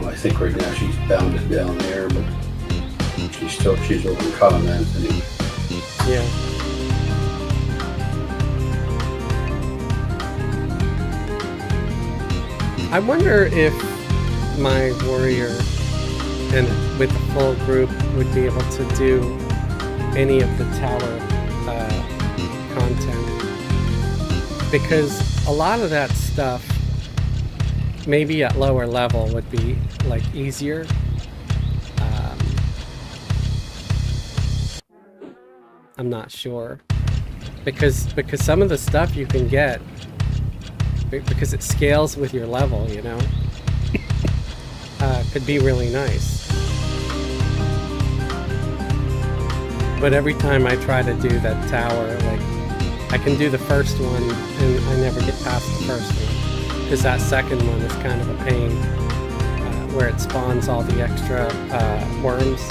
I think right now she's bounded down there, but she's over commenting. Yeah. I wonder if my warrior and with the full group would be able to do any of the tower content, because a lot of that stuff maybe at lower level would be like easier. I'm not sure, because some of the stuff you can get because it scales with your level, you know, could be really nice. But every time I try to do that tower, like, I can do the first one and I never get past the first one, because that second one is kind of a pain, where it spawns all the extra worms.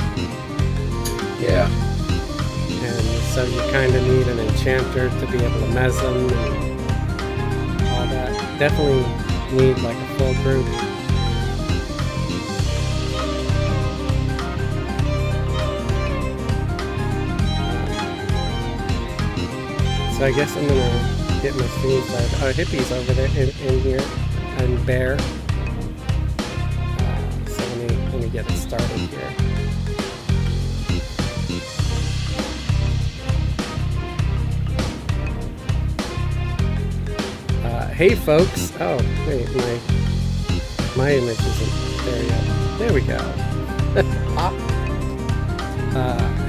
Yeah. And so you kind of need an enchanter to be able to mez them and all that. Definitely need like a full group. So I guess I'm gonna get my stream started. Oh, Hippie's over there in here, and Bear. So let me get it started here. Hey folks! Oh wait, my image isn't there yet. There we go. Pop.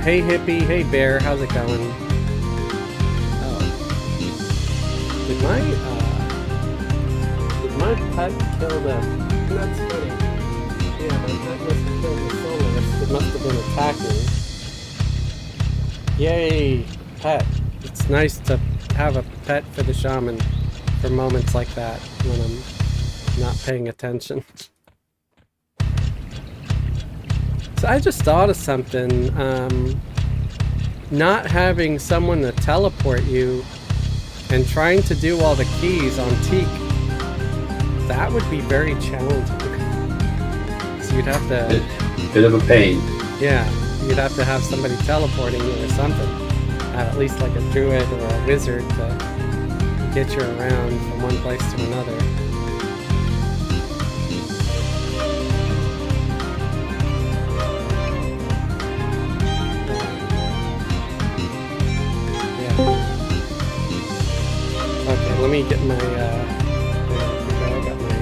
Hey Hippie, hey Bear, how's it going? Oh, did my pet kill the? That's funny. Yeah, my pet must have killed the soloist. It must have been attacking. Yay, pet! It's nice to have a pet for the shaman for moments like that when I'm not paying attention. So I just thought of something. Not having someone to teleport you and trying to do all the keys on Teek, that would be very challenging. So you'd have to... Bit of a pain. Yeah, you'd have to have somebody teleporting you or something. Have at least like a druid or a wizard to get you around from one place to another. Yeah. Okay, let me get my I got my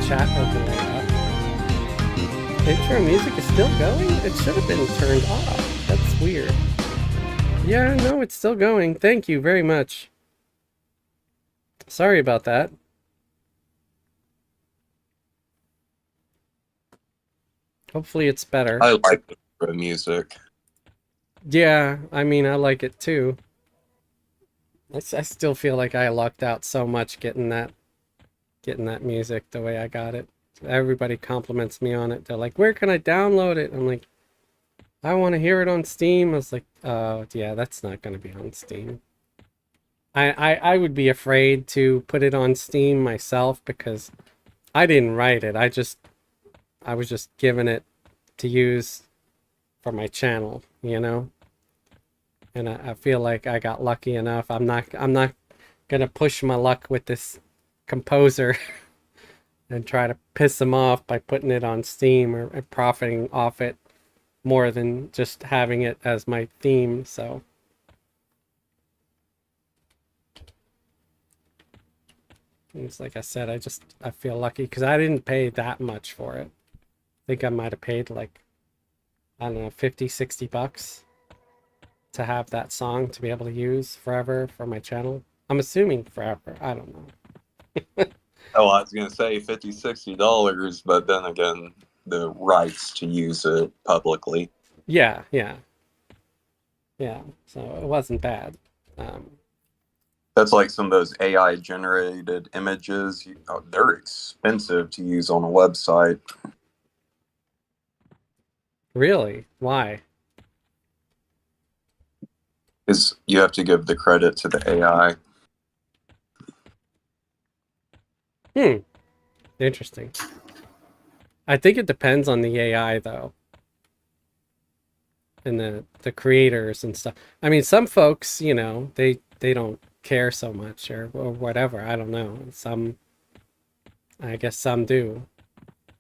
chat open right up. Intro music is still going? It should have been turned off. That's weird. Yeah, no, it's still going. Thank you very much. Sorry about that. Hopefully it's better. I like the music. Yeah, I mean, I like it too. I still feel like I lucked out so much getting that music the way I got it. Everybody compliments me on it. They're like, where can I download it? I'm like, I want to hear it on Steam. I was like, oh, yeah, that's not going to be on Steam. I would be afraid to put it on Steam myself because I didn't write it. I was just given it to use for my channel, you know? And I feel like I got lucky enough. I'm not gonna push my luck with this composer and try to piss him off by putting it on Steam or profiting off it more than just having it as my theme, so... It's like I said, I feel lucky because I didn't pay that much for it. I think I might have paid like, I don't know, 50, 60 bucks to have that song to be able to use forever for my channel. I'm assuming forever. I don't know. Oh, I was going to say $50, $60, but then again, the rights to use it publicly. Yeah. So it wasn't bad. That's like some of those AI generated images. They're expensive to use on a website. Really? Why? Because you have to give the credit to the AI. Hmm. Interesting. I think it depends on the AI though, and the creators and stuff. I mean, some folks, they don't care so much or whatever. I don't know. I guess some do.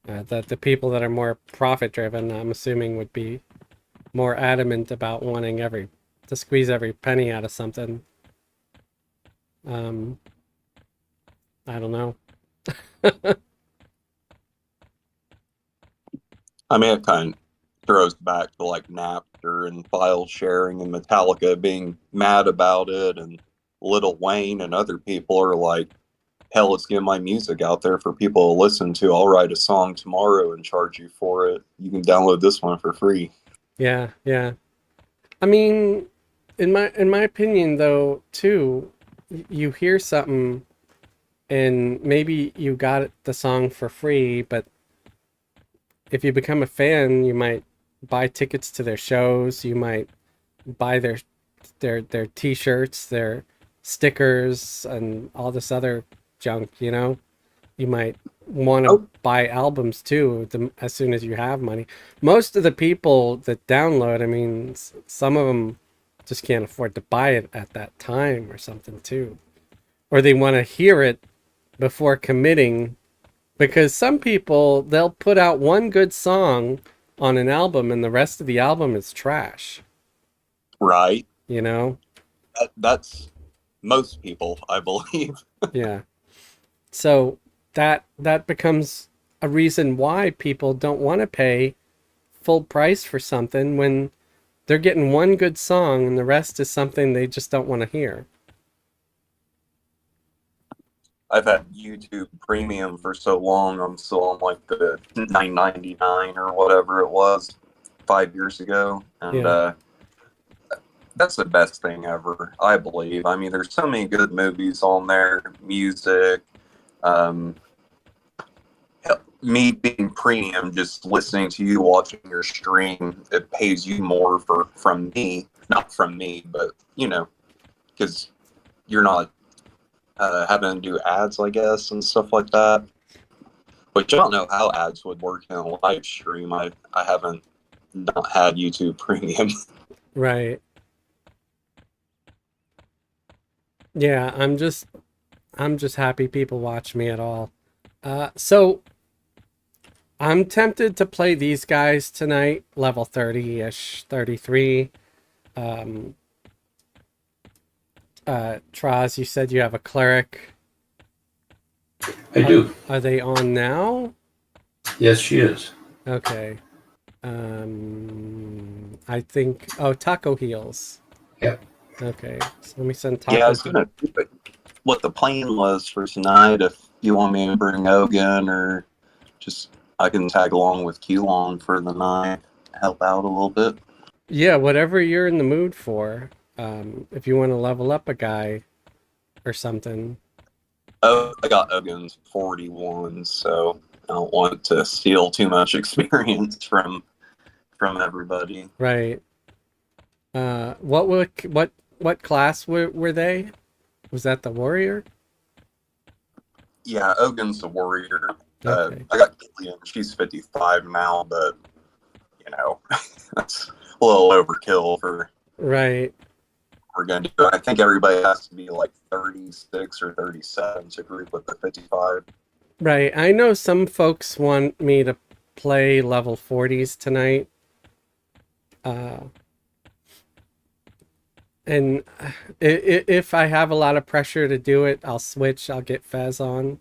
The people that are more profit driven, I'm assuming, would be more adamant about wanting to squeeze every penny out of something. Um, I don't know. I mean, it kind of throws back to like Napster and file sharing and Metallica being mad about it, and Lil Wayne and other people are like, hell, let's get my music out there for people to listen to. I'll write a song tomorrow and charge you for it. You can download this one for free. Yeah, yeah. I mean, in my opinion, though, too, you hear something and maybe you got the song for free, but if you become a fan, you might buy tickets to their shows. You might buy their t-shirts, their stickers, and all this other junk. You might want to Oh, buy albums too as soon as you have money. Most of the people that download, I mean, some of them just can't afford to buy it at that time or something too, or they want to hear it before committing, because some people, they'll put out one good song on an album and the rest of the album is trash, right. you know? That's most people, I believe. Yeah. So that becomes a reason why people don't want to pay full price for something when they're getting one good song and the rest is something they just don't want to hear. I've had YouTube Premium for so long. I'm still on like the 9.99 or whatever it was 5 years ago, and Yeah. that's the best thing ever, I believe. I mean, there's so many good movies on there, music. Um, Me being premium, just listening to you watching your stream, it pays you more from me, not from me, but because you're not having to do ads, I guess, and stuff like that. Which I don't know how ads would work in a live stream. I haven't not had YouTube Premium. Right. Yeah, I'm just happy people watch me at all. So I'm tempted to play these guys tonight, level 30-ish, 33. Um, Traz, you said you have a cleric. I do. Are they on now? Yes, she is. Okay. I think. Oh, Taco Heals. Yep. Okay, so let me send Yeah, I Taco. was gonna see what the plan was for tonight. If you want me to bring Ogun, or just I can tag along with Q for the night, help out a little bit. Yeah, whatever you're in the mood for. If you want to level up a guy or something. Oh, I got Ogun's 41, so I don't want to steal too much experience from everybody. Right. What class were they? Was that the warrior? Yeah, Ogun's the warrior. Okay. I got Killian. She's 55 now, but that's a little overkill for Right. what we're gonna do. I think everybody has to be like 36 or 37 to group with the 55. Right. I know some folks want me to play level 40s tonight. And if I have a lot of pressure to do it, I'll switch. I'll get Fez on.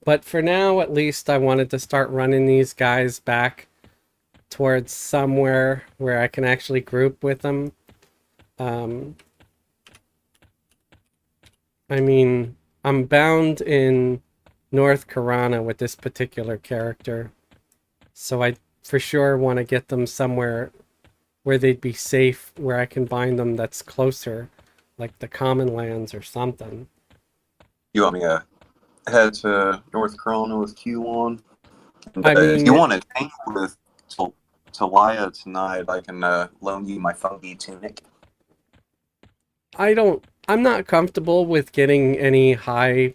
But for now, at least, I wanted to start running these guys back towards somewhere where I can actually group with them. I mean, I'm bound in North Karana with this particular character. So I for sure want to get them somewhere where they'd be safe, where I can bind them that's closer, like the Common Lands or something. You want me to head to North Corona with Q1? And, I if you mean, want to hang with Talia tonight, I can loan you my funky tunic. I'm not comfortable with getting any high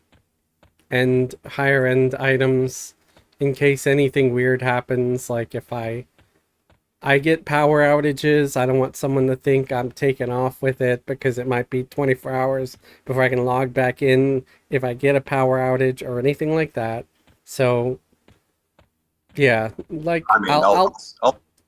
and higher end items in case anything weird happens. Like if I get power outages, I don't want someone to think I'm taking off with it because it might be 24 hours before I can log back in if I get a power outage or anything like that. So yeah, like I mean, I'll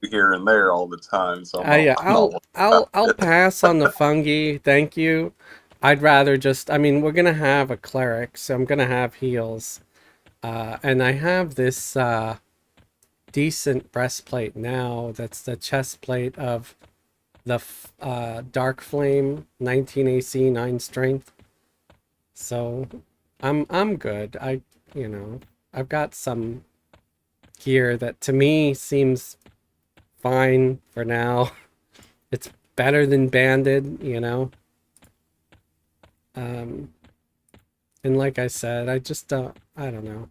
be here and there all the time, so yeah, I'm not worried about I'll it. pass on the fungi. Thank you. I'd rather just, I mean, we're gonna have a cleric, so I'm gonna have heals. And I have this decent breastplate now. That's the chest plate of the Dark Flame, 19 AC, 9 strength. So I'm good. You know, I've got some gear that to me seems fine for now. It's better than banded, you know. Um, and like I said, I just don't. I don't know.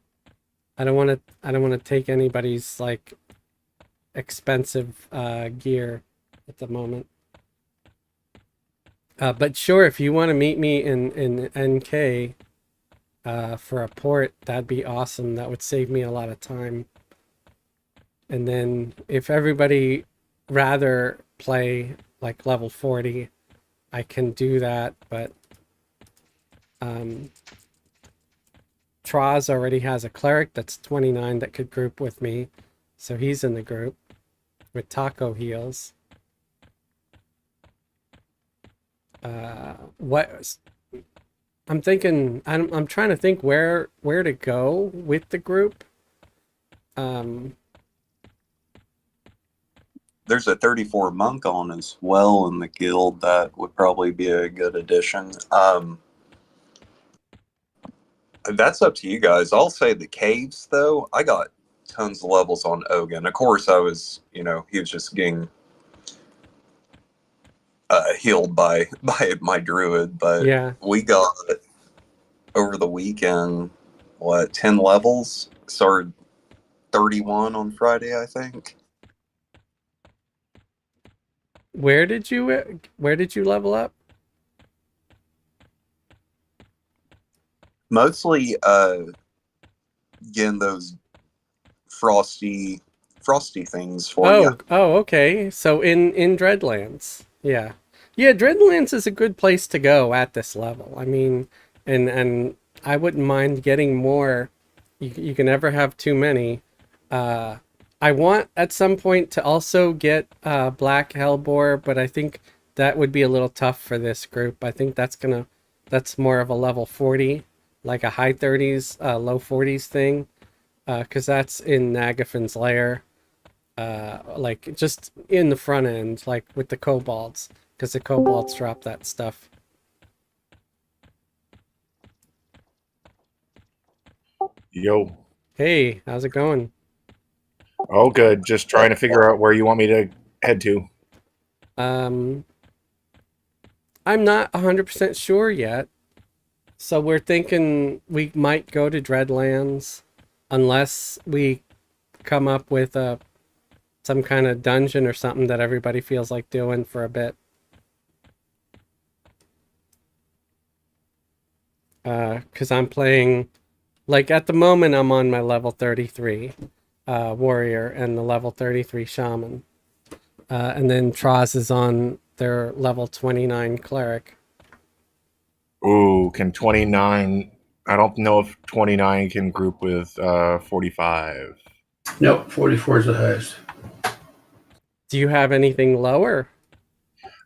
I don't want to. I don't want to take anybody's like expensive gear at the moment. But sure, if you want to meet me in NK for a port, that'd be awesome. That would save me a lot of time. And then if everybody rather play like level 40, I can do that. But Troz already has a cleric that's 29 that could group with me. So he's in the group with taco heals. What I'm thinking, I'm trying to think where to go with the group. There's a 34 monk on as well in the guild that would probably be a good addition. That's up to you guys. I'll say the caves, though. I got tons of levels on Ogun. Of course, I was, he was just getting healed by my druid, but Yeah. we got over the weekend 10 levels. Started 31 on Friday, I think. Where did you level up? Mostly getting those frosty things for you. Oh, okay. So in Dreadlands. Yeah. Yeah, Dreadlands is a good place to go at this level. I mean, and I wouldn't mind getting more. You can never have too many. I want at some point to also get Black Hellbore, but I think that would be a little tough for this group. I think that's more of a level 40, like a high 30s, low 40s thing, because that's in Nagafin's lair. Like just in the front end, like with the kobolds, because the kobolds drop that stuff. Yo. Hey, how's it going? Oh, good. Just trying to figure out where you want me to head to. I'm not 100% sure yet. So we're thinking we might go to Dreadlands unless we come up with some kind of dungeon or something that everybody feels like doing for a bit. Because I'm playing, like at the moment I'm on my level 33 warrior and the level 33 shaman. And then Troz is on their level 29 cleric. Ooh, can 29... I don't know if 29 can group with 45. Nope, 44 is the highest. Do you have anything lower?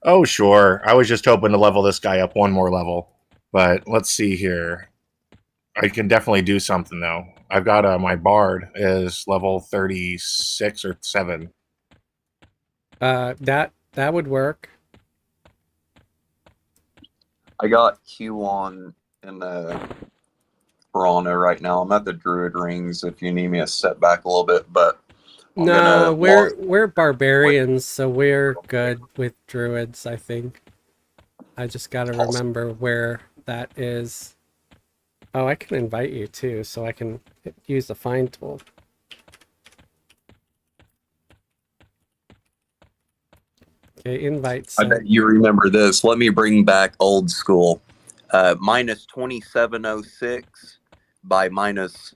Oh, sure. I was just hoping to level this guy up one more level. But let's see here. I can definitely do something, though. I've got my bard is level 36 or 7. That would work. I got Q on in the Piranha right now. I'm at the Druid Rings if you need me to step back a little bit, but No, we're barbarians, so we're good with druids, I think. I just gotta remember where that is. Oh, I can invite you too, so I can use the find tool. Okay, invite I sent. bet you remember this. Let me bring back old school. -2706 by minus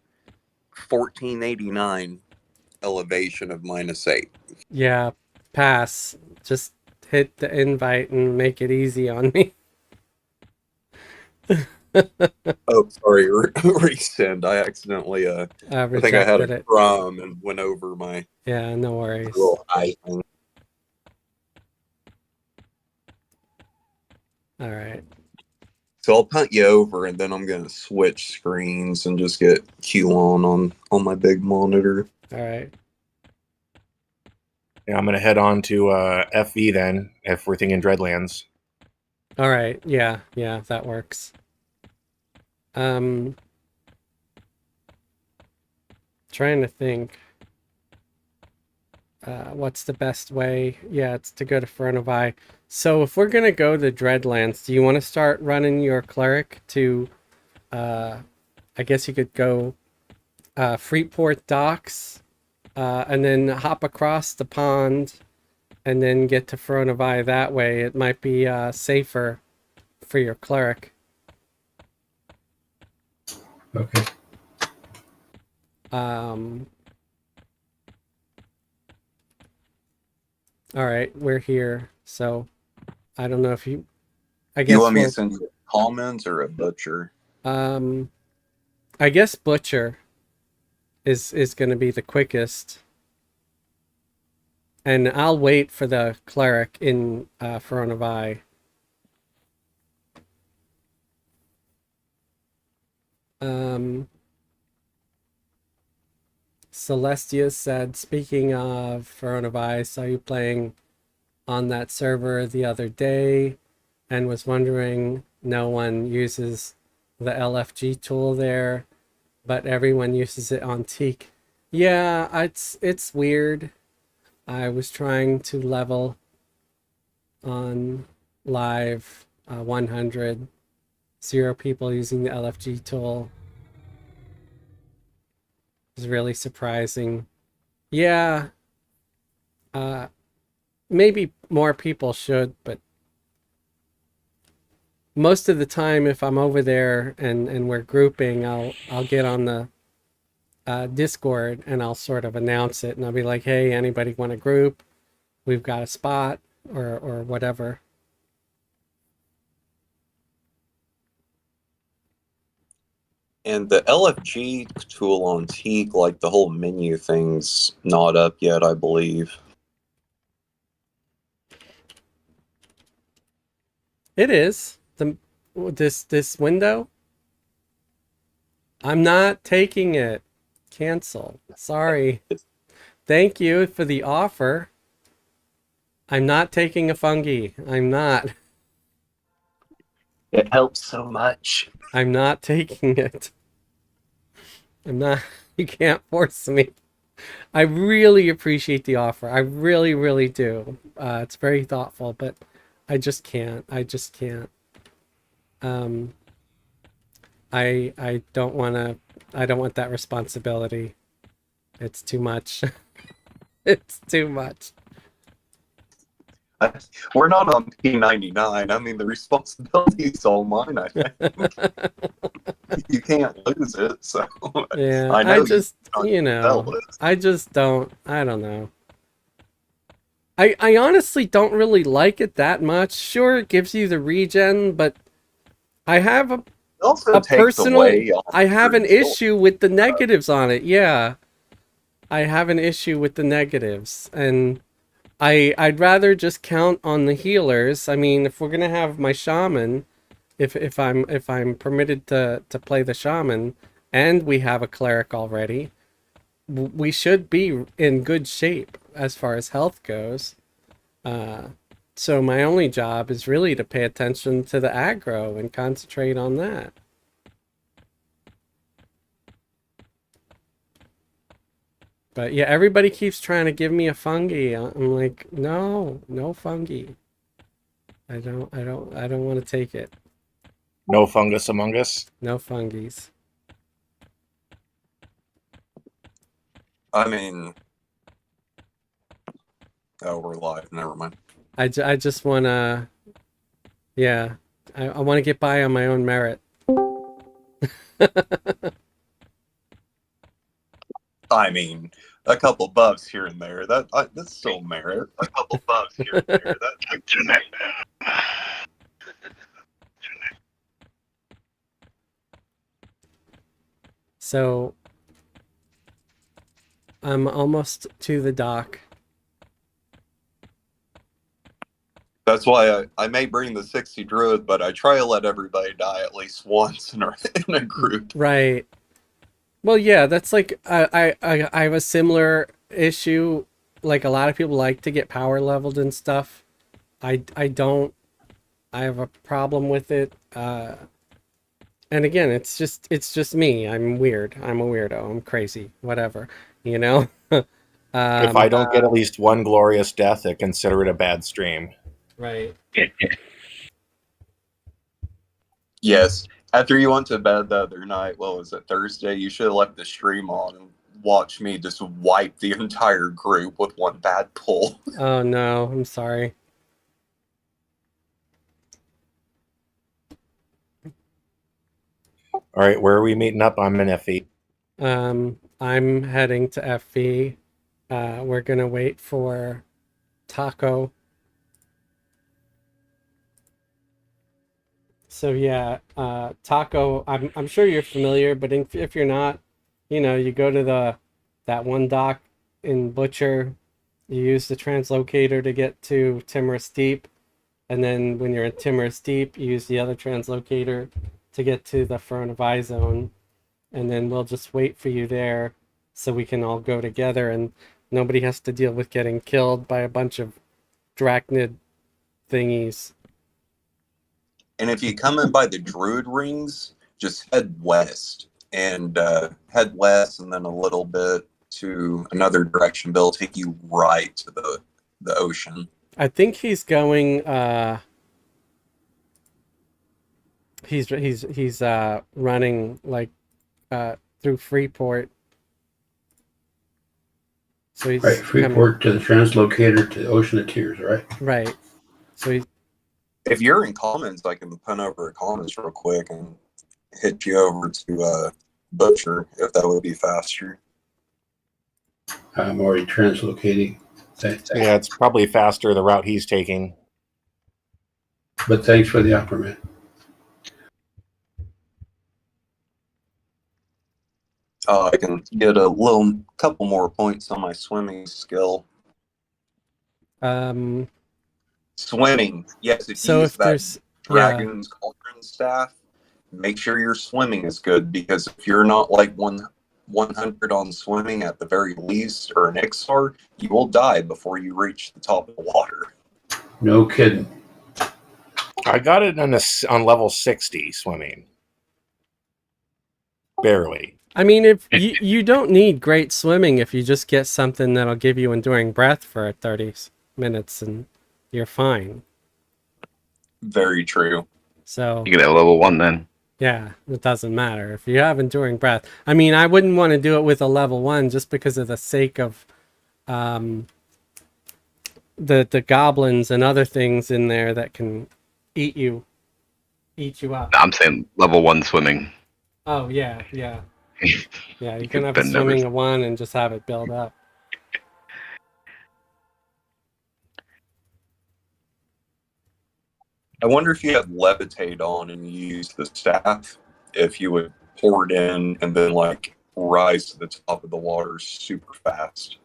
1489 elevation of -8. Yeah, pass. Just hit the invite and make it easy on me. Oh, sorry, resend. I accidentally, I think I had Rejected a it. crumb and went over my Yeah, no worries. little eye thing. All right. So I'll punt you over, and then I'm gonna switch screens and just get Q on my big monitor. All right. Yeah, I'm gonna head on to FE then, if we're thinking Dreadlands. All right. Yeah, that works. Trying to think. What's the best way? Yeah, it's to go to front of eye. So if we're gonna go to Dreadlands, do you want to start running your cleric to? I guess you could go Freeport Docks, and then hop across the pond, and then get to front of eye that way. It might be safer for your cleric. Okay. All right, we're here. So I don't know if you. I guess You want me we'll, to send you a comments or a butcher? I guess Butcher is going to be the quickest. And I'll wait for the cleric in front of eye. Celestia said, speaking of front of eye, I saw you playing on that server the other day and was wondering no one uses the LFG tool there, but everyone uses it on Teek. Yeah, it's weird. I was trying to level on live 100, 0 people using the LFG tool. It was really surprising. Yeah, maybe more people should, but most of the time if I'm over there and we're grouping, I'll get on the Discord and I'll sort of announce it and I'll be like, hey, anybody want to group? We've got a spot or whatever. And the LFG tool on Teek, like the whole menu thing's not up yet, I believe. It is. This window? I'm not taking it. Cancel. Sorry. Thank you for the offer. I'm not taking a fungi. I'm not. It helps so much. I'm not taking it. I'm not. You can't force me. I really appreciate the offer. I really, really do. It's very thoughtful, but I just can't. I just can't. I don't want to. I don't want that responsibility. It's too much. It's too much. We're not on P99. I mean, the responsibility's all mine, I think. You can't lose it, so... Yeah, I know I just don't, I don't know. I honestly don't really like it that much. Sure, it gives you the regen, but I have a personal... I have an issue with the negatives on it, yeah. I have an issue with the negatives, and... I'd rather just count on the healers. I mean, if we're gonna have my shaman, if I'm permitted to play the shaman, and we have a cleric already, we should be in good shape as far as health goes. So my only job is really to pay attention to the aggro and concentrate on that. But yeah, everybody keeps trying to give me a fungi. I'm like, no fungi. I don't want to take it. No fungus among us. No fungis. I mean... Oh, we're live. Never mind. I just want to... Yeah. I want to get by on my own merit. I mean, a couple buffs here and there. That's still merit. A couple buffs here and there. So I'm almost to the dock. That's why I may bring the 60 druid, but I try to let everybody die at least once in a group. Right. Well, yeah, that's like I have a similar issue. Like a lot of people like to get power leveled and stuff. I don't. I have a problem with it. And again, it's just me. I'm weird. I'm a weirdo. I'm crazy. Whatever. You know. If I don't get at least one glorious death, I consider it a bad stream. Right. Yes. After you went to bed the other night, what was it, Thursday? You should have left the stream on and watched me just wipe the entire group with one bad pull. Oh no, I'm sorry. All right, where are we meeting up? I'm in FE. I'm heading to FV. We're gonna wait for Taco. So yeah, Taco. I'm sure you're familiar, but if you're not, you know, you go to that one dock in Butcher. You use the translocator to get to Timorous Deep, and then when you're in Timorous Deep, you use the other translocator to get to the Fern of Eye Zone, and then we'll just wait for you there so we can all go together and nobody has to deal with getting killed by a bunch of drachnid thingies. And if you come in by the druid rings, just head west and then a little bit to another direction, but it'll take you right to the ocean. I think he's going he's running like through Freeport. So he's Right, Freeport to the translocator to the Ocean of Tears, right? Right. So he's If you're in Commons, I can pun over at Commons real quick and hit you over to Butcher, if that would be faster. I'm already translocating. Yeah, it's probably faster the route he's taking. But thanks for the offer, man. I can get a couple more points on my swimming skill. Swimming, yes. If so you use if that there's Dragon's Cauldron staff, make sure your swimming is good, because if you're not like 100 on swimming at the very least, or an XR, you will die before you reach the top of the water. No kidding. I got it on level 60 swimming. Barely. I mean, if you don't need great swimming if you just get something that'll give you enduring breath for 30 minutes and you're fine. Very true. So You get a level 1 then. yeah, it doesn't matter if you have enduring breath. I mean, I wouldn't want to do it with a level 1 just because of the sake of the goblins and other things in there that can eat you up. I'm saying level 1 swimming. Oh yeah. Yeah, you can have a Bend over. swimming of 1 and just have it build up. I wonder if you have levitate on and you use the staff, if you would pour it in and then like rise to the top of the water super fast.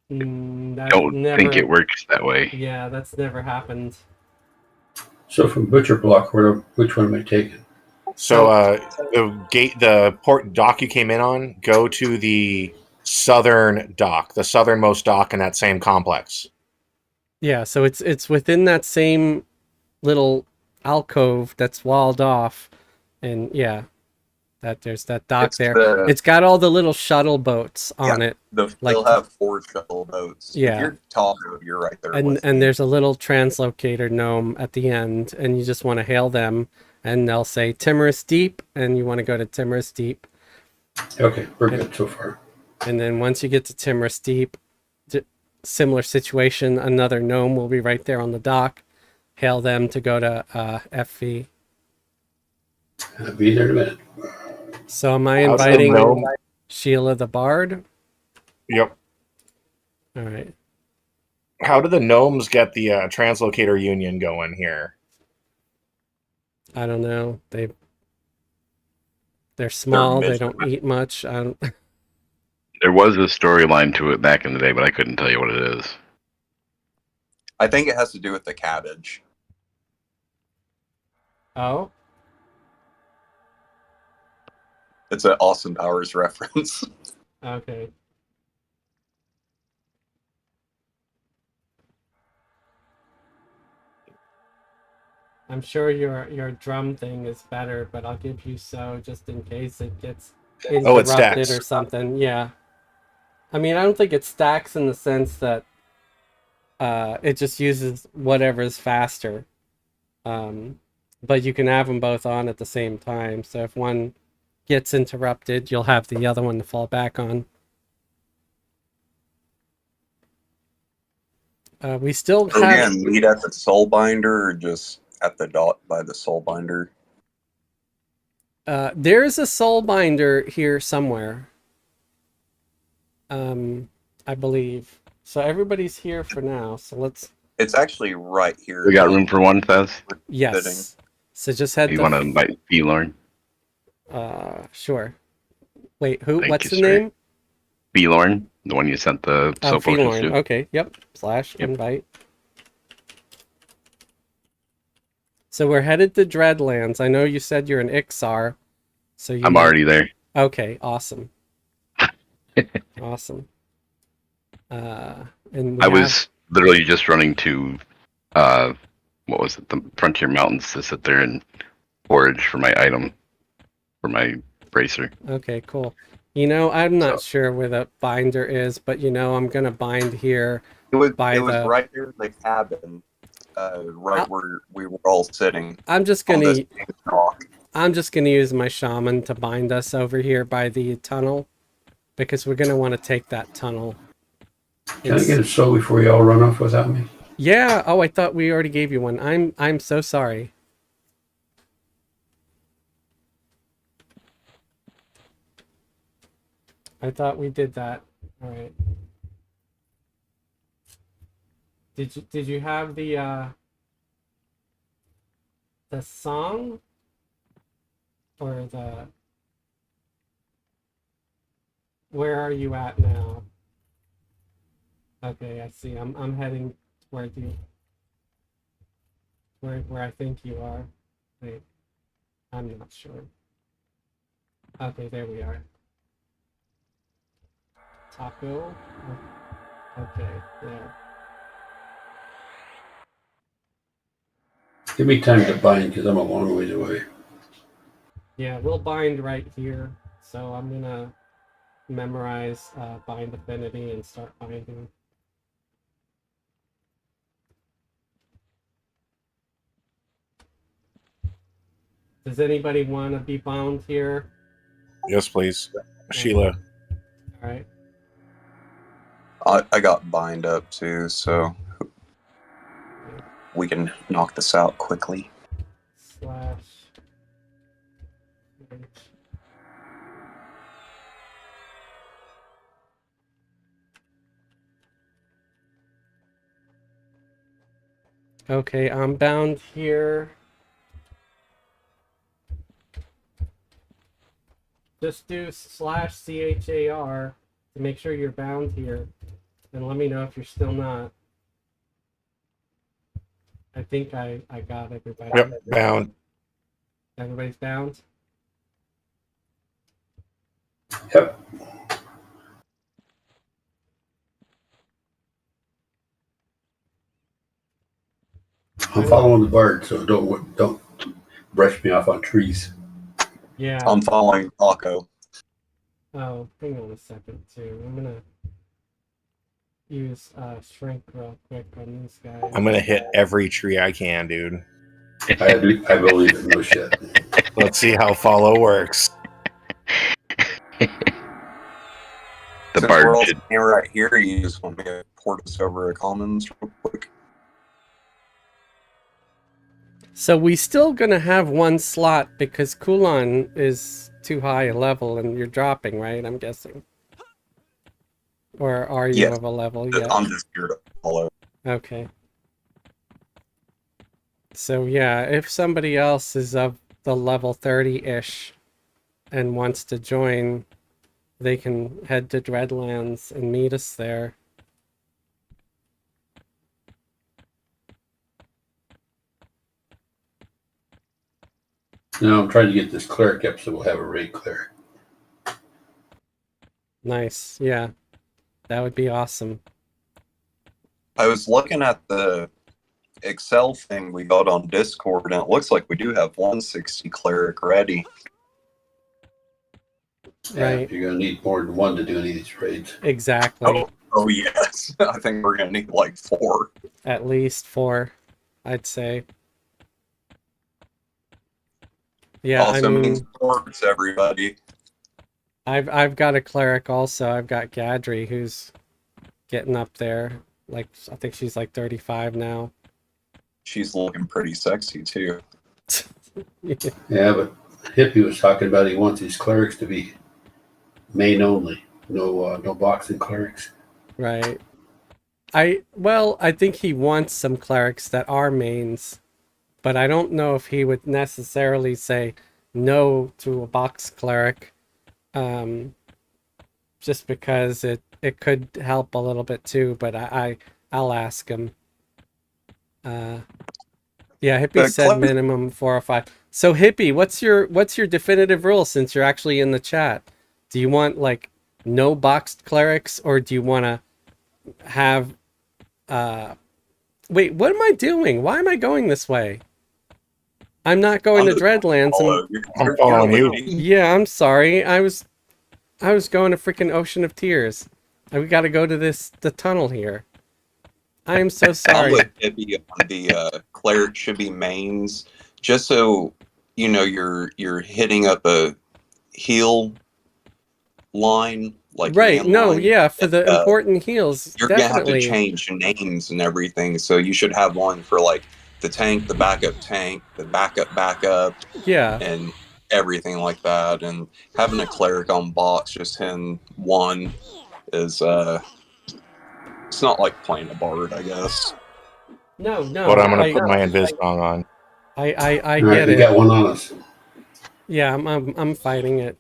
That's Don't think it works that way. Yeah, that's never happened. So from Butcher Block, which one am I taking? So the port dock you came in on, go to the southern dock, the southernmost dock in that same complex. Yeah, so it's within that same little alcove that's walled off, and yeah, that there's that dock there. It's got all the little shuttle boats on it. They'll have 4 shuttle boats. Yeah. If you're Taco, you're right there. And there's a little translocator gnome at the end, and you just want to hail them, and they'll say Timorous Deep, and you want to go to Timorous Deep. Okay, we're good so far. And then once you get to Timorous Deep, similar situation, another gnome will be right there on the dock. Hail them to go to FV. I'll be there in a minute. So am I inviting Sheila the Bard? Yep. All right. How do the gnomes get the translocator union going here? I don't know. They're small. They don't eat much. I don't. There was a storyline to it back in the day, but I couldn't tell you what it is. I think it has to do with the cabbage. Oh. It's an Austin Powers reference. Okay. I'm sure your drum thing is better, but I'll give you so just in case it gets Oh, it interrupted stacks. or something. Yeah. I mean, I don't think it stacks in the sense that it just uses whatever's faster. But you can have them both on at the same time. So if one gets interrupted, you'll have the other one to fall back on. We still Are we have. gonna meet at the soul binder or just at the dot by the soul binder? There's a soul binder here somewhere. I believe. So everybody's here for now. So let's. It's actually right here. We got room for one, Fez? Yes. So just head. You want to invite Beelorn? Sure. Wait, who? Thank What's you, the sir. name? Beelorn, the one you sent the Oh, soap potions Felorn. to. Okay. Yep. / invite. So we're headed to Dreadlands. I know you said you're an Ixar. So you. I'm already there. Okay. Awesome. Awesome. And I was literally just running to, what was it, the Frontier Mountains to sit there and forage for my item, for my bracer. Okay, cool. I'm not sure where the binder is, but I'm gonna bind here. It was by the. right here in the cabin, right where we were all sitting. I'm just on gonna. this big rock. I'm just gonna use my shaman to bind us over here by the tunnel, because we're gonna want to take that tunnel. Can I get a soul before y'all run off without me? Yeah. Oh, I thought we already gave you one. I'm so sorry. I thought we did that. All right. Did you have the song or the where are you at now? Okay, I see. I'm heading toward you. Where I think you are. Wait. I'm not sure. Okay, there we are. Taco. Okay, there. Give me time to bind because I'm a long ways away. Yeah, we'll bind right here. So I'm gonna memorize bind affinity and start binding. Does anybody want to be bound here? Yes, please. Sheila. All right. I got bind up too, so we can knock this out quickly. / Okay, I'm bound here. Just do / CHAR to make sure you're bound here. And let me know if you're still not. I think I got everybody. Yep, bound. Everybody's bound? Yep. I'm following the bird, so don't brush me off on trees. Yeah. I'm following Taco. Oh, hang on a second too. I'm gonna use shrink real quick on these guys. I'm gonna hit every tree I can, dude. I believe it. No shit. Let's see how follow works. The Since we're bard all should. standing right here, you just want me to port us over a commons real quick. So we still gonna have one slot because Kulon is too high a level and you're dropping, right? I'm guessing. Or are you Yes. of a level yet? I'm just here to follow. Okay. So yeah, if somebody else is of the level 30-ish and wants to join, they can head to Dreadlands and meet us there. No, I'm trying to get this cleric up so we'll have a raid cleric. Nice. Yeah. That would be awesome. I was looking at the Excel thing we got on Discord, and it looks like we do have 160 cleric ready. Right. You're going to need more than one to do any of these raids. Exactly. Oh yes. I think we're gonna need like 4. At least 4, I'd say. Yeah, Also I mean, means sports, everybody. I've got a cleric also. I've got Gadri who's getting up there. Like I think she's like 35 now. She's looking pretty sexy too. Yeah, but Hippie was talking about he wants his clerics to be main only. No boxing clerics. Right. I think he wants some clerics that are mains, but I don't know if he would necessarily say no to a box cleric. Just because it could help a little bit too, but I'll ask him. Yeah, Hippie said minimum 4 or 5. So Hippie, what's your definitive rule since you're actually in the chat? Do you want like no boxed clerics, or do you want to have wait, what am I doing? Why am I going this way? I'm not going to Dreadlands. I'm following you. Yeah, I'm sorry. I was going to freaking Ocean of Tears. We got to go to the tunnel here. I am so sorry. The cleric should be mains, just so you know you're hitting up a heal line, like right. No, line. yeah, for the important heals. You're definitely gonna have to change names and everything, so you should have one for like the tank, the backup, yeah, and everything like that. And having a cleric on box, just him one, is it's not like playing a bard, I guess. no. But I'm gonna put my invis song on. I All right, get we it. got one on us. Yeah, I'm fighting it.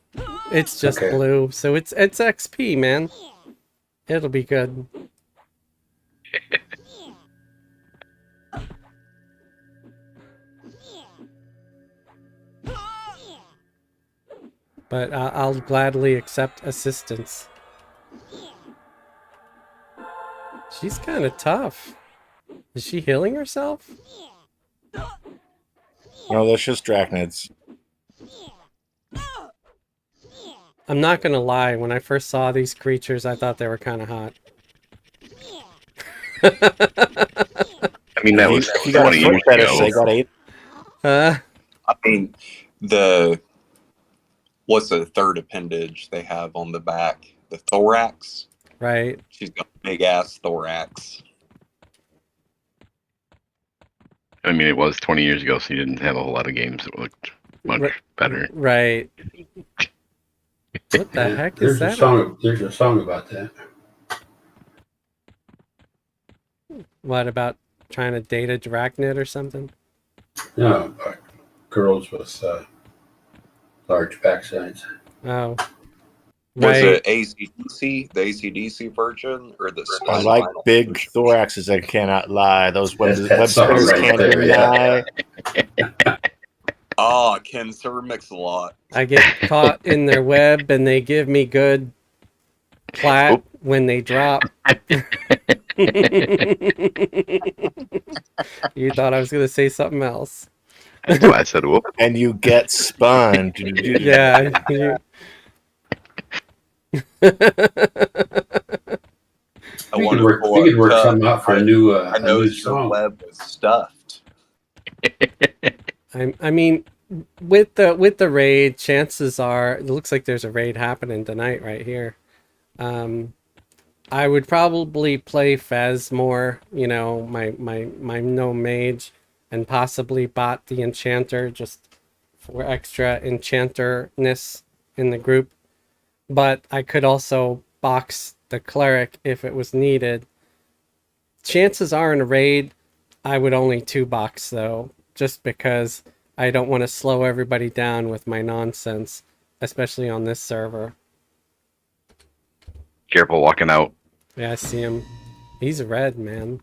It's just Okay. blue, so it's XP, man. It'll be good. But I'll gladly accept assistance. She's kind of tough. Is she healing herself? No, that's just Drachnids. I'm not gonna lie, when I first saw these creatures, I thought they were kind of hot. I mean, that was If you got 20 a years foot fetish, ago. they got 8. I mean, what's the third appendage they have on the back? The thorax. Right. She's got a big ass thorax. I mean, it was 20 years ago, so you didn't have a whole lot of games that looked much better. Right. What the heck is that? There's a song about that. What, about trying to date a Drachnid or something? No, girls with large backsides. Oh. Was Right. it ACDC, the ACDC version, or the I like big thoraxes that cannot lie. Those web That song spinners right can't there, yeah. deny. Oh, Ken Sir Mix-a-Lot. I get caught in their web and they give me good plat when they drop. You thought I was going to say something else. That's why I said, whoop. And you get spun. Yeah. I We could work something out for a new I noticed your song. web was stuffed. I mean, with the raid, chances are it looks like there's a raid happening tonight right here. I would probably play Fez more, you know, my gnome mage, and possibly bot the enchanter just for extra enchanterness in the group. But I could also box the cleric if it was needed. Chances are in a raid, I would only 2-box though, just because I don't want to slow everybody down with my nonsense, especially on this server. Careful walking out. Yeah, I see him. He's red, man.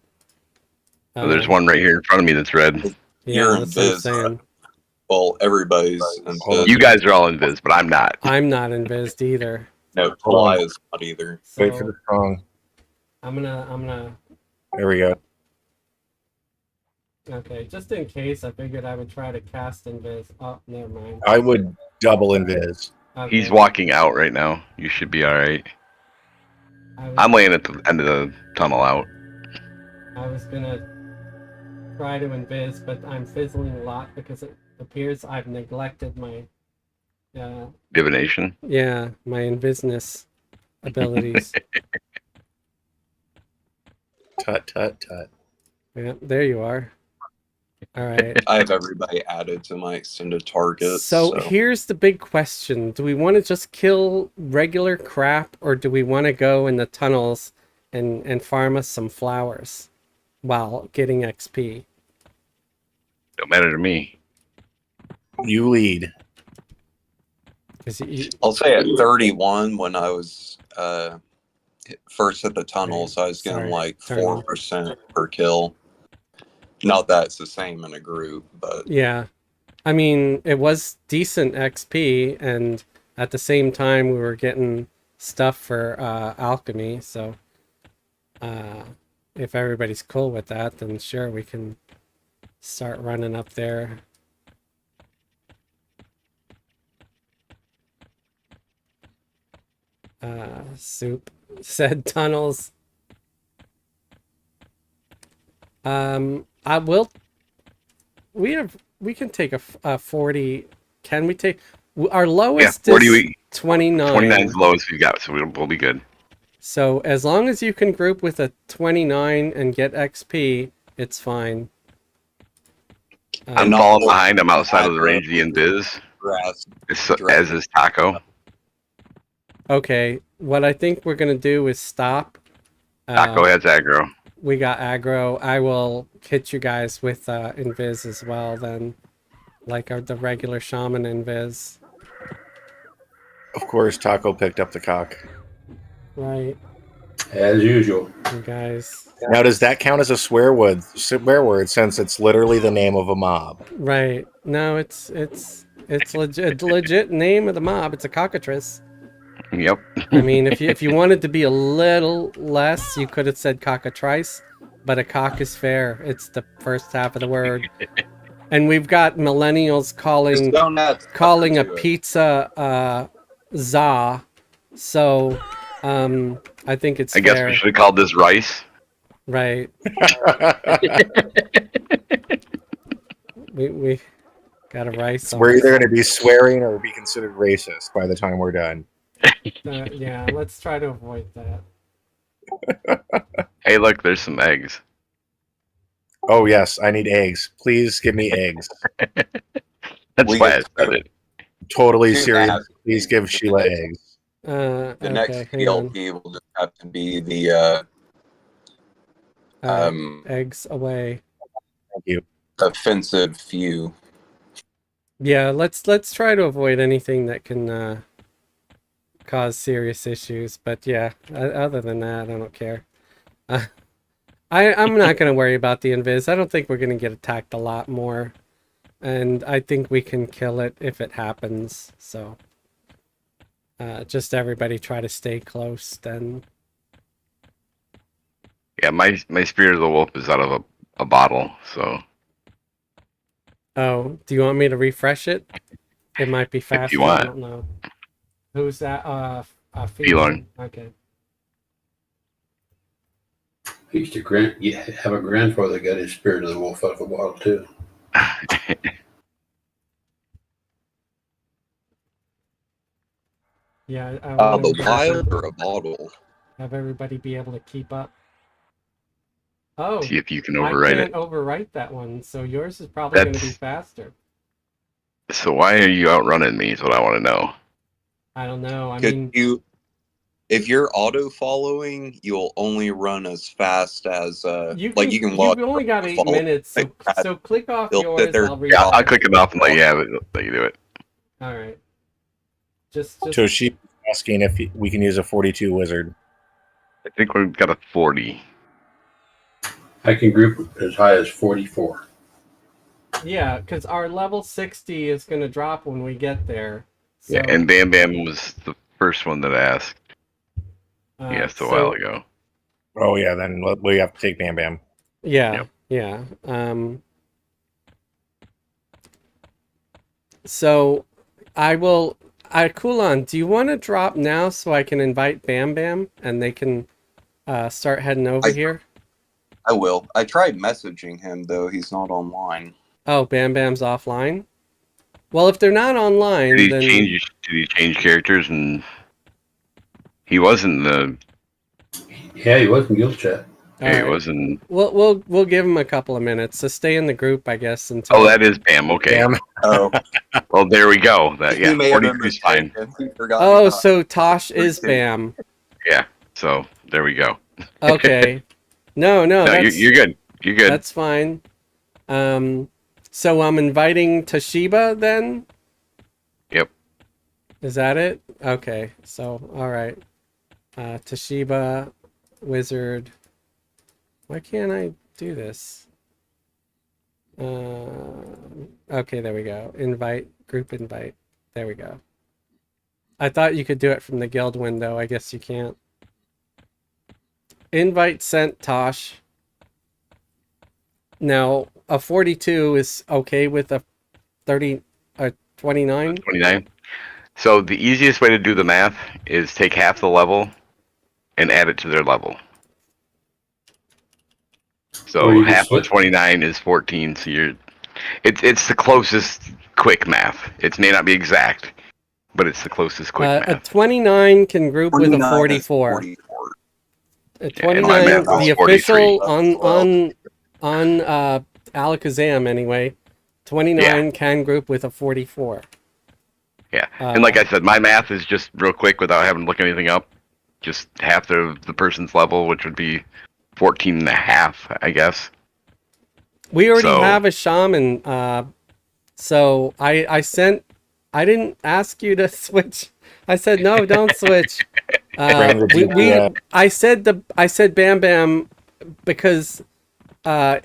So there's one right here in front of me that's red. Yeah, You're that's what I'm invis. saying. Well, everybody's invis. You guys are all invis, but I'm not. I'm not invised either. No, Hold on. Fly is not either. So Wait for the song. I'm gonna. There we go. Okay, just in case, I figured I would try to cast invis. Oh, never mind. I would double invis. Okay. He's walking out right now. You should be all right. I'm laying at the end of the tunnel out. I was gonna try to invis, but I'm fizzling a lot because it appears I've neglected my Divination. my invisness abilities. Tut, tut, tut. Yeah, there you are. All right. I have everybody added to my extended target. So here's the big question. Do we want to just kill regular crap, or do we want to go in the tunnels and farm us some flowers while getting XP? Don't matter to me. You lead. I'll say at 31 when I was first at the tunnels, I was getting like 4% per kill. Not that it's the same in a group, but yeah, I mean it was decent XP, and at the same time we were getting stuff for alchemy. So if everybody's cool with that, then sure, we can start running up there. Soup said tunnels. I will. We can take a 40. Can we take our lowest? Yeah, 40. Is 29. 29 is the lowest we've got, so we'll be good. So as long as you can group with a 29 and get XP, it's fine. I'm falling behind. I'm outside of the range of the invis. As is Taco. Okay, what I think we're gonna do is stop. Taco has aggro. We got aggro. I will hit you guys with invis as well then, like the regular shaman invis. Of course, Taco picked up the cock. Right. As usual. You guys. Now, does that count as a swear word since it's literally the name of a mob? Right. No, it's legit name of the mob. It's a cockatrice. Yep. I mean, if you wanted to be a little less, you could have said cockatrice, but a cock is fair. It's the first half of the word. And we've got millennials calling a pizza za. So I think it's I fair. guess we should have called this rice. Right. we got a rice. We're either going to be swearing or be considered racist by the time we're done. Yeah, let's try to avoid that. Hey, look, there's some eggs. Oh, yes, I need eggs. Please give me eggs. That's why I said it. Totally serious. Please give Sheila eggs. The next PLP will just have to be the eggs away. Thank you. Offensive few. Yeah, let's try to avoid anything that can cause serious issues. But yeah, other than that, I don't care. I'm not going to worry about the invis. I don't think we're going to get attacked a lot more. And I think we can kill it if it happens. So just everybody try to stay close then. Yeah, my Spirit of the Wolf is out of a bottle, so... Oh, do you want me to refresh it? It might be faster. If you want. I don't know. Who's that? Felon. Okay. He used to have a grandfather that got his Spirit of the Wolf out of a bottle too. Yeah. The wild or a bottle? Have everybody be able to keep up. Oh. See if you can overwrite I can't it. overwrite that one, so yours is probably going to be faster. So why are you outrunning me is what I want to know. I don't know. I Could mean, you if you're auto following, you'll only run as fast as You like can. you can log You've only got 8 follow. minutes, so Like, click off it'll sit yours. there. I'll Yeah, I'll reset. click it off and let you have it. Let you do it. All right. Just. Toshi asking if we can use a 42 wizard. I think we've got a 40. I can group as high as 44. Yeah, because our level 60 is going to drop when we get there. So, Yeah, and Bam Bam was the first one that asked. He asked a while ago. Oh yeah, then we have to take Bam Bam. Yeah, Yep. yeah. So, I will. Kulon, do you want to drop now so I can invite Bam Bam and they can start heading over here? I will. I tried messaging him though. He's not online. Oh, Bam Bam's offline? Well, if they're not online, Did then... he change characters? And he wasn't the. Yeah, he was in guild chat. He wasn't. We'll give him a couple of minutes. So stay in the group, I guess, until... Oh, that is Bam. Okay. Bam. Oh, Well, there we go. That he may have been 43 is fine. mistaken. He forgot Oh, he so Tosh is 42. Bam. Yeah. So there we go. Okay. No, No, that's... you're good. You're good. That's fine. So I'm inviting Toshiba then? Yep. Is that it? Okay. So, all right. Toshiba, Wizard. Why can't I do this? Okay, there we go. Invite, group invite. There we go. I thought you could do it from the guild window. I guess you can't. Invite sent, Tosh. Now, a 42 is okay with a 29? 29. So the easiest way to do the math is take half the level and add it to their level. Or So you half just of 29 is 14. So it's the closest quick math. It may not be exact, but it's the closest quick A math. 29 can group with a 29 is 44. 44. A Yeah, and my 29, math was the 43. official on Alakazam anyway, 29 can group with a 44. Yeah, and like I said, my math is just real quick without having to look anything up. Just half the person's level, which would be 14 and a half, I guess. We already So- have a shaman, so I didn't ask you to switch. I said no, don't switch. I said Bam Bam because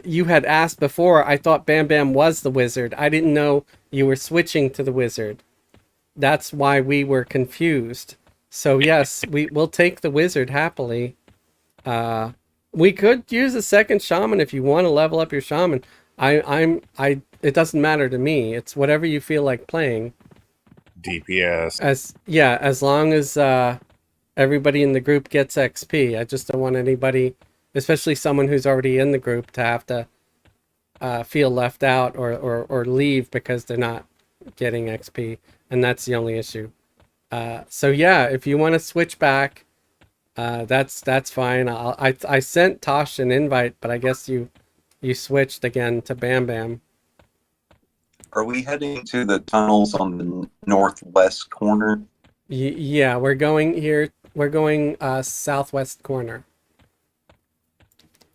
you had asked before. I thought Bam Bam was the wizard. I didn't know you were switching to the wizard. That's why we were confused. So yes, we'll take the wizard happily. We could use a second shaman if you want to level up your shaman. It doesn't matter to me. It's whatever you feel like playing. DPS. As long as everybody in the group gets XP. I just don't want anybody, especially someone who's already in the group, to have to feel left out or leave because they're not getting XP, and that's the only issue. So yeah, if you want to switch back, that's fine. I sent Tosh an invite, but I guess you switched again to Bam Bam. Are we heading to the tunnels on the northwest corner? Yeah, we're going here. We're going southwest corner.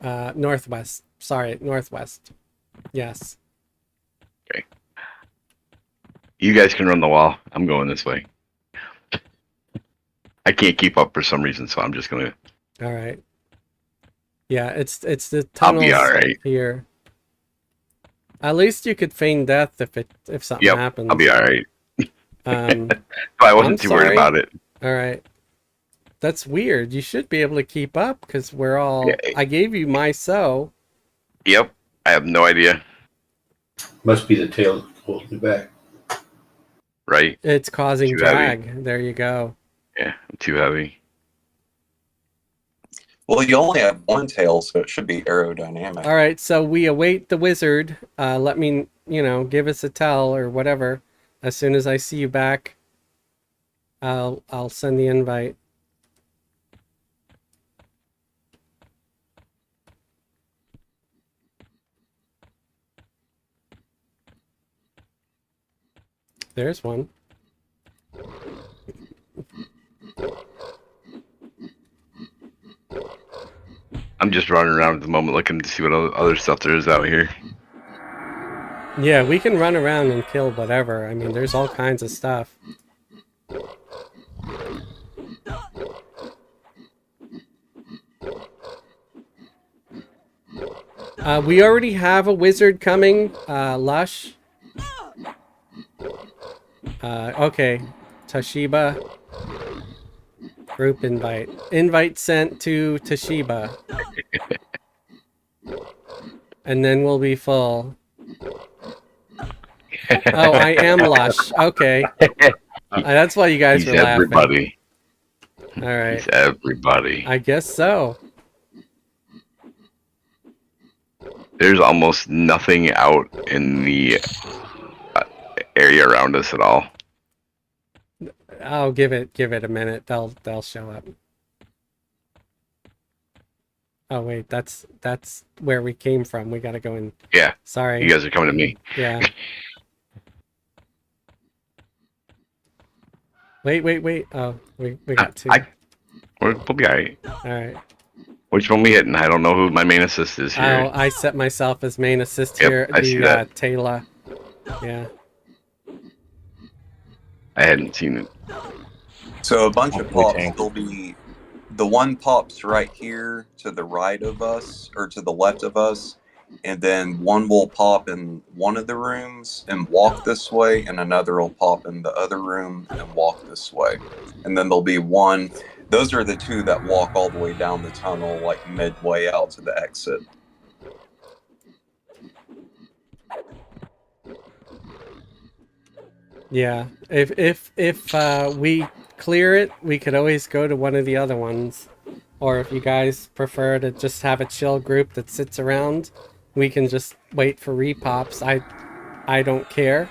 Northwest. Sorry, northwest. Yes. Okay. You guys can run the wall. I'm going this way. I can't keep up for some reason, so I'm just gonna. All right. Yeah, it's the I'll tunnels be all right. here. At least you could feign death if something happens. I'll be all right. Um, I wasn't too worried about it. All right. That's weird. You should be able to keep up because we're all. Yeah. I gave you my so. Yep. I have no idea. Must be the tail holding me back. Right? It's causing Too drag. heavy. There you go. Yeah. I'm too heavy. Well, you only have one tail, so it should be aerodynamic. All right. So we await the wizard. Let me, give us a tell or whatever. As soon as I see you back, I'll send the invite. There's one. I'm just running around at the moment looking to see what other stuff there is out here. Yeah, we can run around and kill whatever. I mean, there's all kinds of stuff. We already have a wizard coming, Lush. Okay, Toshiba. Group invite. Invite sent to Toshiba. And then we'll be full. Oh, I am Lush. Okay. That's why you guys He's were laughing. everybody. All right. He's everybody. I guess so. There's almost nothing out in the area around us at all. I'll give it a minute. They'll show up. Oh wait, that's where we came from. We gotta go in. Yeah. Sorry. You guys are coming to me. Yeah. Wait. Oh, we got two. We'll be alright. Alright. Which one we hitting? I don't know who my main assist is here. Oh, I set myself as main assist Yep, here. I see that. Taylor. Yeah. I hadn't seen it. So a bunch of pops. tank. There'll be the one pops right here to the right of us, or to the left of us, and then one will pop in one of the rooms and walk this way, and another will pop in the other room and walk this way. And then there'll be one. Those are the two that walk all the way down the tunnel, like midway out to the exit. Yeah. If we clear it, we could always go to one of the other ones. Or if you guys prefer to just have a chill group that sits around, we can just wait for repops. I don't care.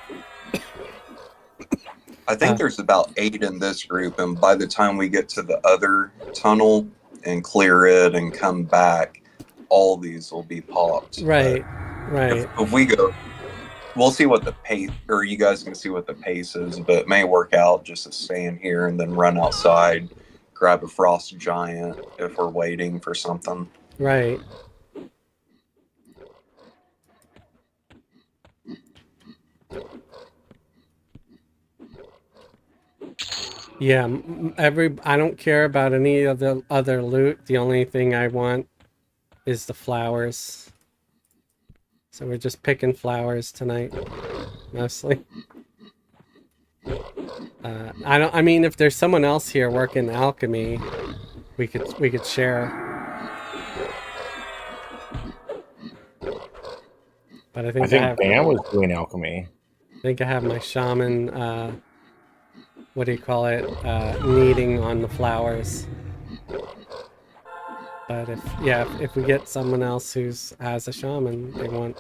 I think there's about 8 in this group, and by the time we get to the other tunnel and clear it and come back, all these will be popped. Right. Right. If we go, we'll see what the pace, or you guys can see what the pace is, but it may work out just to stay in here and then run outside, grab a frost giant if we're waiting for something. Right. Yeah, I don't care about any of the other loot. The only thing I want is the flowers. So we're just picking flowers tonight, mostly. I mean, if there's someone else here working alchemy, we could share. But I think Bam was doing alchemy. I think I have my shaman, what do you call it, kneading on the flowers. But if we get someone else has a shaman, they want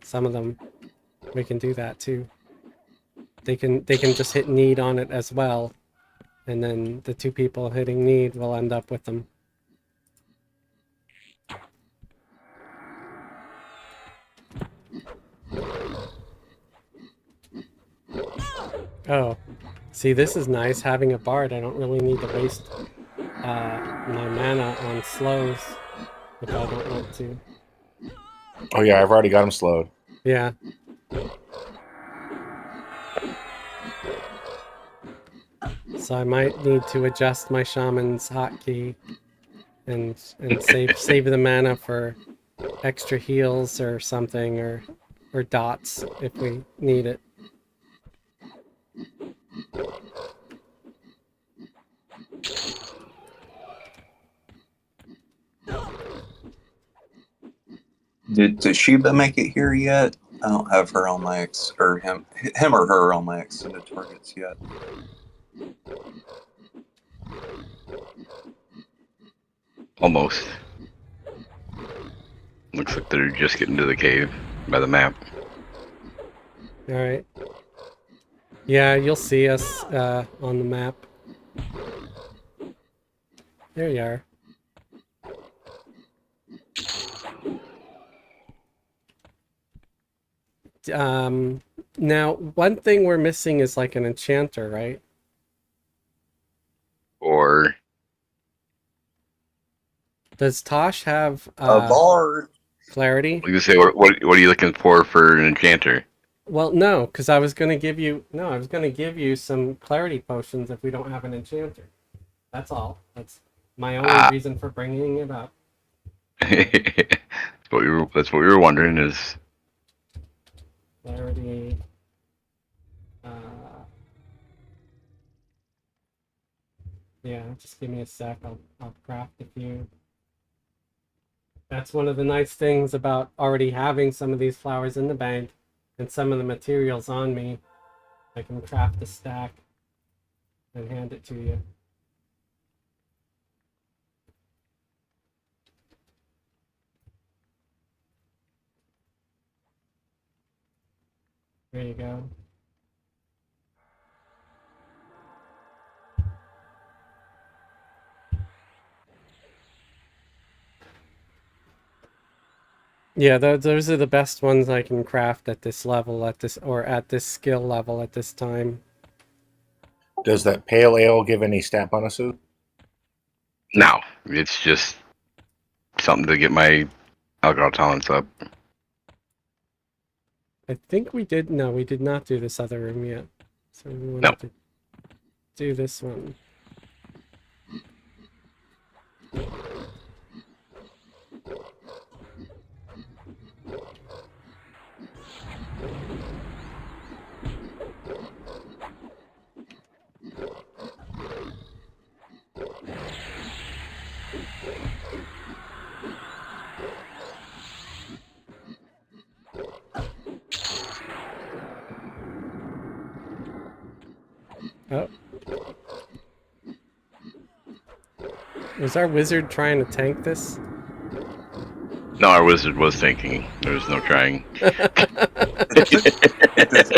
some of them, we can do that too. They can just hit need on it as well, and then the 2 people hitting need will end up with them. Oh, see, this is nice having a bard. I don't really need to waste my mana on slows if I don't want to. Oh yeah, I've already got him slowed. Yeah. So I might need to adjust my shaman's hotkey and save the mana for extra heals or something, or dots if we need it. Did Toshiba make it here yet? I don't have her on my him or her on my extended targets yet. Almost. Looks like they're just getting to the cave by the map. Alright. Yeah, you'll see us on the map. There you are. Now, one thing we're missing is like an enchanter, right? Does Tosh have A bard. clarity? Like to say, what are you looking for an enchanter? Well, no, because I was gonna give you some clarity potions if we don't have an enchanter. That's all. That's my only Ah, reason for bringing it up. that's what we were wondering is. Clarity. Yeah, just give me a sec. I'll craft a few. That's one of the nice things about already having some of these flowers in the bank and some of the materials on me. I can craft a stack and hand it to you. There you go. Yeah, those are the best ones I can craft at this level, at this skill level at this time. Does that pale ale give any stat bonuses? No, it's just something to get my alcohol tolerance up. I think we did. No, we did not do this other room yet. So we wanted No. to do this one. Oh. Was our wizard trying to tank this? No, our wizard was thinking. There was no trying. Get this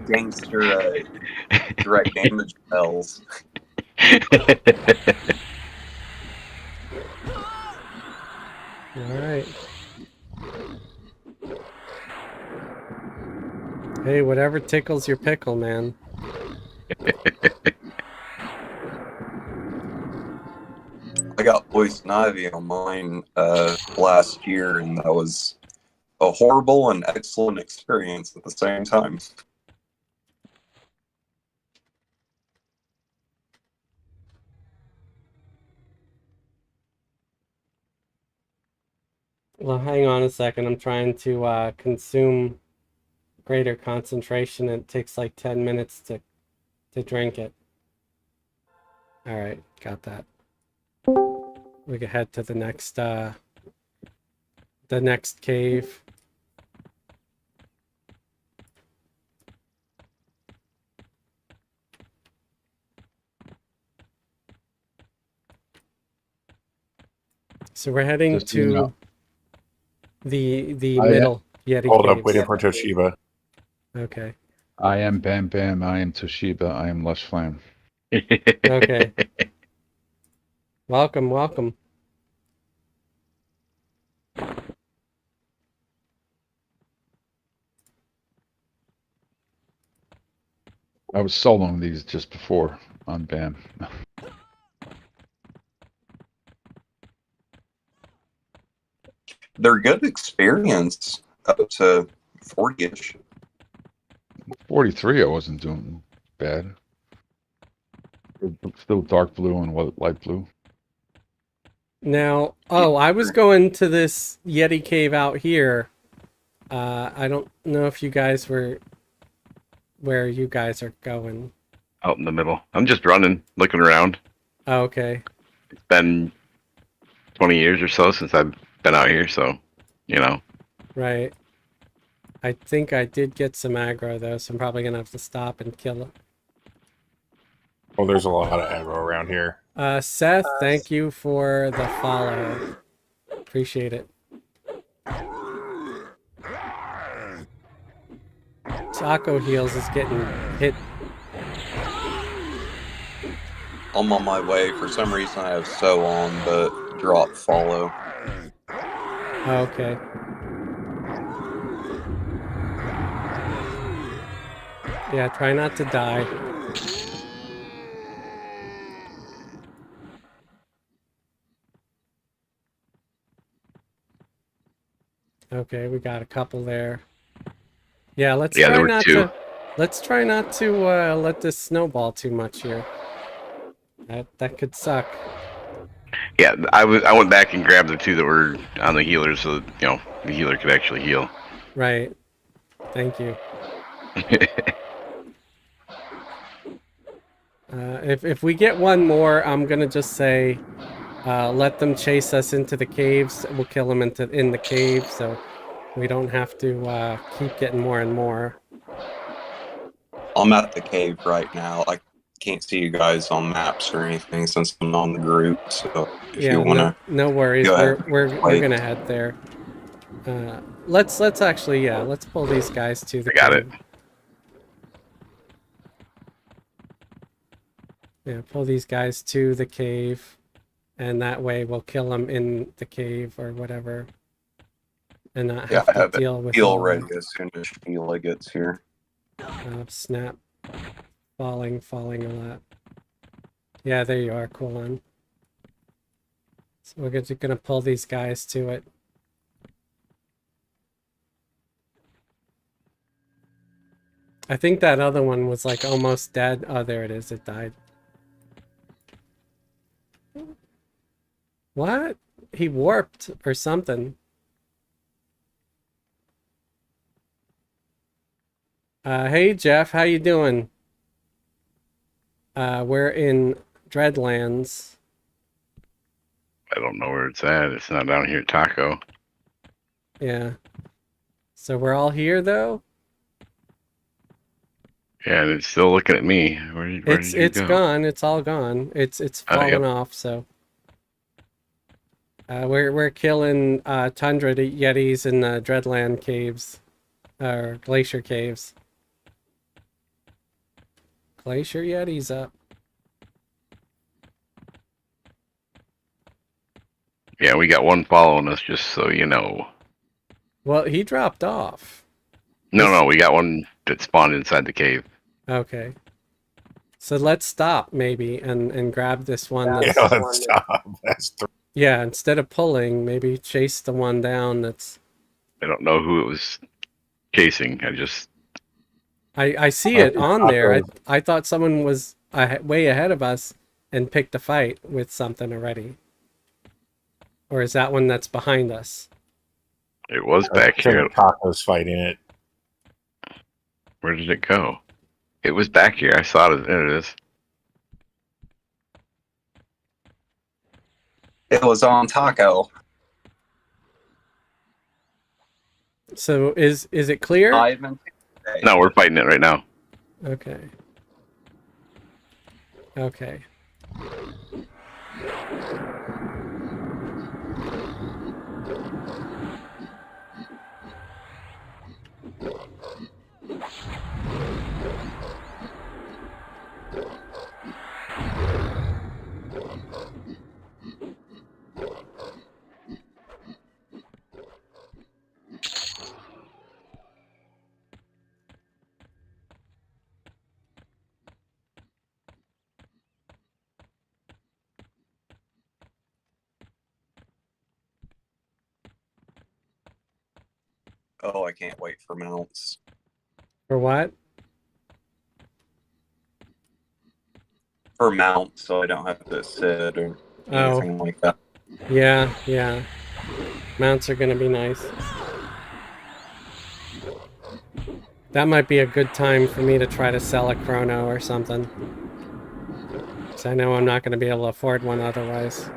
gangster direct damage spells. Alright. Hey, whatever tickles your pickle, man. I got poison ivy on mine last year, and that was a horrible and excellent experience at the same time. Well, hang on a second. I'm trying to consume greater concentration. It takes like 10 minutes to drink it. Alright, got that. We can head to the next cave. So we're heading Just so you know. to the I- middle Yeti Hold caves. up, waiting for Toshiba. Okay. I am Bam Bam. I am Toshiba. I am Lush Flame. Okay. Welcome, welcome. I was soloing these just before on Bam. They're good experience up to 40-ish. 43, I wasn't doing bad. Still dark blue and light blue. Now, I was going to this Yeti cave out here. I don't know if you guys were where you guys are going. Out in the middle. I'm just running, looking around. Oh, okay. It's been 20 years or so since I've been out here, so, you know. Right. I think I did get some aggro though, so I'm probably gonna have to stop and kill it. Well, there's a lot of aggro around here. Seth, thank you for the follow. Appreciate it. Taco Heels is getting hit. I'm on my way. For some reason, I have so on, but drop follow. Oh, okay. Yeah, try not to die. Okay, we got a couple there. Yeah, let's Yeah, try there were not two. to. Let's try not to let this snowball too much here. That could suck. Yeah, I went back and grabbed the two that were on the healer, so the healer could actually heal. Right. Thank you. If we get one more, I'm gonna just say, let them chase us into the caves. We'll kill them in the cave, so we don't have to keep getting more and more. I'm at the cave right now. I can't see you guys on maps or anything since I'm on the group. So if you Yeah, wanna no worries. go ahead, We're gonna head there. Let's actually let's pull these guys to the I got it. cave. Yeah, pull these guys to the cave, and that way we'll kill them in the cave or whatever, and not yeah, have I to have it deal with heal all ready as soon as Sheila gets here. snap, falling a lot. Yeah, there you are. Cool on. So we're just gonna pull these guys to it. I think that other one was like almost dead. Oh, there it is. It died. What? He warped or something. Hey Jeff, how you doing? We're in Dreadlands. I don't know where it's at. It's not down here at Taco. Yeah. So we're all here though? Yeah, and it's still looking at me. Where did you It's go? gone. It's all gone. It's fallen off, so we're killing tundra yetis in the Dreadland caves. Or glacier caves. Glacier yetis up. Yeah, we got one following us, just so you know. Well, he dropped off. No, we got one that spawned inside the cave. Okay. So let's stop maybe and grab this one Yeah, that's let's stop. That's yeah, instead of pulling, maybe chase the one down that's I don't know who it was chasing. I see it on there. I thought someone was way ahead of us and picked a fight with something already. Or is that one that's behind us? It was back here. Taco's fighting it. Where did it go? It was back here. I saw it. There it is. It was on Taco. So is it clear? No, we're fighting it right now. Okay. Okay. Oh, I can't wait for mounts. For what? For mounts, so I don't have to sit or anything like that. Yeah. Mounts are gonna be nice. That might be a good time for me to try to sell a chrono or something. Because I know I'm not going to be able to afford one otherwise.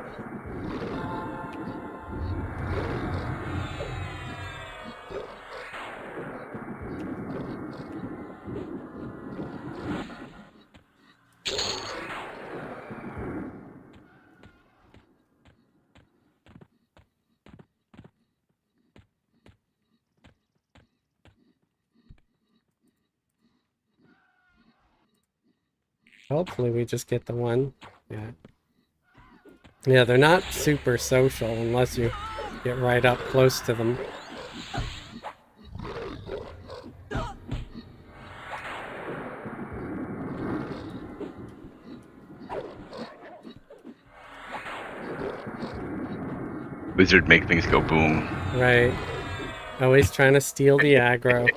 Hopefully we just get the one. Yeah. Yeah, they're not super social unless you get right up close to them. Wizard make things go boom. Right. Always trying to steal the aggro.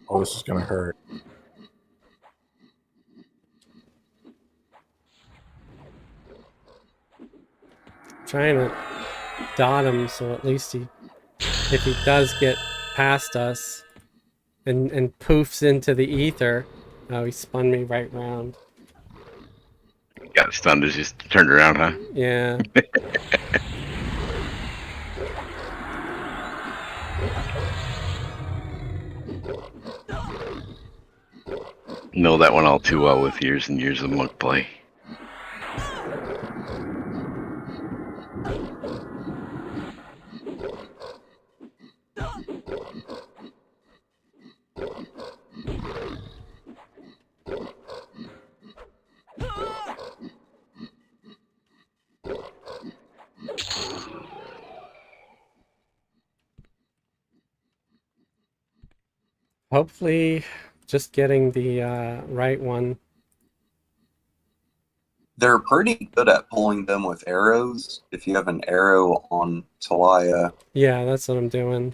Oh, this is gonna hurt. Trying to dot him so at least if he does get past us and poofs into the ether. Oh, he spun me right round. Got stunned as you turned around, huh? Yeah. Know that one all too well with years and years of monk play. Hopefully just getting the right one. They're pretty good at pulling them with arrows. If you have an arrow on Talia, Yeah, that's what I'm doing.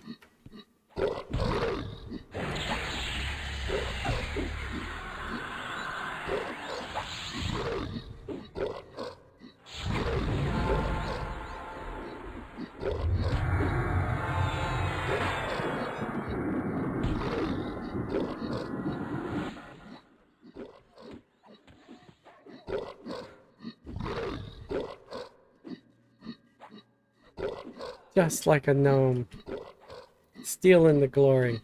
Just like a gnome. Stealing the glory.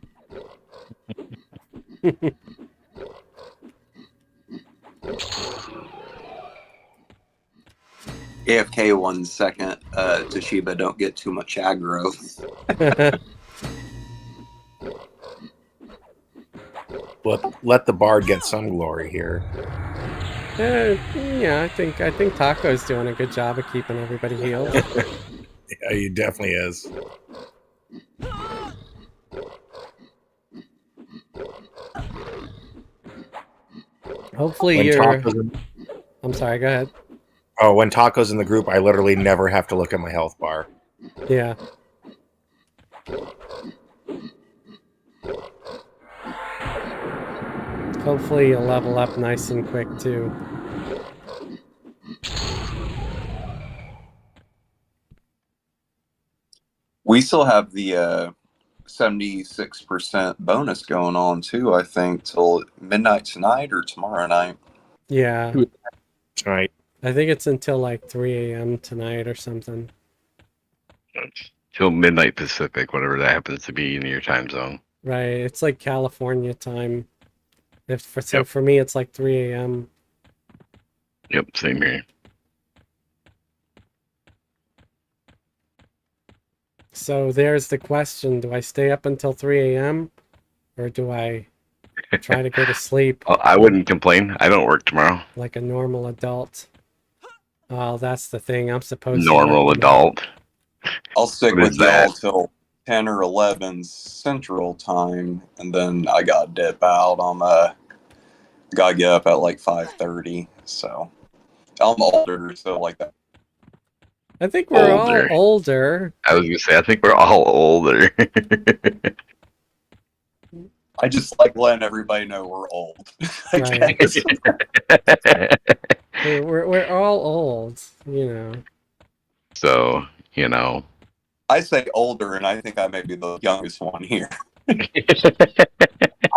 AFK 1 second, Toshiba, don't get too much aggro. Let the bard get some glory here. Yeah, I think Taco's doing a good job of keeping everybody healed. Yeah, he definitely is. Hopefully When you're... Taco's in, I'm sorry, go ahead. when Taco's in the group, I literally never have to look at my health bar. Yeah. Hopefully you'll level up nice and quick too. We still have the 76% bonus going on too, I think, till midnight tonight or tomorrow night. Yeah. Right. I think it's until like 3 a.m. tonight or something. Till midnight Pacific, whatever that happens to be in your time zone. Right. It's like California time. So Yep. for me, it's like 3 a.m. Yep, same here. So there's the question. Do I stay up until 3 a.m. or do I try to go to sleep I wouldn't complain. I don't work tomorrow. like a normal adult? Oh, that's the thing. I'm supposed Normal to. adult. I'll stick What is with y'all that? till 10 or 11 Central Time, and then I got to dip out. Gotta get up at like 5:30, so I'm older, so like that. I think we're all Older. older. I was gonna say, I think we're all older. I just like letting everybody know we're old. I Right. guess. We're all old, you know. So, you know. I say older, and I think I may be the youngest one here.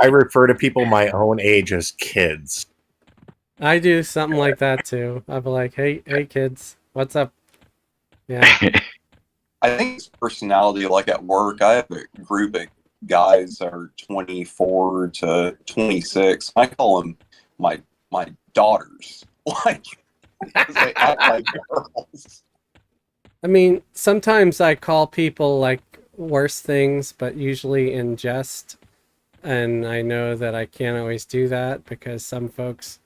I refer to people my own age as kids. I do something like that too. I'll be like, hey kids, what's up? Yeah. I think it's personality. Like at work, I have a group of guys that are 24 to 26. I call them my daughters, like because they act like girls. I mean, sometimes I call people like worse things, but usually in jest. And I know that I can't always do that because some folks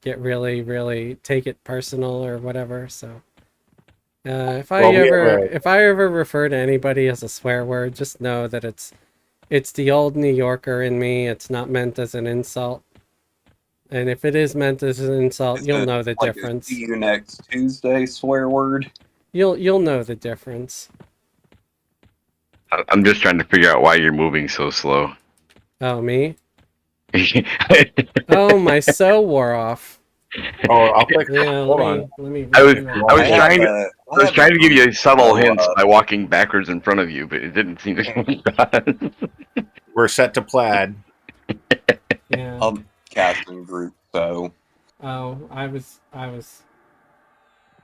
get really, really take it personal or whatever. So If I Well, we have if I ever refer to anybody as a swear word, just know that it's the old New Yorker in me. It's not meant as an insult. And if it is meant as an insult, Is you'll it know the like a difference. see you next Tuesday swear word? You'll know the difference. I'm just trying to figure out why you're moving so slow. Oh, me? Oh, my so wore off. Oh, I'll click. Yeah, Hold on. let me I was redo I was it. trying to I was trying to give you subtle hints So, by walking backwards in front of you, but it didn't seem to. We're set to plaid. Yeah. I'm casting group, so Oh, I was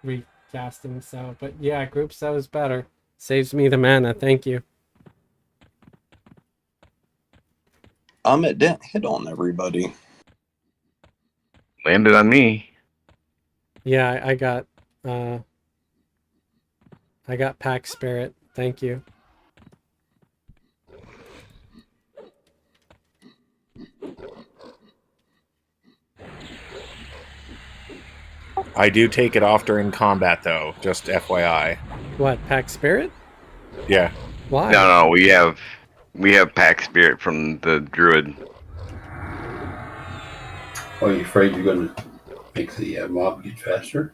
recasting so, but yeah, group so is better. Saves me the mana. Thank you. it didn't hit on everybody. Landed on me. Yeah, I got pack spirit. Thank you. I do take it off during combat, though. Just FYI. What, pack spirit? Yeah. Why? No, we have pack spirit from the druid. Are you afraid you're going to make the mob get faster?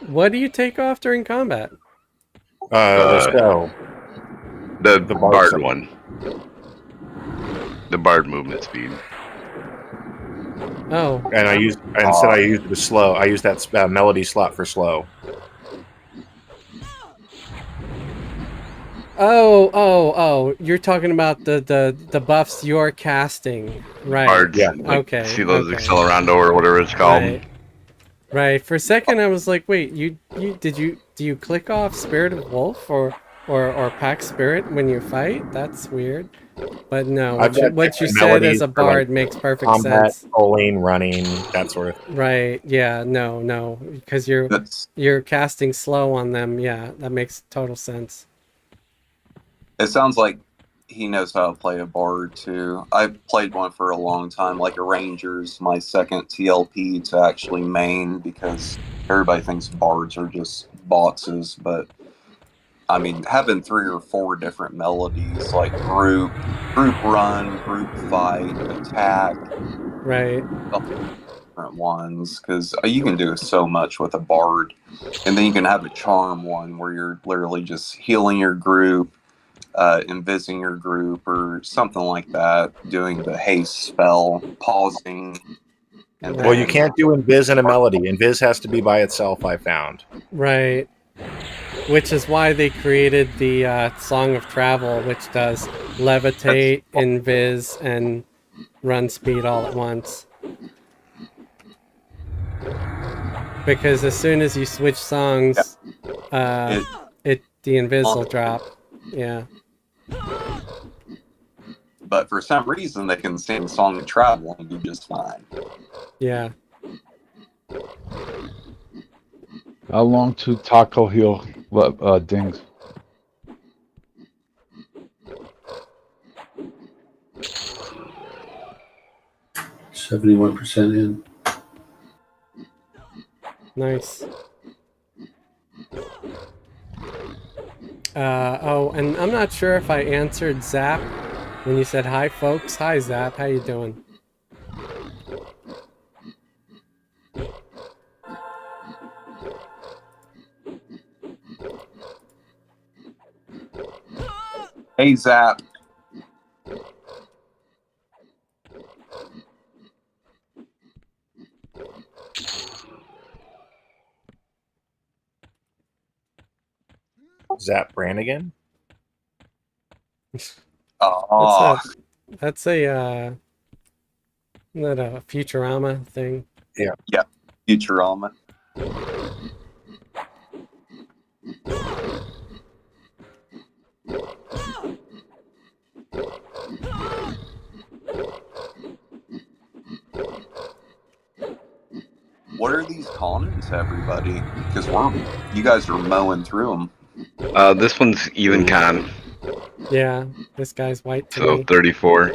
What do you take off during combat? The show. The The bard bard one. The bard movement speed. Oh. And I used the slow. I used that melody slot for slow. Oh, you're talking about the buffs you're casting. Right. Bards, Yeah. like, Okay. see those okay. Accelerando or whatever it's called. Right. For a second I was like, wait, do you click off Spirit of Wolf or pack spirit when you fight? That's weird. But no, I've got what you different said as melodies a for, bard like, makes perfect combat, sense. rolling, running, that sort of thing. Right. Yeah, no, because That's you're casting slow on them. Yeah, that makes total sense. it sounds like he knows how to play a bard too. I've played one for a long time, like a ranger's my second TLP to actually main because everybody thinks bards are just boxes, but I mean having 3 or 4 different melodies like group run, group fight, attack, Right. different ones because you can do so much with a bard, and then you can have a charm one where you're literally just healing your group, invising your group or something like that, doing the haste spell, pausing. And Well, you then, can't do invis in a melody. Invis has to be by itself, I found. Right. Which is why they created the Song of Travel, which does levitate, invis, and run speed all at once. Because as soon as you switch songs, the invis will drop. Yeah. but for some reason, they can sing Song of Travel and do just fine. Yeah. How long to taco heel dings? %71 in. Nice. Oh, and I'm not sure if I answered Zap when you said hi, folks. Hi, Zap. How you doing? Hey, Zap. Zap Brannigan? Oh, That's a isn't that a Futurama thing? yeah, Futurama. What are these connons, everybody? Because you guys are mowing through them. This one's even con, Yeah, this guy's white to so me. 34.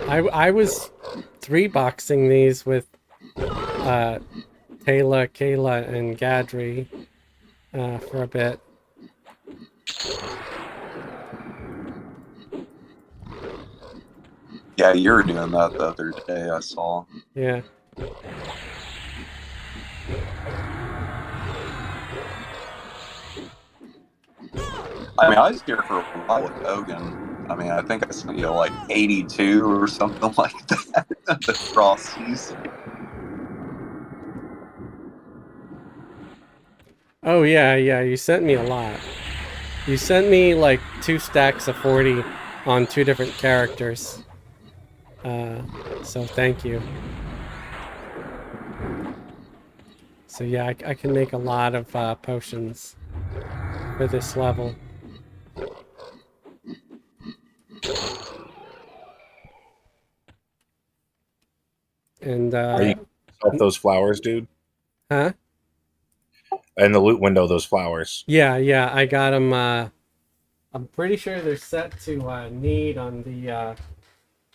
I was 3-boxing these with Taylor, Kayla, and Gadri for a bit. Yeah, you were doing that the other day, I saw. Yeah. I mean, I was here for a while with Hogan. I mean, I think I sent you like 82 or something like that. The Frosties. Oh yeah, yeah. You sent me a lot. You sent me like 2 stacks of 40 on 2 different characters. So thank you. So yeah, I can make a lot of potions for this level. And Are you up those flowers, dude? huh? In the loot window, those flowers. Yeah, yeah. I got them. I'm pretty sure they're set to need on the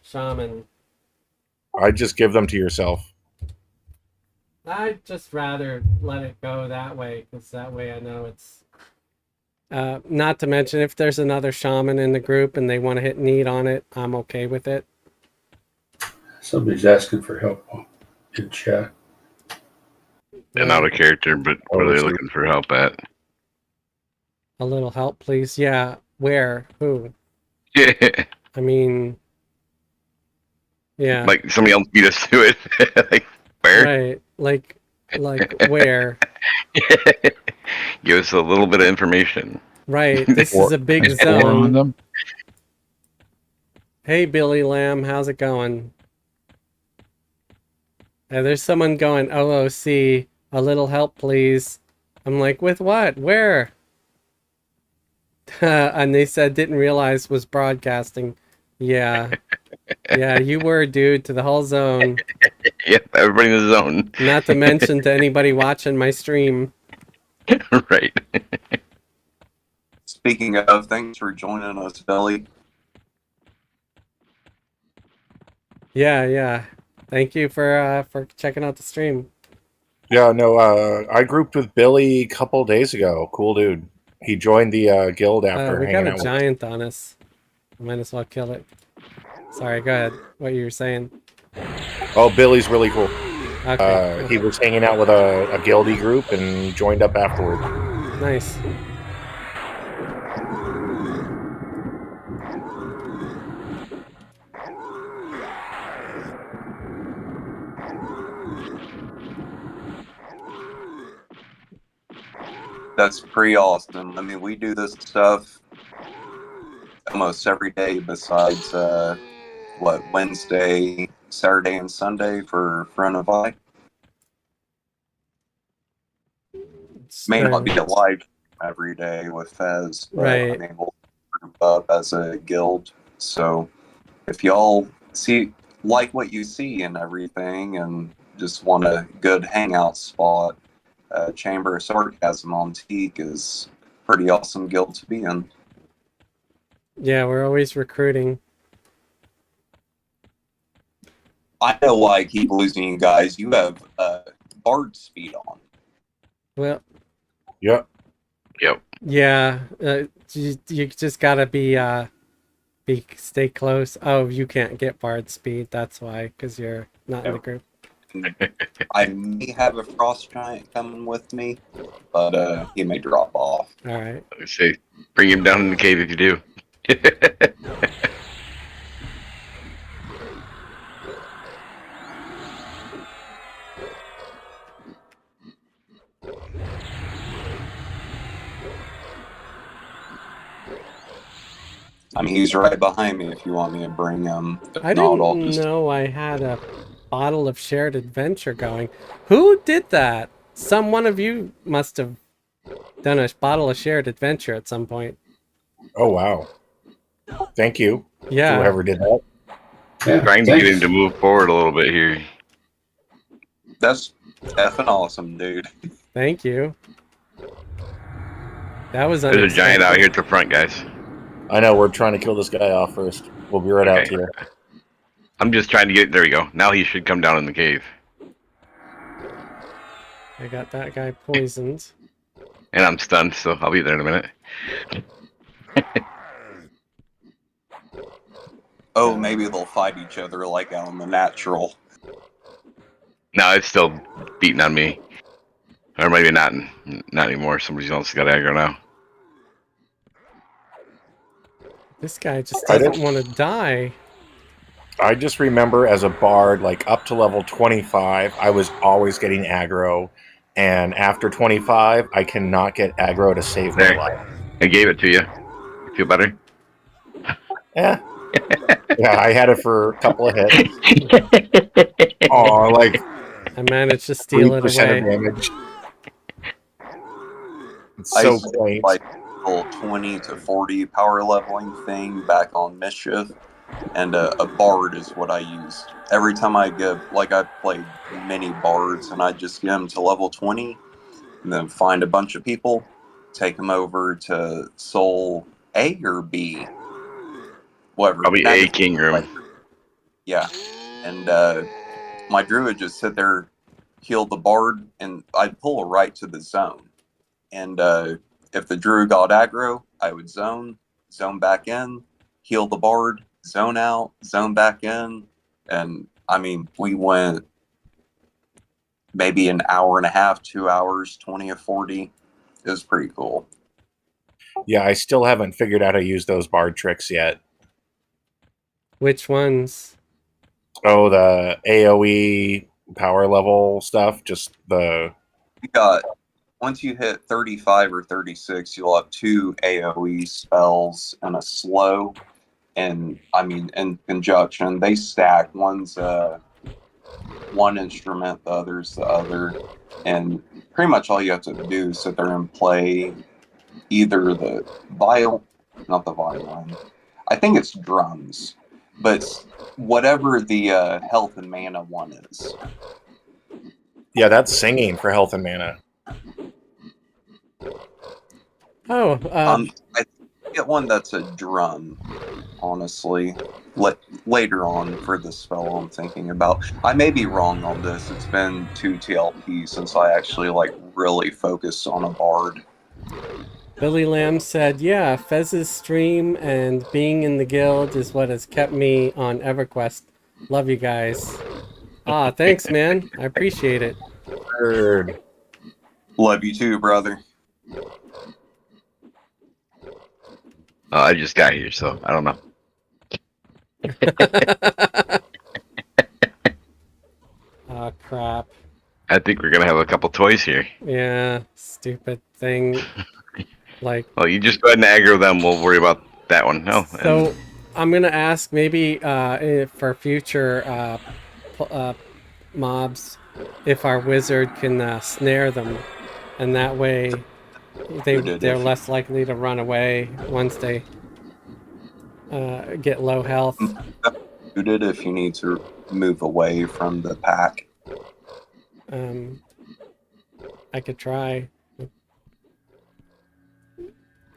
shaman. I'd just give them to yourself. I'd just rather let it go that way, because that way I know it's... not to mention, if there's another shaman in the group and they want to hit need on it, I'm okay with it. Somebody's asking for help in chat. And out of character, but what are they looking for help at? A little help, please. Yeah, where? Who? Yeah. I mean... Yeah. Like somebody else beat us to it. Like, where? Right. Like where? Give us a little bit of information. Right. This is a big Is four on zone. them? Hey, Billy Lamb, how's it going? There's someone going, OOC, a little help, please. I'm like, with what? Where? And they said, didn't realize was broadcasting. Yeah. Yeah, you were, dude, to the whole zone. Yep, everybody in the zone. Not to mention to anybody watching my stream. Right. Speaking of, thanks for joining us, Billy. Yeah, yeah. Thank you for checking out the stream. Yeah, no, I grouped with Billy a couple days ago. Cool dude. He joined the guild after We hanging got out a giant on us. I might as well kill it. Sorry, go ahead. What you were saying? Oh, Billy's really cool. Okay. He was hanging out with a guildy group and joined up afterward. Nice. That's pretty awesome. I mean, we do this stuff almost every day besides, Wednesday, Saturday, and Sunday for Front of Eye. May not be a live every day with Fez, but Right. I'm able to group up as a guild. So if y'all like what you see and everything and just want a good hangout spot, Chamber of Sarcasm on Teek is a pretty awesome guild to be in. Yeah, we're always recruiting. I know why I keep losing you guys. You have Bard speed on. Well, Yep. Yep. yeah. You just gotta stay close. Oh, you can't get Bard speed. That's why, because you're not in the group. I may have a Frost Giant coming with me, but he may drop off. All right. I say, bring him down in the cave if you do. I mean, he's right behind me if you want me to bring him. If I not, I'll didn't just... know I had a bottle of shared adventure going. Who did that? One of you must have done a bottle of shared adventure at some point. Oh, wow. Thank you. Yeah. Whoever did that. Yeah, Trying to thanks. get him to move forward a little bit here. That's effing awesome, dude. Thank you. That was There's a giant out here at the front, guys. I know, we're trying to kill this guy off first. We'll be right out to you. I'm just trying to get. There we go. Now he should come down in the cave. I got that guy poisoned. And I'm stunned, so I'll be there in a minute. Oh, maybe they'll fight each other like out in the natural. No, it's still beating on me. Or maybe not anymore. Somebody else got aggro now. This guy just I doesn't don't- want to die. I just remember as a bard, like up to level 25, I was always getting aggro. And after 25, I cannot get aggro to save my There. life. I gave it to you. You feel better? Yeah. Yeah, I had it for a couple of hits. Oh, like I managed to steal it 3% away. of damage. It's I so used to do, quaint. like a 20 to 40 power leveling thing back on Mischief, and a bard is what I use. Every time I get, like, I played many bards, and I just get them to level 20, and then find a bunch of people, take them over to Soul A or B, whatever. Probably A King Room. Yeah, and my druid just sit there, heal the bard, and I'd pull right to the zone. And if the druid got aggro, I would zone back in, heal the bard, zone out, zone back in. And I mean, we went maybe an hour and a half, 2 hours, 20 or 40. It was pretty cool. Yeah, I still haven't figured out how to use those bard tricks yet. Which ones? Oh, the AoE power level stuff, just the... We got, once you hit 35 or 36, you'll have 2 AoE spells and a slow. And I mean, in conjunction, they stack. One's one instrument, the other's the other. And pretty much all you have to do is sit there and play either the not the violin. I think it's drums, but whatever the health and mana one is. Yeah, that's singing for health and mana. Oh, I get one that's a drum, honestly. Later on for the spell I'm thinking about. I may be wrong on this. It's been 2 TLP since I actually really focused on a bard. Billy Lamb said, yeah, Fez's stream and being in the guild is what has kept me on Everquest. Love you guys. Ah, thanks, man. I appreciate it. Third. Love you too, brother. I just got here, so I don't know. Oh, crap. I think we're gonna have a couple toys here. Yeah, stupid thing. Like, Well, you just go ahead and aggro them. We'll worry about that one. No. so I'm gonna ask maybe for future mobs if our wizard can snare them, and that way they're less likely to run away once they get low health. Suited if you need to move away from the pack. I could try.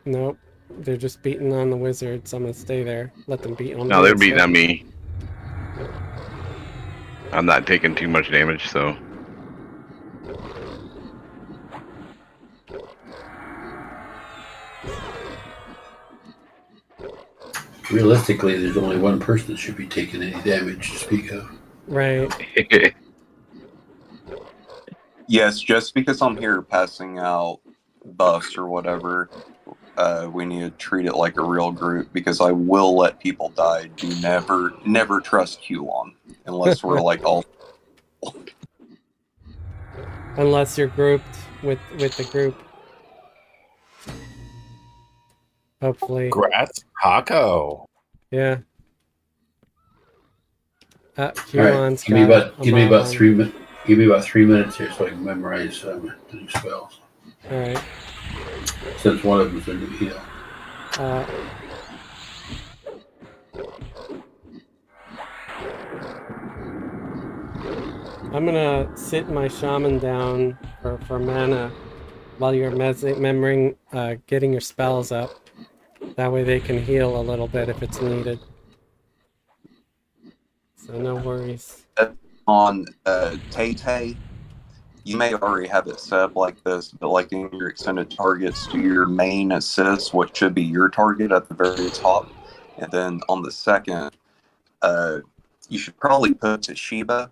Nope. They're just beating on the wizard, so I'm gonna stay there. Let them beat on No, they're me beating instead. on me. I'm not taking too much damage, so. Realistically, there's only one person that should be taking any damage to speak of. Right. Yes, just because I'm here passing out buffs or whatever, we need to treat it like a real group, because I will let people die. Do never trust Q-on unless we're all. Unless you're grouped with the group. Hopefully. Congrats, Hako. Yeah. All right, Q-on's give me got about a mob on. 3 minutes. Give me about 3 minutes here so I can memorize the new spells. All right. Since one of them's a new heal. I'm gonna sit my shaman down for mana while you're remembering getting your spells up. That way they can heal a little bit if it's needed. So no worries. On Tay, you may already have it set up like this, but like in your extended targets, do your main assist, what should be your target at the very top, and then on the second, you should probably put Toshiba,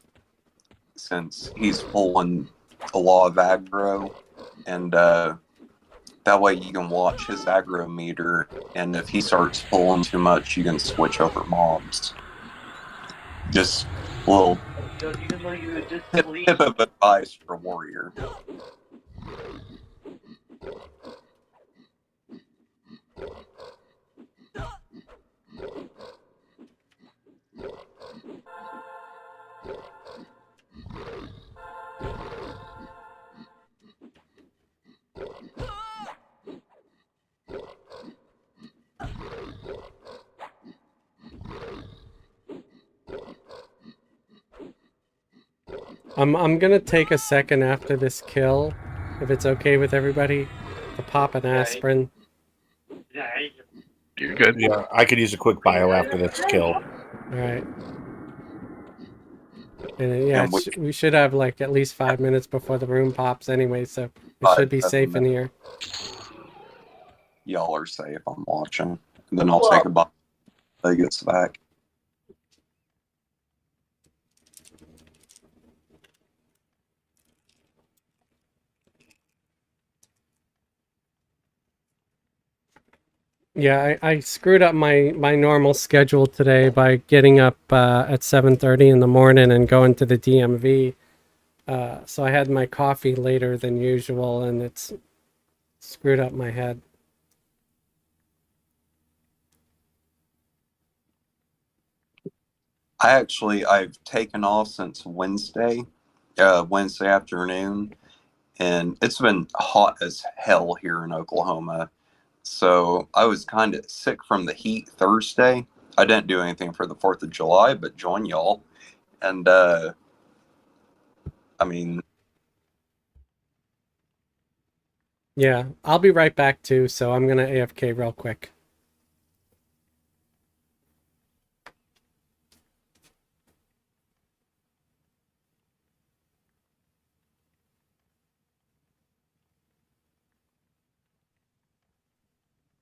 since he's pulling a lot of aggro, and that way you can watch his aggro meter, and if he starts pulling too much, you can switch over mobs. Just a little tip of advice for a warrior. I'm gonna take a second after this kill, if it's okay with everybody, to pop an aspirin. You're good. Yeah, I could use a quick bio after this kill. Alright. And yeah, And we should have like at least 5 minutes before the room pops anyway, so we should be safe in here. y'all are safe. I'm watching. And then I'll take a bite when he gets back. Yeah, I screwed up my normal schedule today by getting up at 7:30 in the morning and going to the DMV. So I had my coffee later than usual, and it's screwed up my head. I've taken off since Wednesday afternoon, and it's been hot as hell here in Oklahoma. So I was kind of sick from the heat Thursday. I didn't do anything for the 4th of July, but join y'all. And I mean, Yeah, I'll be right back too, so I'm gonna AFK real quick.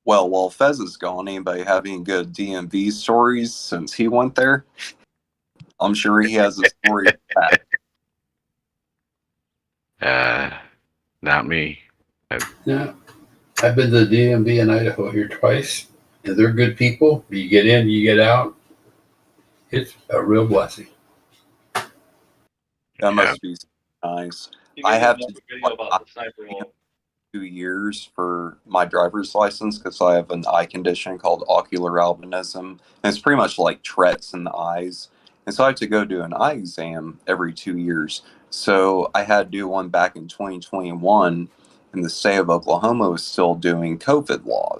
well, while Fez is gone, anybody have any good DMV stories since he went there? I'm sure he has a story. Not me. Yeah. I've been to the DMV in Idaho here twice, and they're good people. You get in, you get out. It's a real blessing. That must be nice. I have to do like 2 years for my driver's license because I have an eye condition called ocular albinism. And it's pretty much like Tourette's in the eyes. And so I have to go do an eye exam every 2 years. So I had to do one back in 2021, and the state of Oklahoma was still doing COVID law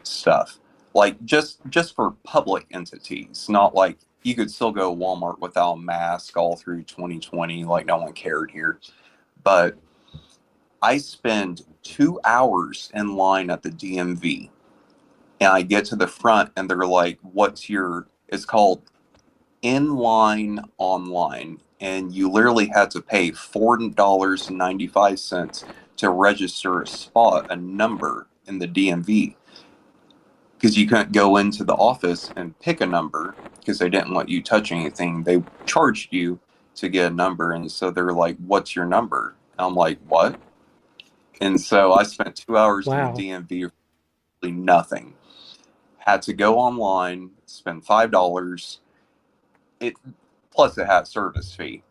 stuff. Like just for public entities, not like you could still go to Walmart without a mask all through 2020, like no one cared here. But I spend 2 hours in line at the DMV, and I get to the front, and they're like, it's called inline online. And you literally had to pay $4.95 to register a number in the DMV. Because you couldn't go into the office and pick a number because they didn't want you touching anything. They charged you to get a number. And so they're like, what's your number? And I'm like, what? And so I spent 2 hours Wow. in the DMV for really nothing. Had to go online, spend $5. Plus it had service fee.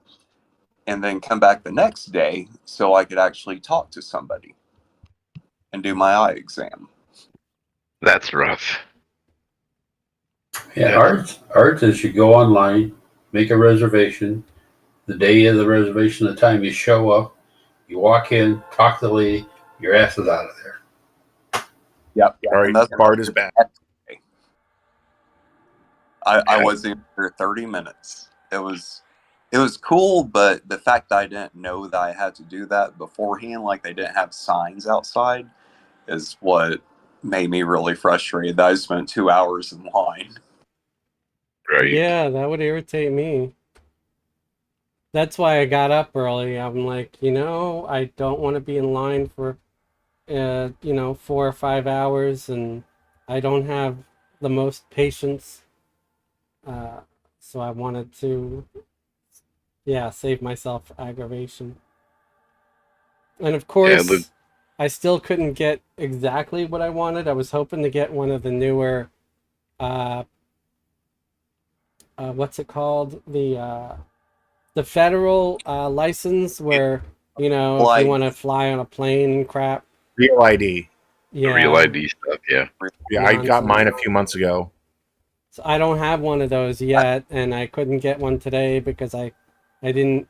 And then come back the next day so I could actually talk to somebody and do my eye exam. That's rough. Yeah, ours is you go online, make a reservation. The day of the reservation, the time you show up, you walk in, talk to the lady, your ass is out of there. Yep. All right, Bart is back. I was in for 30 minutes. It was cool, but the fact that I didn't know that I had to do that beforehand, like they didn't have signs outside, is what made me really frustrated. That I spent 2 hours in line. Right. Yeah, that would irritate me. That's why I got up early. I'm like, I don't want to be in line for, 4 or 5 hours, and I don't have the most patience. Uh, so I wanted to, yeah, save myself aggravation. And of Yeah, course, I still couldn't get exactly what I wanted. I was hoping to get one of the newer, what's it called? The federal license where, if you Like, want to fly on a plane and crap. Real ID. the real Yeah, ID stuff. Yeah. Yeah, I got mine a nonsense. few months ago. So I don't have one of those yet, and I couldn't get one today because I didn't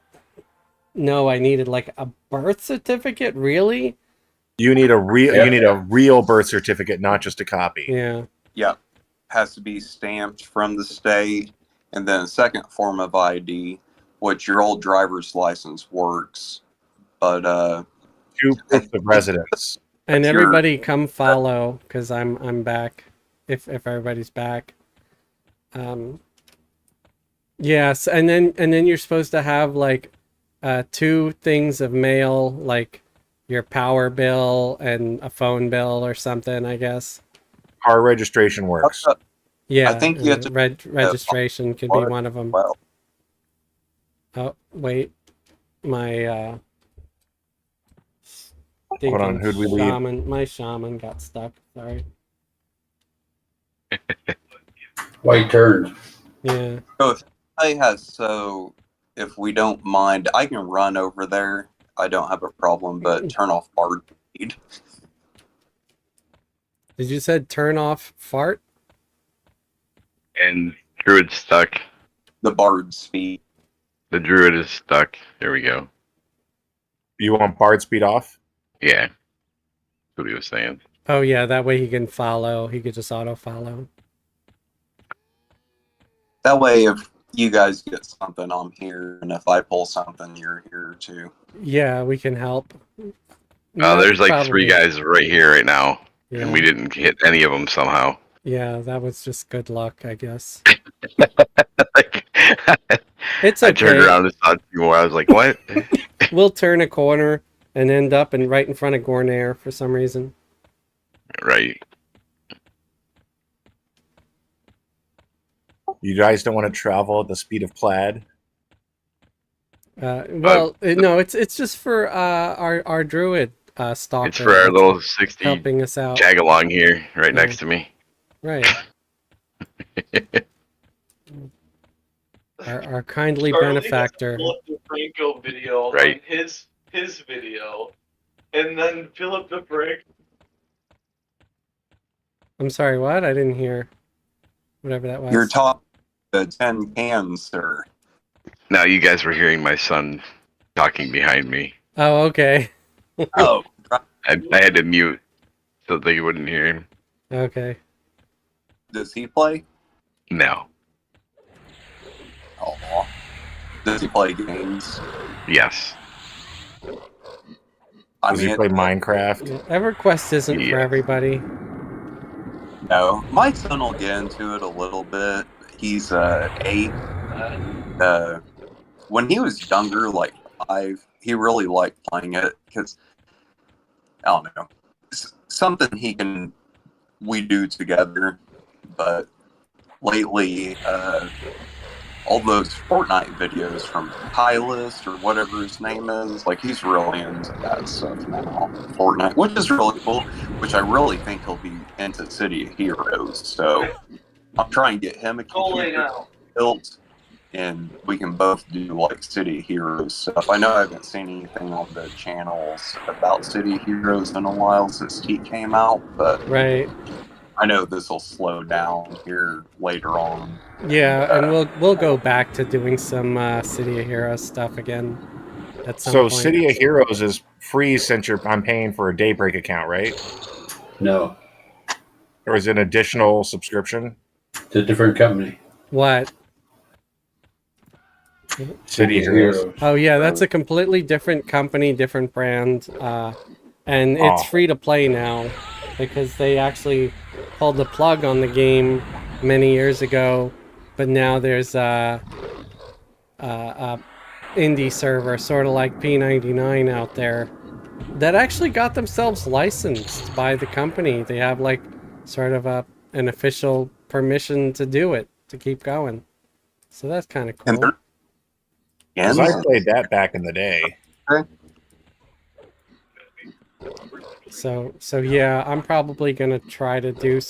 know I needed like a birth certificate. Really? You need a real Yeah. you need a real birth certificate, not just a copy. Yeah. yeah, has to be stamped from the state, and then a second form of ID, which your old driver's license works, but 2 proofs of residence. And If you're- everybody come follow because I'm back. If everybody's back. Yes, and then you're supposed to have like 2 things of mail, like your power bill and a phone bill or something, I guess. Car registration works. Yeah, I think you have to registration could be one of them. well, Oh, wait. My Hold on, who'd we leave? my shaman got stuck. Sorry. White turned. Yeah. so if anybody has, so if we don't mind, I can run over there. I don't have a problem, but turn off bard speed. Did you said turn off fart? And Druid's stuck. The bard speed. The Druid is stuck. There we go. You want bard speed off? Yeah. That's what he was saying. Oh yeah, that way he can follow. He could just auto follow. That way, if you guys get something, I'm here, and if I pull something, you're here too. Yeah, we can help. There's like Probably. 3 guys right here right now, Yeah. and we didn't hit any of them somehow. Yeah, that was just good luck, I guess. Like, It's I okay. turned around and saw 2 more. I was like, what? We'll turn a corner and end up right in front of Gornair for some reason. Right. You guys don't want to travel at the speed of plaid? No, it's just for our druid stalker. It's for our that's little 60 helping us out. tag along here, right Yeah. next to me. Right. Our kindly Charlie benefactor. Pull up the Franco video Right. on his video, and then Philip the Brick. I'm sorry, what? I didn't hear. Whatever that was. You're talking the 10 cans, sir. Now you guys were hearing my son talking behind me. Oh, okay. Oh, I had to mute so they wouldn't hear him. Okay. does he play? No. Oh, does he play games? Yes. I Does he play Minecraft? Yeah, Everquest isn't for Yeah. everybody. No, my son will get into it a little bit. He's 8. When he was younger, like 5, he really liked playing it because I don't know, it's something we do together. But lately, all those Fortnite videos from Kylist or whatever his name is, like he's really into that stuff now. Fortnite, which is really cool, which I really think he'll be into City of Heroes. So I'm trying to get him a Calling computer out. built, and we can both do like City of Heroes stuff. I know I haven't seen anything on the channels about City of Heroes in a while since Teek came out, but Right. I know this will slow down here later on. Yeah, and we'll go back to doing some City of Heroes stuff again at some So point. City of Heroes is free since I'm paying for a Daybreak account, right? No, Or is it an additional subscription? it's a different company. What? City of Heroes. Oh yeah, that's a completely different company, different brand, and it's Oh. free to play now because they actually pulled the plug on the game many years ago but now there's a indie server, sort of like P99 out there, that actually got themselves licensed by the company. They have like sort of an official permission to do it, to keep going. So that's kind of And cool. Because I played that back in the day. So yeah, I'm probably gonna try to do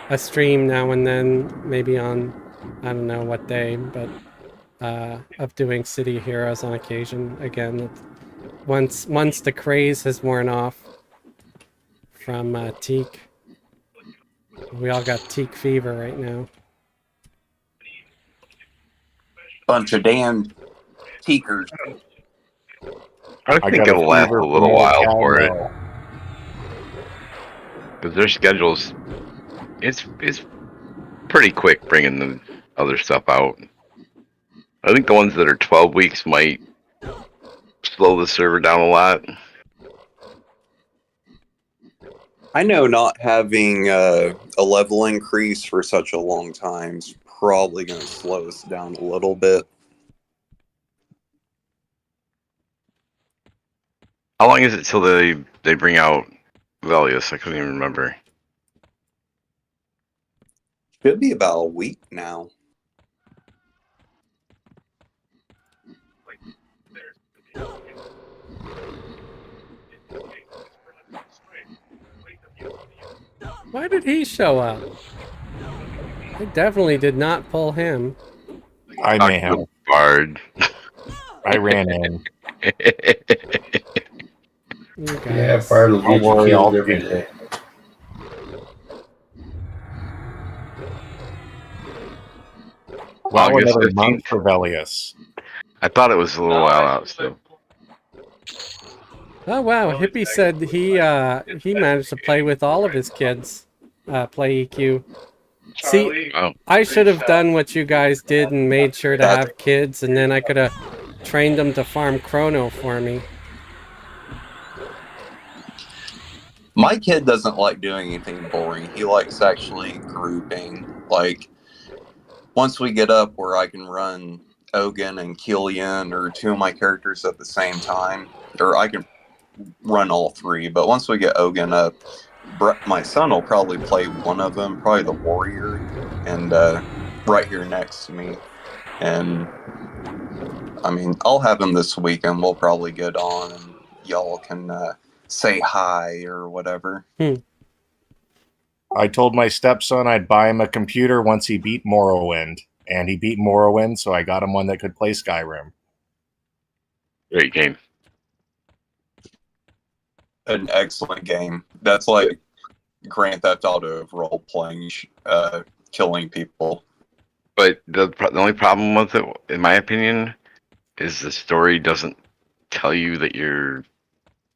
a stream now and then, maybe on, I don't know what day, but of doing City Heroes on occasion again. Once the craze has worn off from Teek. We all got Teek fever right now. Bunch of damn teakers. I think it'll last a little while for it, because their schedules, it's pretty quick bringing the other stuff out. I think the ones that are 12 weeks might slow the server down a lot. I know not having a level increase for such a long time is probably going to slow us down a little bit. How long is it till they bring out Velius? I couldn't even remember. Should be about a week now. Why did he show up? I definitely did not pull him. I may have. Bard. I ran in. Yeah, Bard will get you killed every day. Well, August another 15th. month for Velius. I thought it was a little while out still. Oh wow, Hippie said he managed to play with all of his kids. Play EQ. See, I should have done what you guys did and made sure to have kids, and then I could have trained them to farm Chrono for me. My kid doesn't like doing anything boring. He likes actually grouping. Like, once we get up where I can run Ogun and Killian or two of my characters at the same time, or I can run all three, but once we get Ogun up, my son will probably play one of them, probably the warrior, and right here next to me. And I mean, I'll have him this weekend. We'll probably get on and y'all can say hi or whatever. I told my stepson I'd buy him a computer once he beat Morrowind, and he beat Morrowind, so I got him one that could play Skyrim. Great game. An excellent game. That's like Grand Theft Auto of role playing, killing people. But the only problem with it, in my opinion, is the story doesn't tell you that you're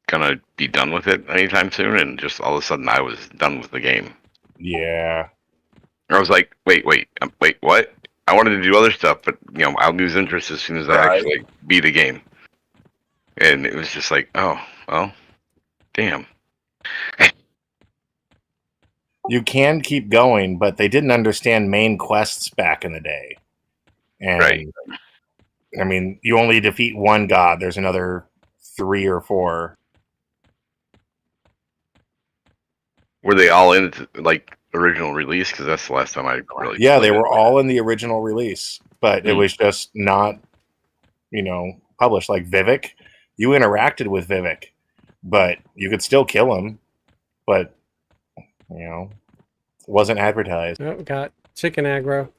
gonna be done with it anytime soon, and just all of a sudden I was done with the game. Yeah. I was like, wait, what? I wanted to do other stuff, but I'll lose interest as soon as I actually beat a game. And it was just like, oh, well, damn. You can keep going, but they didn't understand main quests back in the day. And, right. I mean, you only defeat one god. There's another 3 or 4. Were they all in like original release? Because that's the last time I really. Yeah, they were all in the original release, but it was just not, published. Like Vivek, you interacted with Vivek, but you could still kill him, but it wasn't advertised. Oh, got chicken aggro.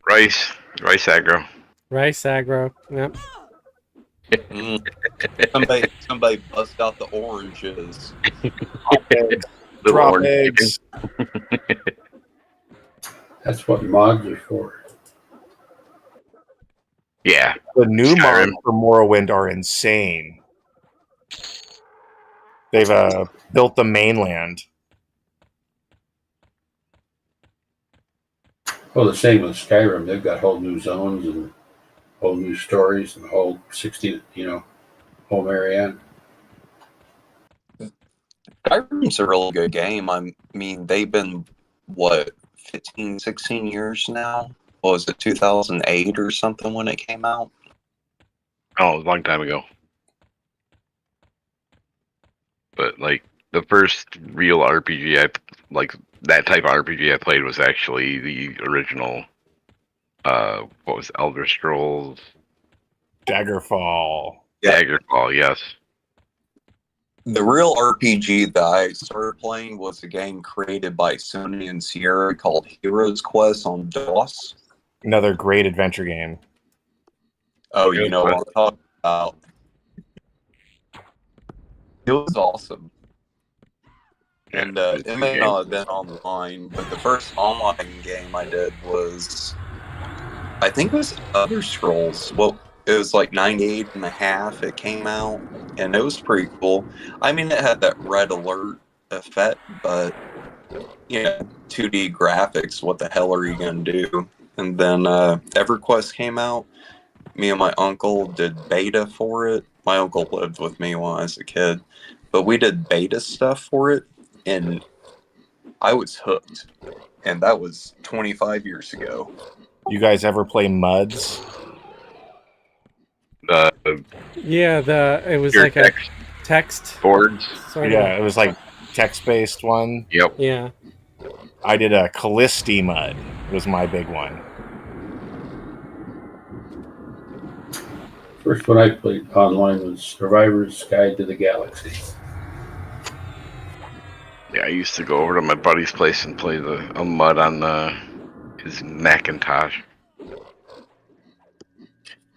Rice aggro. Rice aggro. Yep. Somebody bust out the oranges. Drop eggs. That's what mods are for. Yeah. The new mods for Morrowind are insane. They've built the mainland. Well, the same with Skyrim. They've got whole new zones and whole new stories and the whole 60, home area. Skyrim's a really good game. I mean, they've been, 15, 16 years now. What was it, 2008 or something when it came out? Oh, it was a long time ago. But like the first real RPG like that type of RPG I played was actually the original. What was it, Elder Scrolls? Daggerfall. Yeah. Daggerfall, yes. The real RPG that I started playing was a game created by Sony and Sierra called Heroes Quest on DOS. Another great adventure game. Oh, you know what I'm talking about. It was awesome. Yeah, And it's a it may game. not have been online, but the first online game I did was, I think it was Elder Scrolls. Well, it was like 98 and a half it came out, and it was pretty cool. I mean, it had that red alert effect, but, 2D graphics, what the hell are you going to do? And then Everquest came out. Me and my uncle did beta for it. My uncle lived with me when I was a kid, but we did beta stuff for it, and I was hooked. And that was 25 years ago. You guys ever play Muds? Yeah, it was Your like text a text boards. sort Yeah, of. it was like text-based one. Yep. Yeah. I did a Callisti Mud. Was my big one. First one I played online was Survivor's Guide to the Galaxy. Yeah, I used to go over to my buddy's place and play a mud on his Macintosh.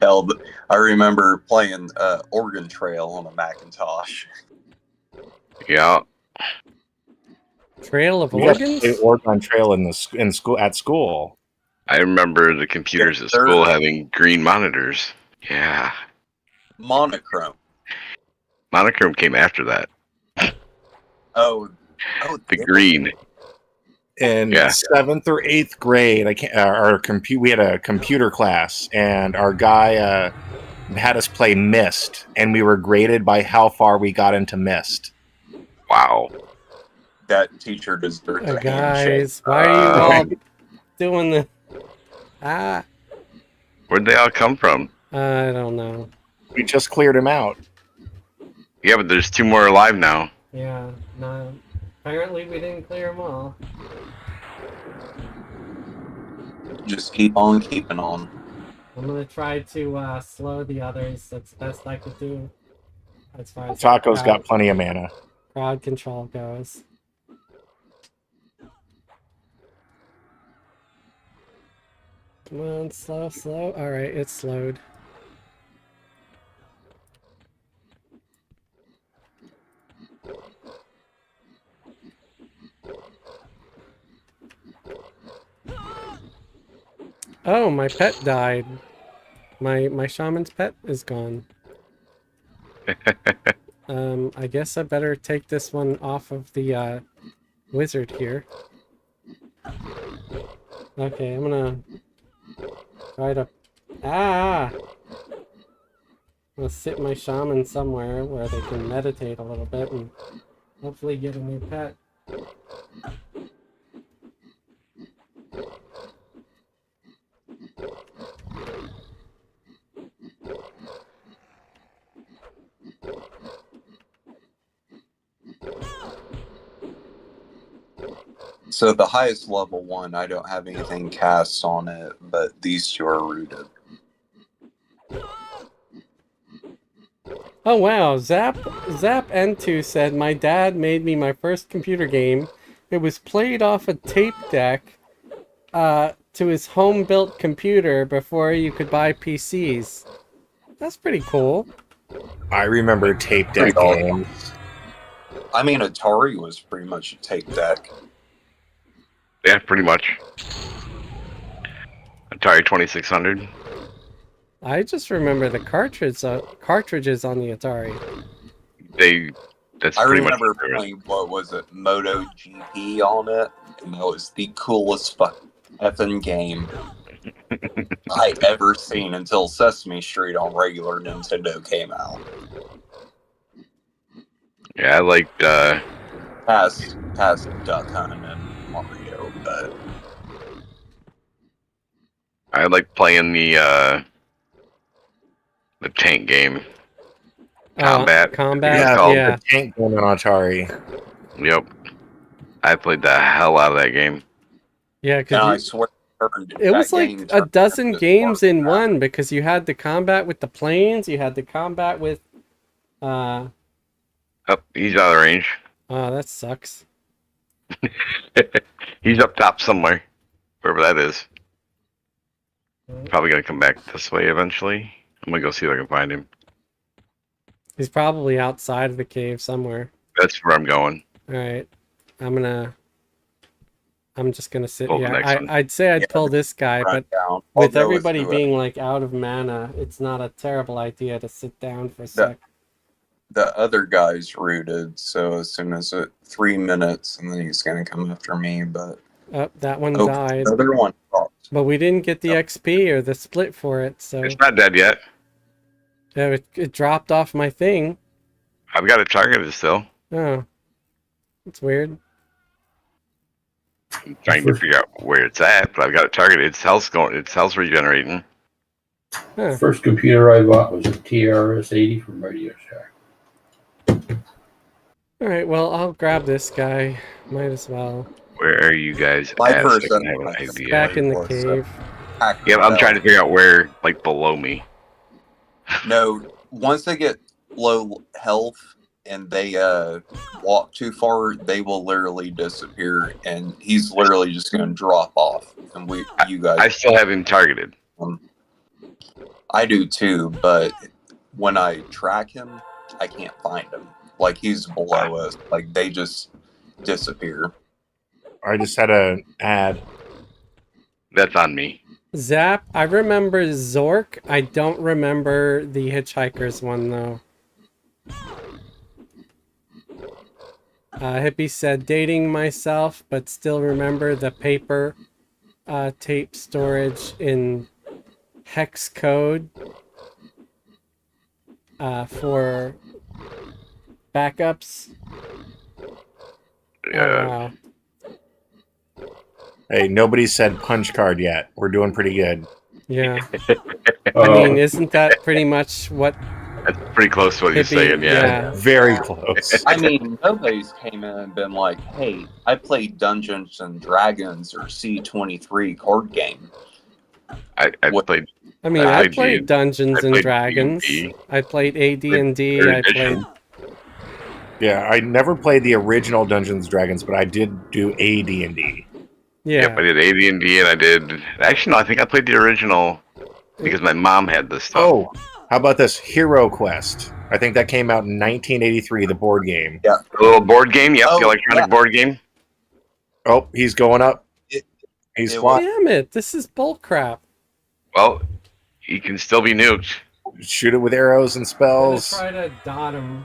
Hell, I remember playing Oregon Trail on a Macintosh. Yeah. Trail of We got to Organs? play Oregon Trail in school at school. I remember the computers at school having green monitors. Yeah. Monochrome. Monochrome came after that. Oh, The green. In Yeah. 7th or 8th grade, we had a computer class, and our guy had us play Myst, and we were graded by how far we got into Myst. Wow. That teacher deserves a handshake. Guys, why are you all doing the... Ah, Where'd they all come from? I don't know. We just cleared him out. Yeah, but there's 2 more alive now. Yeah, no. Apparently we didn't clear them all. Just keep on keeping on. I'm gonna try to slow the others. That's the best I could do. As far as Taco's got plenty of mana. crowd control goes. Come on, slow, slow. Alright, it's slowed. Oh, my pet died. My shaman's pet is gone. I guess I better take this one off of the wizard here. Okay, I'm gonna try to... Ah! I'm gonna sit my shaman somewhere where they can meditate a little bit and hopefully get a new pet. So the highest level one, I don't have anything cast on it, but these two are rooted. Oh wow, Zap N2 said, my dad made me my first computer game. It was played off a tape deck to his home-built computer before you could buy PCs. That's pretty cool. I remember tape deck games. I mean, Atari was pretty much a tape deck. Yeah, pretty much. Atari 2600. I just remember the cartridges on the Atari. That's I pretty remember much playing, what was it, Moto GP on it, and that was the coolest effing game I ever seen until Sesame Street on regular Nintendo came out. Yeah, I liked Past Duck Hunt and Mario, but I like playing the tank game. Combat. Combat. Yeah, Yeah. the tank going on Atari. Yep. I played the hell out of that game. Yeah, And I because swear, it was that like game a turned dozen into games in Warcraft. one, because you had the combat with the planes, you had the combat with Oh, he's out of range. oh, that sucks. He's up top somewhere, wherever that is. Probably gonna come back this way eventually. I'm gonna go see if I can find him. He's probably outside of the cave somewhere. That's where I'm going. All right, I'm just gonna sit Pull the here. next one. I'd say I'd Yeah, pull this guy, Run but down. I'll with go everybody whoever. being like out of mana, it's not a terrible idea to sit down for a sec. The other guy's rooted, so as soon as 3 minutes, and then he's gonna come after me. But Oh, that one died. the other one dropped. But we didn't get the XP or the split for it, so It's not dead yet. yeah, it dropped off my thing. I've got it targeted still. Oh, it's weird. I'm trying to figure out where it's at, but I've got it targeted. It's health regenerating. Huh. First computer I bought was a TRS-80 from Radio Shack. All right, well, I'll grab this guy. Might as well. Where are you guys My at? So I person can have an was idea. Back in the was, cave. Yeah, I'm trying to figure out where, like, below me. No, once they get low health and they walk too far, they will literally disappear, and he's literally just going to drop off. And you guys, I still have him targeted. I do too, but when I track him, I can't find him. Like, he's below us. Like, they just disappear. I just had an ad. That's on me. Zap, I remember Zork. I don't remember the Hitchhikers one, though. Hippie said, dating myself, but still remember the paper tape storage in hex code for backups. Yeah. Oh, wow. Hey, nobody said punch card yet. We're doing pretty good. Yeah. I mean, isn't that pretty much what That's pretty close to what he's Hippie- saying, yeah. yeah. Very close. I mean, nobody's came in and been like, hey, I played Dungeons and Dragons or C23 card game. I What- played I mean, I I played did. Dungeons I and played Dragons. D&D. I played AD&D. third I played edition. Yeah, I never played the original Dungeons and Dragons, but I did do AD&D. yeah. Yep, I did AD&D, and I did... Actually, no, I think I played the original because my mom had this stuff. Oh, how about this Hero Quest? I think that came out in 1983, the board game. The little board game? Yep, Oh, the electronic yeah. board game. Oh, he's going up. It- He's it flying. Damn it! This is bullcrap. Well, he can still be nuked. Shoot it with arrows and I'm spells. gonna try to dot him.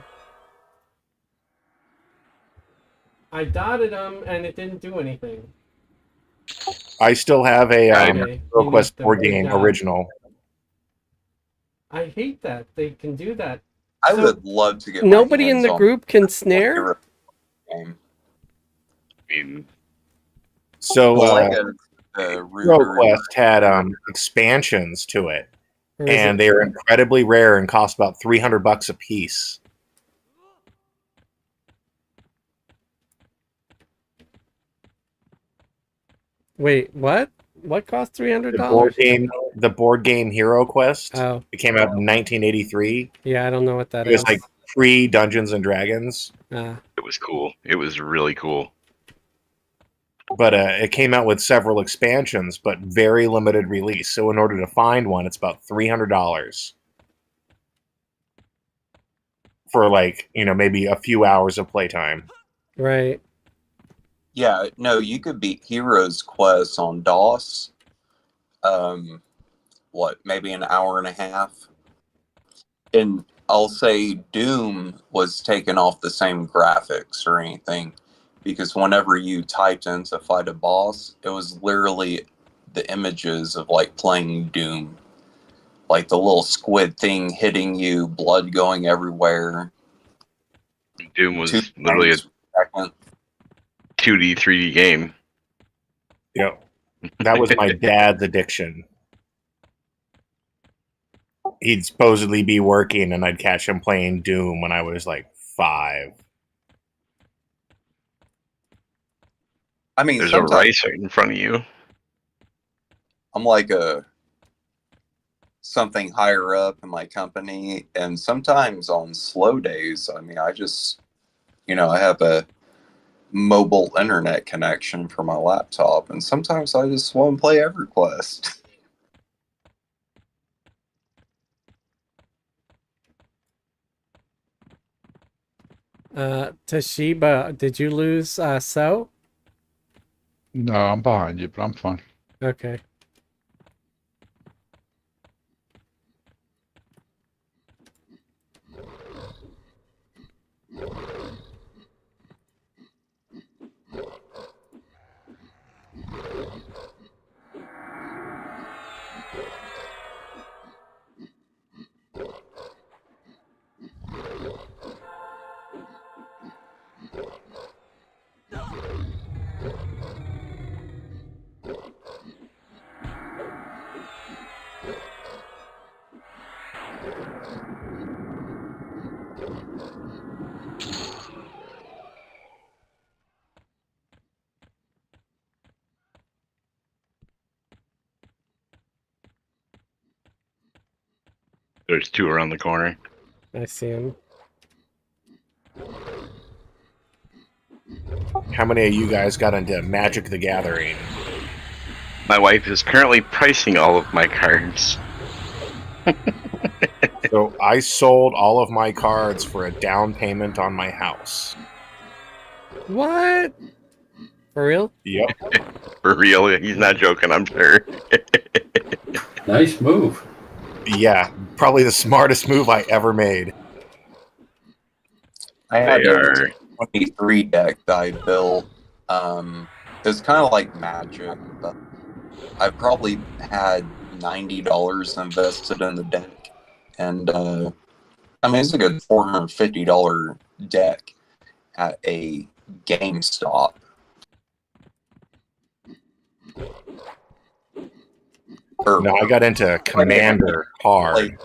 I dotted him and it didn't do anything. I still have a Okay, Hero you Quest need the board big game dot. original. I hate that they can do that. I So, would love to get my Nobody in hands the on group can one snare. Hero game. I mean, So Well, uh, like a Hero Ruger- Quest had expansions to it, Or is and it- they are incredibly rare and cost about $300 a piece. Wait, what? What cost $300? The board game Hero Quest. Oh, It came out in 1983. yeah, I don't know what that It was is. like pre Dungeons and Dragons, it was cool. It was really cool. but it came out with several expansions, but very limited release. So in order to find one, it's about $300 for maybe a few hours of playtime. Right. Yeah, no, you could beat Heroes Quest on DOS. Maybe an hour and a half. And I'll say Doom was taken off the same graphics or anything, because whenever you typed in to fight a boss, it was literally the images of like playing Doom. Like the little squid thing hitting you, blood going everywhere. Doom was 2 literally a frames per second. 2D, 3D game. That was my dad's addiction. he'd supposedly be working, and I'd catch him playing Doom when I was like 5. I mean, There's a sometimes rice right in front of you. I'm like something higher up in my company, and sometimes on slow days, I mean, I just, I have a mobile internet connection for my laptop, and sometimes I just want to play Everquest. Toshiba, did you lose So? No, I'm behind you, but I'm fine. Okay. There's 2 around the corner. I see him. How many of you guys got into Magic the Gathering? My wife is currently pricing all of my cards. So I sold all of my cards for a down payment on my house. What? For real? Yep. For real, he's not joking, I'm sure. Nice move. Yeah, probably the smartest move I ever made. I had They are. 23 deck that I built. It's kind of like Magic, but I probably had $90 invested in the deck, and I mean, it's a good $450 deck at a GameStop. No, I got into Commander hard.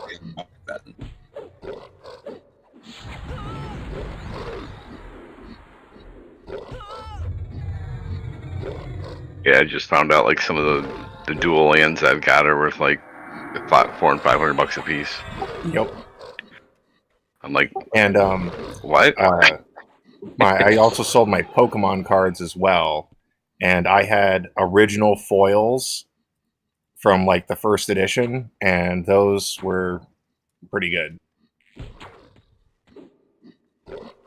Yeah, I just found out like some of the dual lands I've got are worth like $400 and $500 a piece. Yep. I'm like, And what? I also sold my Pokemon cards as well, and I had original foils from like the first edition, and those were pretty good.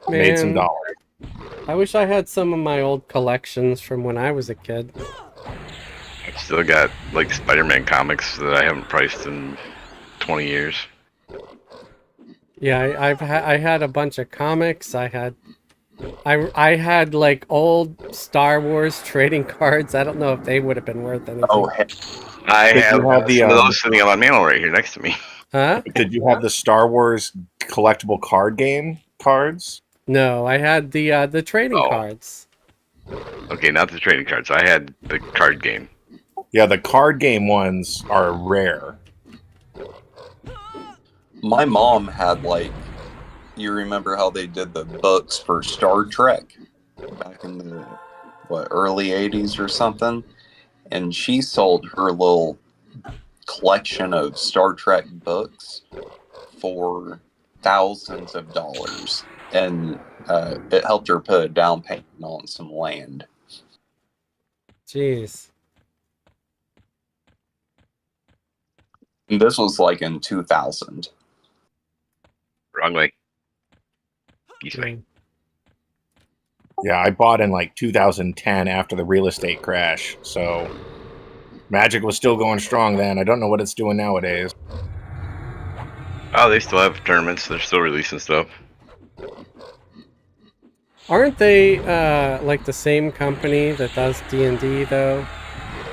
Made some Man, dollars. I wish I had some of my old collections from when I was a kid. I've still got like Spider-Man comics that I haven't priced in 20 years. Yeah, I had a bunch of comics. I had like old Star Wars trading cards. I don't know if they would have been worth anything. Oh, I Did have you have the, some of those sitting on my mantle right here next to me. Huh? Did you have the Star Wars collectible card game cards? No, I had the trading Oh. cards. Okay, not the trading cards. I had the card game. Yeah, the card game ones are rare. my mom had you remember how they did the books for Star Trek back in the early 80s or something, and she sold her little collection of Star Trek books for thousands of dollars, and it helped her put a down payment on some land. Jeez. And this was like in 2000. Wrong way. East way. Yeah, I bought in like 2010 after the real estate crash, so Magic was still going strong then. I don't know what it's doing nowadays. Oh, they still have tournaments. They're still releasing stuff. Aren't they like the same company that does D&D though?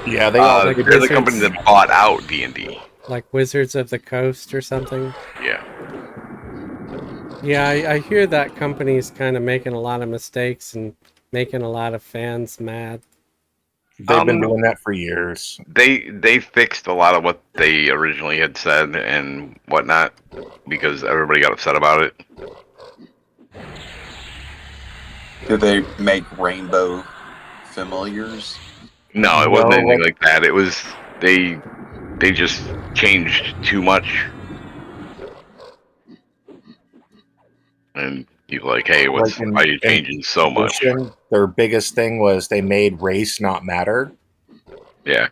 Yeah, they all. like They're Wizards. the company that bought out D&D. Like Wizards of the Coast or something? Yeah. Yeah, I hear that company's kind of making a lot of mistakes and making a lot of fans mad. They've been doing that for years. They fixed a lot of what they originally had said and whatnot because everybody got upset about it. Do they make rainbow familiars? No, it wasn't No, anything like that. It was they just changed too much. And people like, hey, why are you changing so much? Their biggest thing was they made race not matter. Yeah.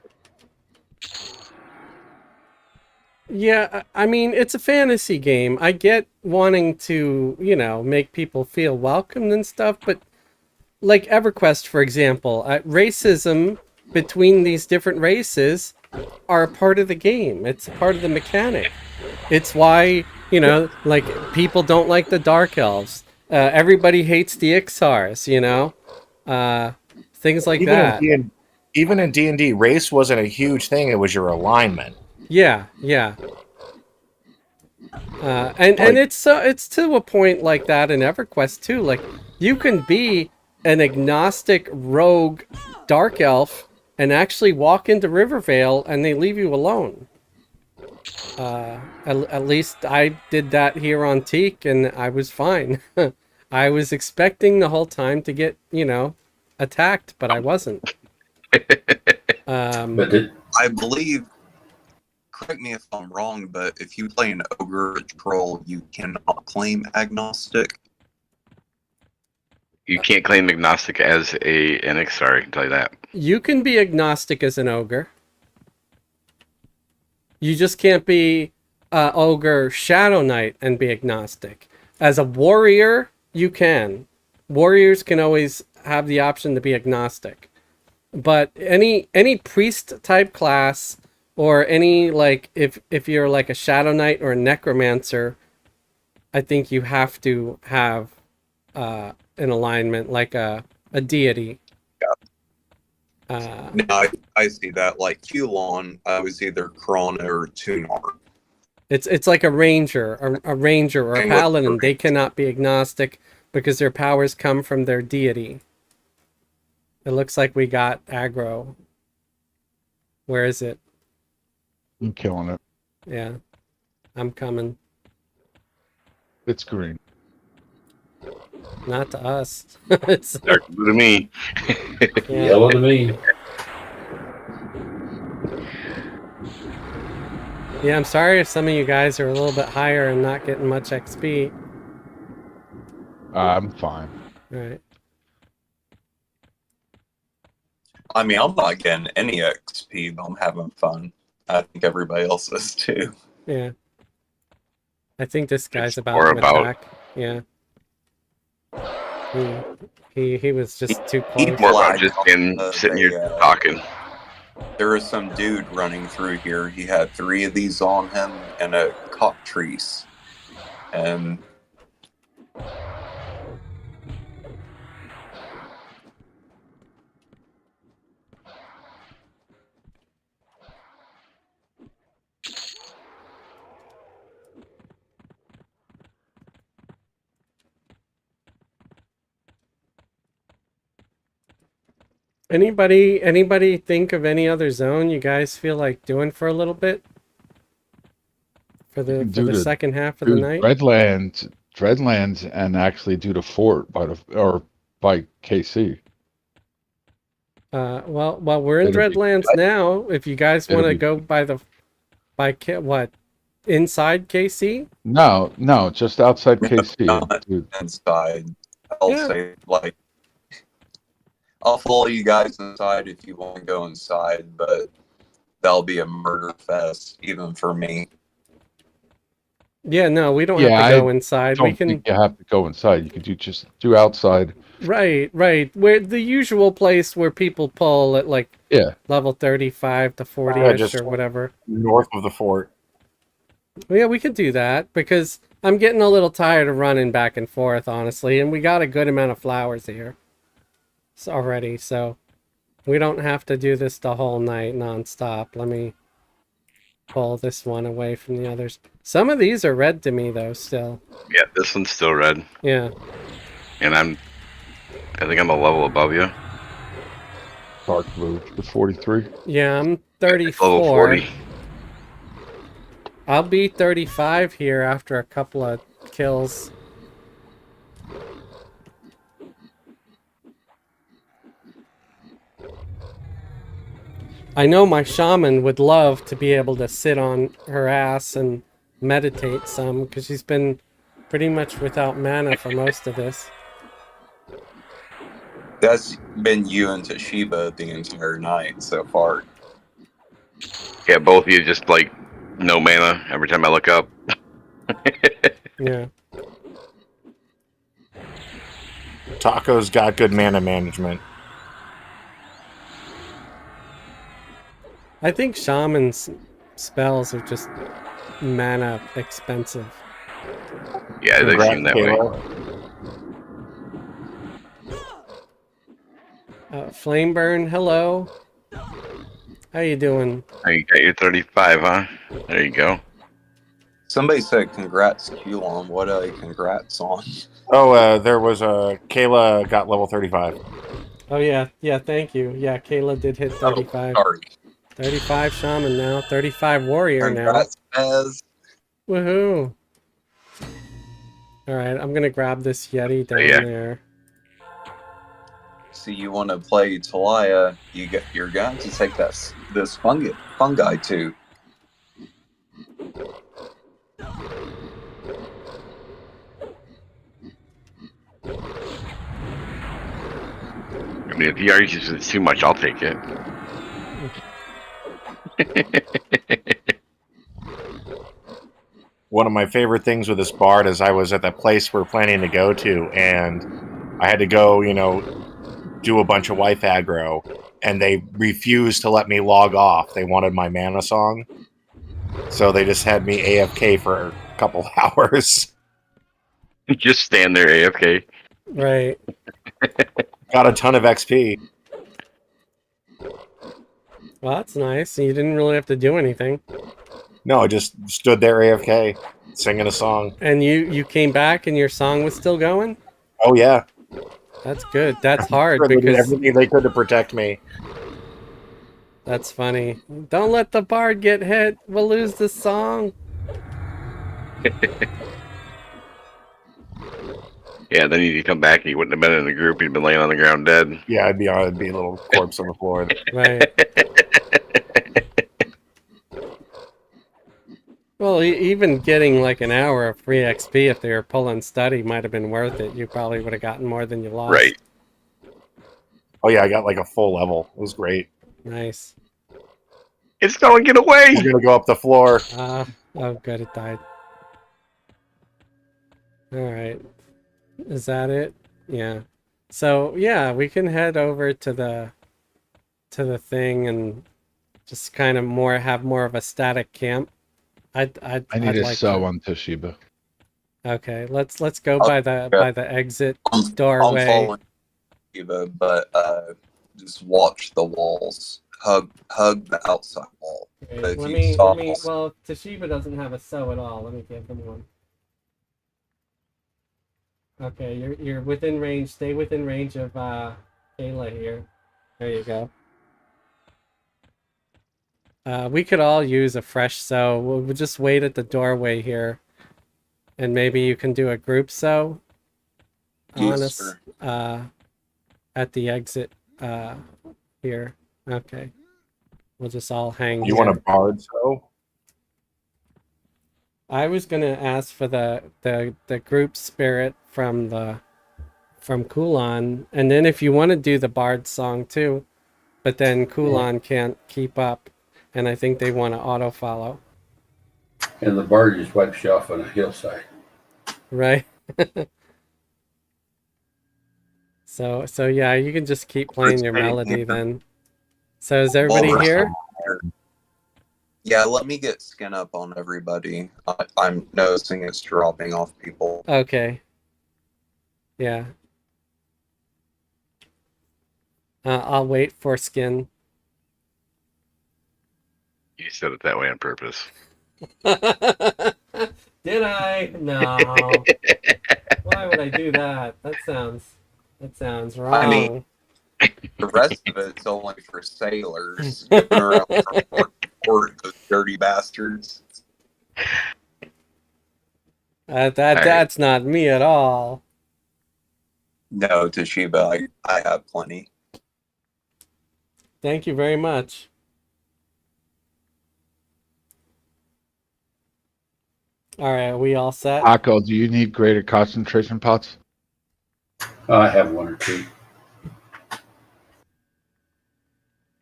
Yeah, I mean, it's a fantasy game. I get wanting to, make people feel welcomed and stuff, but like EverQuest, for example, racism between these different races are a part of the game. It's a part of the mechanic. It's why, like, people don't like the Dark Elves. Everybody hates the Ixars, things like that. Even in D&D, race wasn't a huge thing. It was your alignment. Yeah. And it's to a point like that in EverQuest too. Like, you can be an agnostic rogue dark elf and actually walk into Rivervale and they leave you alone. At least I did that here on Teek and I was fine. I was expecting the whole time to get, attacked, but I wasn't. I believe, correct me if I'm wrong, but if you play an ogre or a troll, you cannot claim agnostic. You can't claim agnostic as an Ixar, I can tell you that. You can be agnostic as an ogre. You just can't be ogre Shadow Knight and be agnostic. As a warrior, you can. Warriors can always have the option to be agnostic. But any priest type class, or any, like, if you're like a Shadow Knight or a Necromancer, I think you have to have an alignment, like a deity. No, I see that. Like Hulon, I was either Krona or Tunar. It's like a ranger or a paladin. They cannot be agnostic because their powers come from their deity. It looks like we got aggro. Where is it? I'm killing it. Yeah, I'm coming. It's green. Not to us. It's dark blue to me. Yeah. Yellow to me. Yeah, I'm sorry if some of you guys are a little bit higher and not getting much XP. I'm fine. All right. I mean, I'm not getting any XP, but I'm having fun. I think everybody else is too. Yeah. I think this guy's It's about more to about- attack. Yeah. He was just too He close. More about flagged just off being the- sitting here the, talking. There was some dude running through here. He had 3 of these on him and a cockatrice. And Anybody think of any other zone you guys feel like doing for a little bit? For the second half of the night? Dreadlands, and actually do the fort by KC. Well, we're in It'll be- Dreadlands now. If you guys It'll want to be- go what? Inside KC? No, just outside KC. not Dude, inside. I'll Yeah. say, like, I'll follow you guys inside if you want to go inside, but that'll be a murder fest, even for me. Yeah, no, we don't Yeah, have to go I inside. don't We can think you have to go inside. You could just do outside. right. Where the usual place where people pull at like Yeah. level 35 to 40ish Yeah, just- or whatever. North of the fort. Yeah, we could do that because I'm getting a little tired of running back and forth, honestly, and we got a good amount of flowers here already, so we don't have to do this the whole night nonstop. Let me pull this one away from the others. Some of these are red to me though, still. Yeah, this one's still red. Yeah. And I think I'm a level above you. Dark blue, the 43. Yeah, I'm Level 34. 40. I'll be 35 here after a couple of kills. I know my shaman would love to be able to sit on her ass and meditate some, because she's been pretty much without mana for most of this. That's been you and Toshiba the entire night so far. Yeah, both of you just like no mana every time I look up. Yeah. Taco's got good mana management. I think shaman's spells are just mana expensive. Yeah, they seem that way. Flameburn, hello. How you doing? Oh, you got your 35, huh? There you go. Somebody said congrats, Kulon. What a congrats on. Oh, there was a Kayla got level 35. Oh yeah, thank you. Yeah, Kayla did hit 35. Oh, sorry. 35 shaman now, 35 warrior Congrats, Ez. now. Woohoo! Alright, I'm gonna grab this Yeti down Yeah. there. So you want to play Talia, you're going to take this fungi too. I mean, if he argues it's too much, I'll take it. One of my favorite things with this bard is I was at that place we're planning to go to, and I had to go, do a bunch of wife aggro, and they refused to let me log off. They wanted my mana song, so they just had me AFK for a couple hours. Just stand there AFK. Right. Got a ton of XP. Well, that's nice. You didn't really have to do anything. No, I just stood there AFK, singing a song. And you came back and your song was still going? Oh, yeah. That's good. That's hard They did because... everything they could to protect me. That's funny. Don't let the bard get hit. We'll lose the song. Yeah, then he'd come back and he wouldn't have been in the group. He'd been laying on the ground dead. Yeah, I'd be a little corpse on the floor. Right. Well, even getting like an hour of free XP if they were pulling study might have been worth it. You probably would have gotten more than you lost. Right. Oh, yeah, I got like a full level. It was great. Nice. It's going to get away! I'm going to go up the floor. Oh, good, it died. Alright. Is that it? Yeah. So, yeah, we can head over to the thing and just kind of have more of a static camp. I need a sew on Toshiba. Okay, let's go by the exit I'm doorway. following you, but just watch the walls. Hug the outside wall. Okay, But if let you me, stop- well, Toshiba doesn't have a sew at all. Let me give him one. Okay, you're within range. Stay within range of Kayla here. There you go. We could all use a fresh sew. We'll just wait at the doorway here, and maybe you can do a group sew on Yes, us sir. at the exit here. Okay, we'll just all hang. You here. want a bard sew? I was gonna ask for the group spirit from Kulon, and then if you want to do the bard song too, but then Kulon can't keep up, and I think they want to auto follow. And the bard just wipes you off on a hillside. Right. So yeah, you can just keep playing your melody then. So is everybody Well, here? Yeah, let me get skin up on everybody. I'm noticing it's dropping off people. Okay. Yeah. I'll wait for skin. You said it that way on purpose. Did I? No. Why would I do that? That sounds wrong. I mean, The rest of it's only for sailors going around from port to port, those dirty bastards. That's not me at all. No, Toshiba, I have plenty. Thank you very much. All right, are we all set? Akko, do you need greater concentration pots? I have one or two.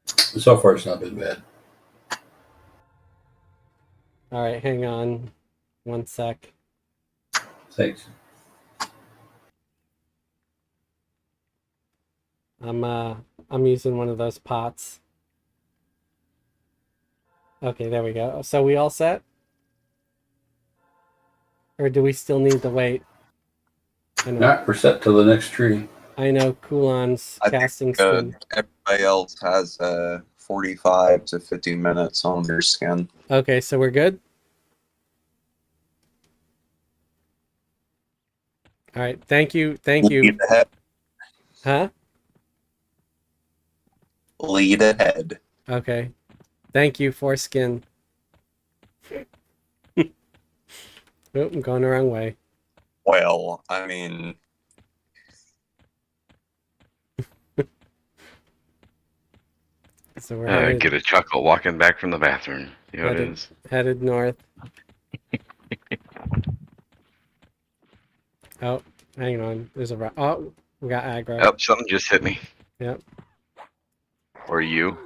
So far, it's not been bad. All right, hang on 1 sec. Thanks. I'm using one of those pots. Okay, there we go. So we all set? Or do we still need to wait? We're set to the next tree. I know Kulan's casting skin. Everybody else has 45 to 50 minutes on their skin. Okay, so we're good? All right, thank you. Lead ahead. Huh? Lead ahead. Okay. Thank you, foreskin. Oh, I'm going the wrong way. Well, I mean... So we're get a chuckle walking back from the bathroom. You know what it is. Headed north. Oh, hang on. There's a... Oh, we got aggro. Oh, something just hit me. Yep. Or you.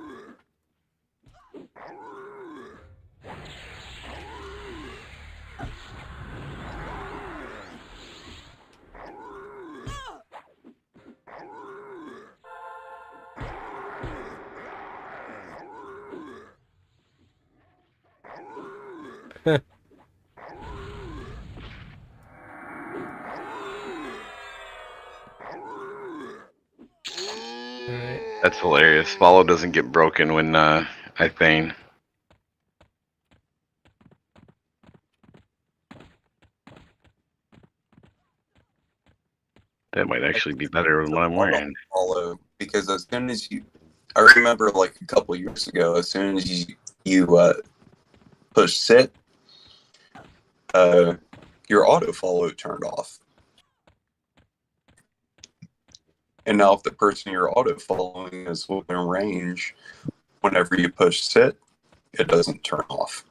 Alright. That's hilarious. Follow doesn't get broken when I feign. That might actually be better than what I'm wearing. Follow, because as soon as you... I remember like a couple years ago, as soon as you push sit, your auto follow turned off. And now if the person you're auto following is within range, whenever you push sit, it doesn't turn off.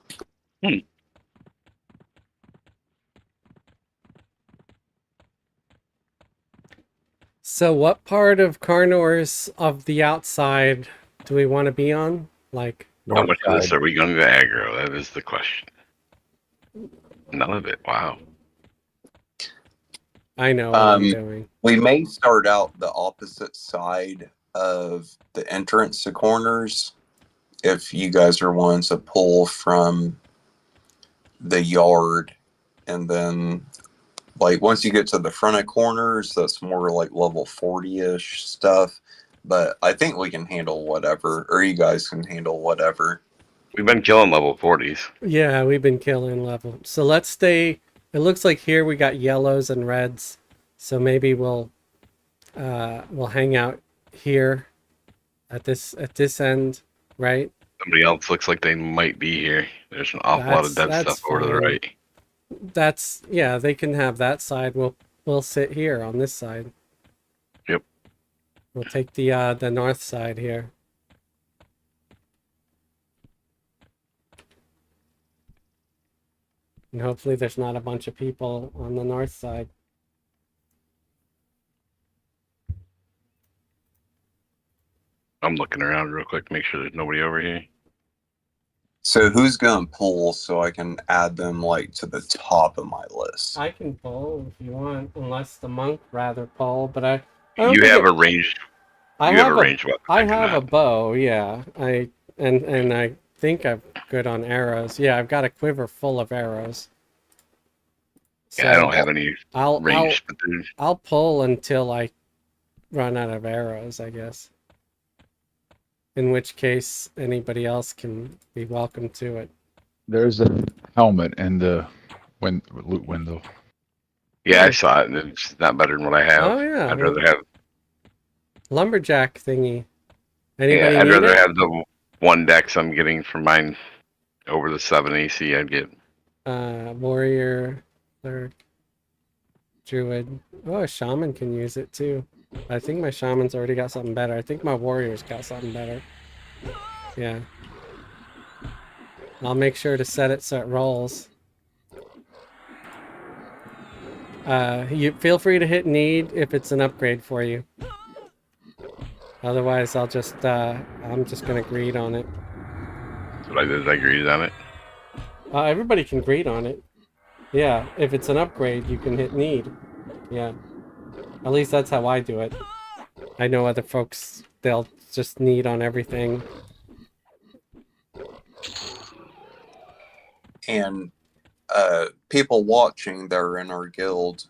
So what part of Carnor's of the outside do we want to be on? Like... How much of this are we going to aggro? That is the question. None of it. Wow. I know what I'm doing. We may start out the opposite side of the entrance to corners if you guys are wanting to pull from the yard, and then like once you get to the front of corners, that's more like level 40-ish stuff. But I think we can handle whatever, or you guys can handle whatever. We've been killing level 40s. Yeah, we've been killing level. So let's stay... It looks like here we got yellows and reds. So maybe we'll hang out here at this end, right? Somebody else looks like they might be here. There's an awful lot of dead stuff over to the right. That's... Yeah, they can have that side. We'll sit here on this side. Yep. We'll take the north side here. And hopefully there's not a bunch of people on the north side. I'm looking around real quick to make sure there's nobody over here. So who's gonna pull so I can add them like to the top of my list? I can pull if you want, unless the monk rather pull, but I don't You think have it- a ranged. I You have have a a ranged weapon. I do have a not. bow, yeah. And I think I'm good on arrows. Yeah, I've got a quiver full of arrows. Yeah, I don't have any I'll ranged. But there's- I'll pull until I run out of arrows, I guess. In which case, anybody else can be welcome to it. There's a helmet in the loot window. yeah, I saw it. And it's not better than what I have. Oh yeah, I'd well, rather have. lumberjack thingy. Yeah, Anybody I'd need rather it? have the 1 dex I'm getting for mine over the 7 AC I'd get. Warrior, cleric, druid. Oh, a shaman can use it too. I think my shaman's already got something better. I think my warrior's got something better. Yeah. I'll make sure to set it so it rolls. You feel free to hit need if it's an upgrade for you. Otherwise, I'm just gonna greed on it. That's what I did. I agreed on it. Everybody can greed on it. Yeah, if it's an upgrade, you can hit need. Yeah. At least that's how I do it. I know other folks, they'll just need on everything. And people watching that are in our guild,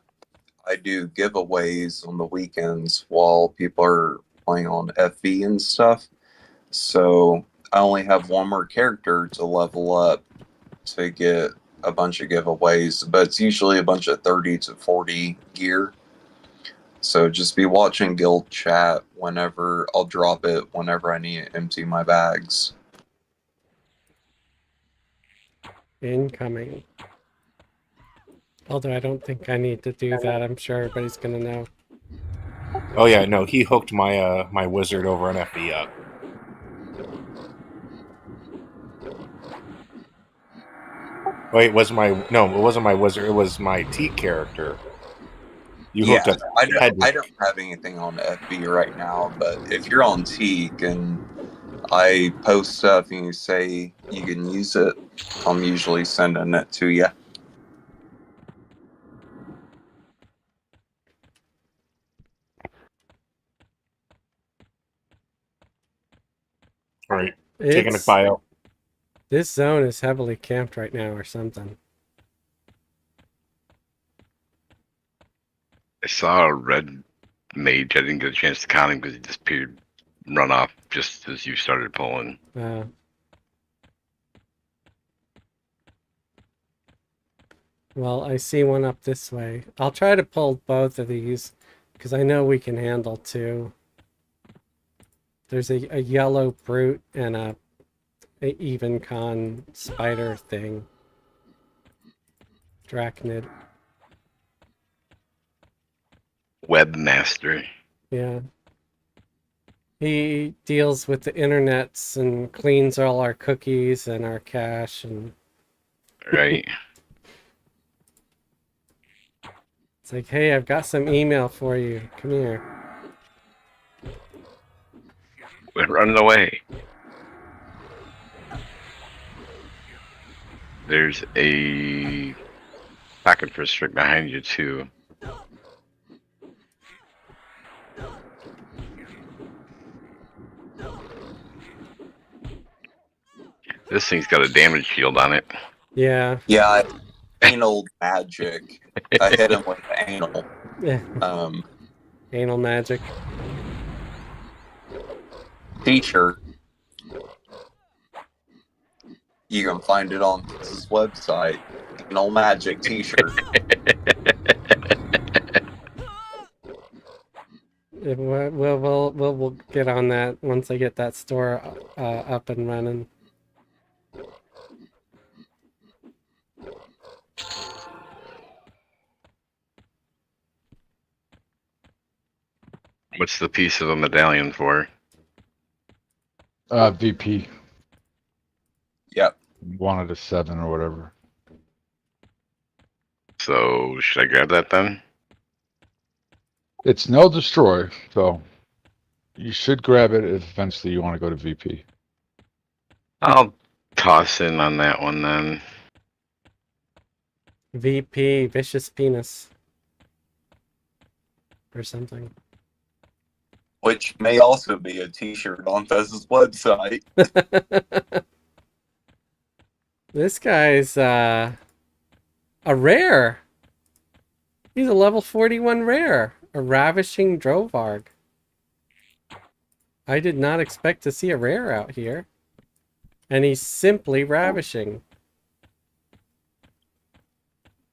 I do giveaways on the weekends while people are playing on FV and stuff. So I only have one more character to level up to get a bunch of giveaways, but it's usually a bunch of 30 to 40 gear. So just be watching guild chat whenever I'll drop it, whenever I need to empty my bags. Incoming. Although I don't think I need to do that. I'm sure everybody's gonna know. Oh yeah, no, he hooked my my wizard over on FE up. Wait, it wasn't my wizard. It was my Teek character. You hooked up. I don't have anything on FB right now, but if you're on Teek and I post stuff and you say you can use it, I'm usually sending it to you. All right, taking a It's bio. this zone is heavily camped right now or something. I saw a red mage. I didn't get a chance to count him because he disappeared, run off just as you started pulling. Well, I see one up this way. I'll try to pull both of these because I know we can handle two. There's a yellow brute and a even con spider thing. Drachnid. Webmaster. Yeah. He deals with the internets and cleans all our cookies and our cache and Right. it's like, hey, I've got some email for you. Come here. We're running away. There's a packet for strict behind you too. This thing's got a damage shield on it. Yeah. Yeah, anal magic. I hit him with anal. Yeah. Anal magic. T-shirt. You can find it on his website. Anal magic T-shirt. We'll get on that once I get that store up and running. What's the piece of a medallion for? VP Yep. wanted a 7 or whatever. So should I grab that then? It's no destroy, so you should grab it if eventually you want to go to VP. I'll toss in on that one then. VP, vicious penis. Or something. Which may also be a T-shirt on Fez's website. This guy's a rare. He's a level 41 rare. A ravishing Drovarg. I did not expect to see a rare out here. And he's simply ravishing.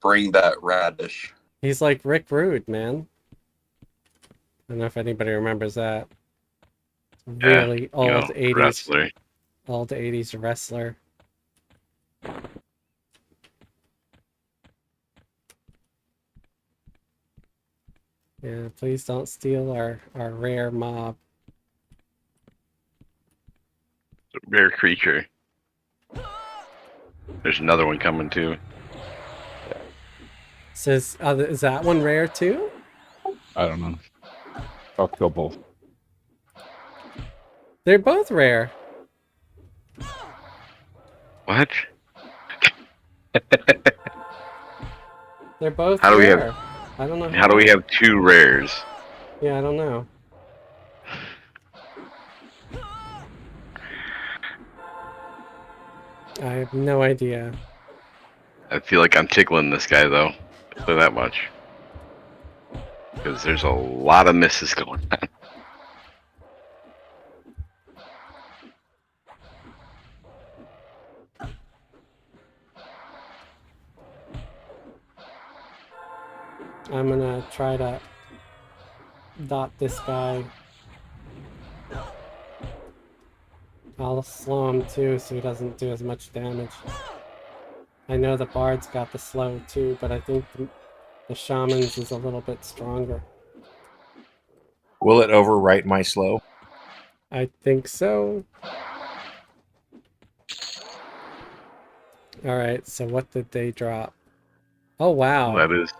Bring that radish. He's like Rick Rude, man. don't know if anybody remembers that. Yeah, Really old 80s, wrestler. old 80s wrestler. Yeah, please don't steal our rare mob. Rare creature. There's another one coming too. Says, is that one rare too? I don't know. I'll kill both. They're both rare. What? They're both How do we rare. I don't know. How do we have 2 rares? Yeah, I don't know. I have no idea. I feel like I'm tickling this guy though. I'll say that much. Because there's a lot of misses going on. I'm gonna try to dot this guy. I'll slow him too so he doesn't do as much damage. I know the bard's got the slow too, but I think the shaman's is a little bit stronger. Will it overwrite my slow? I think so. Alright, so what did they drop? Oh wow. That is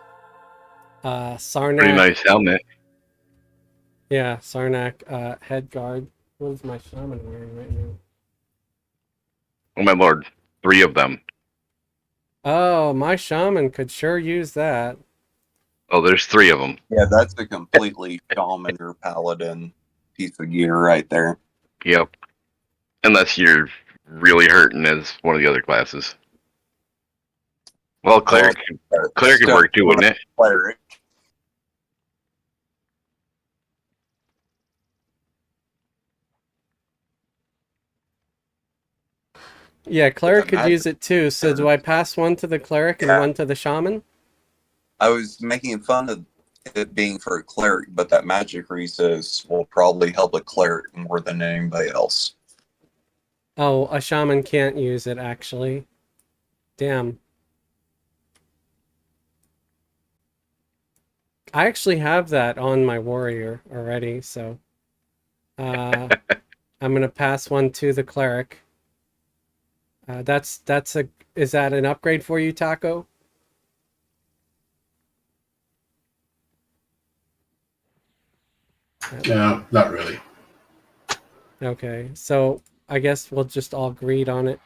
Sarnak. pretty nice helmet. Yeah, Sarnak head guard. What is my shaman wearing right now? Oh my lord. 3 of them. Oh, my shaman could sure use that. Oh, there's 3 of them. Yeah, that's a completely shaman or paladin piece of gear right there. Yep. Unless you're really hurting as one of the other classes. Well, cleric could work too, wouldn't it? Cleric. Yeah, cleric could Doesn't use it too. So do I pass one to the cleric and Yeah. one to the shaman? I was making fun of it being for a cleric, but that magic resist will probably help a cleric more than anybody else. Oh, a shaman can't use it actually. Damn. I actually have that on my warrior already, so I'm gonna pass one to the cleric. Is that an upgrade for you, Taco? No, not really. Okay, so I guess we'll just all agreed on it.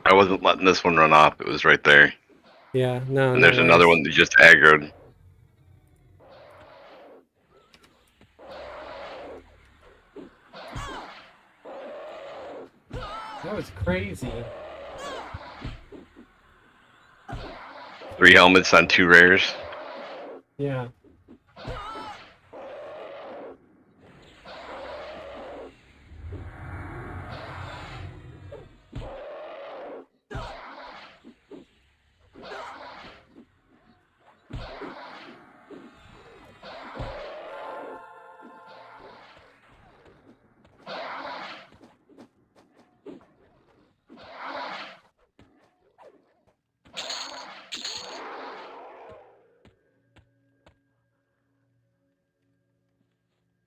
I wasn't letting this one run off. It was right there. Yeah, no. And there's another one that just aggroed. That was crazy. 3 helmets on 2 rares. Yeah.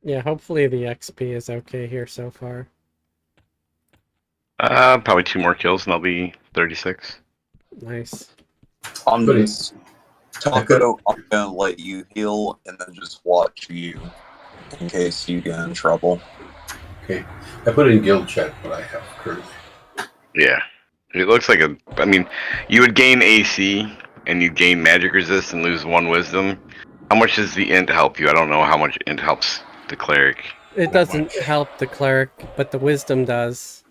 Yeah, hopefully the XP is okay here so far. Probably 2 more kills and I'll be 36. Nice. I'm But just Taco, I'm gonna let you heal and then just watch you in case you get in trouble. Okay. I put in guild chat what I have currently. Yeah. It looks like I mean, you would gain AC and you gain magic resist and lose 1 wisdom. How much does the int help you? I don't know how much int helps the cleric. It doesn't help the cleric, but the wisdom does.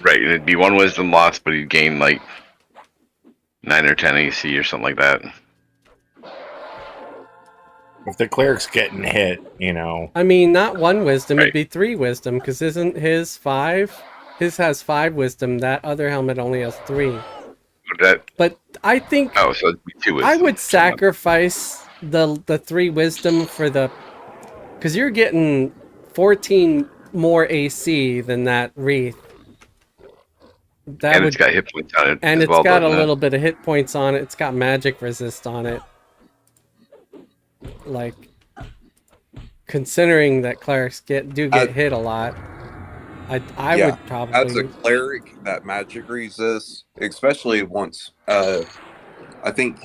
Right, and it'd be 1 wisdom loss, but you'd gain like 9 or 10 AC or something like that. If the cleric's getting hit, you know. I mean, not 1 wisdom, Right. it'd be 3 wisdom, because isn't his 5? His has 5 wisdom, that other helmet only has 3. That But I think Oh, so it'd be 2 wisdom. I would So not- sacrifice the 3 wisdom for the, because you're getting 14 more AC than that wreath. That and would, it's got hit points on it and as it's well, got a doesn't it? little bit of hit points on it. It's got magic resist on it. Like, considering that clerics do get hit a lot, I Yeah, would as a probably. cleric, that magic resist, especially once I think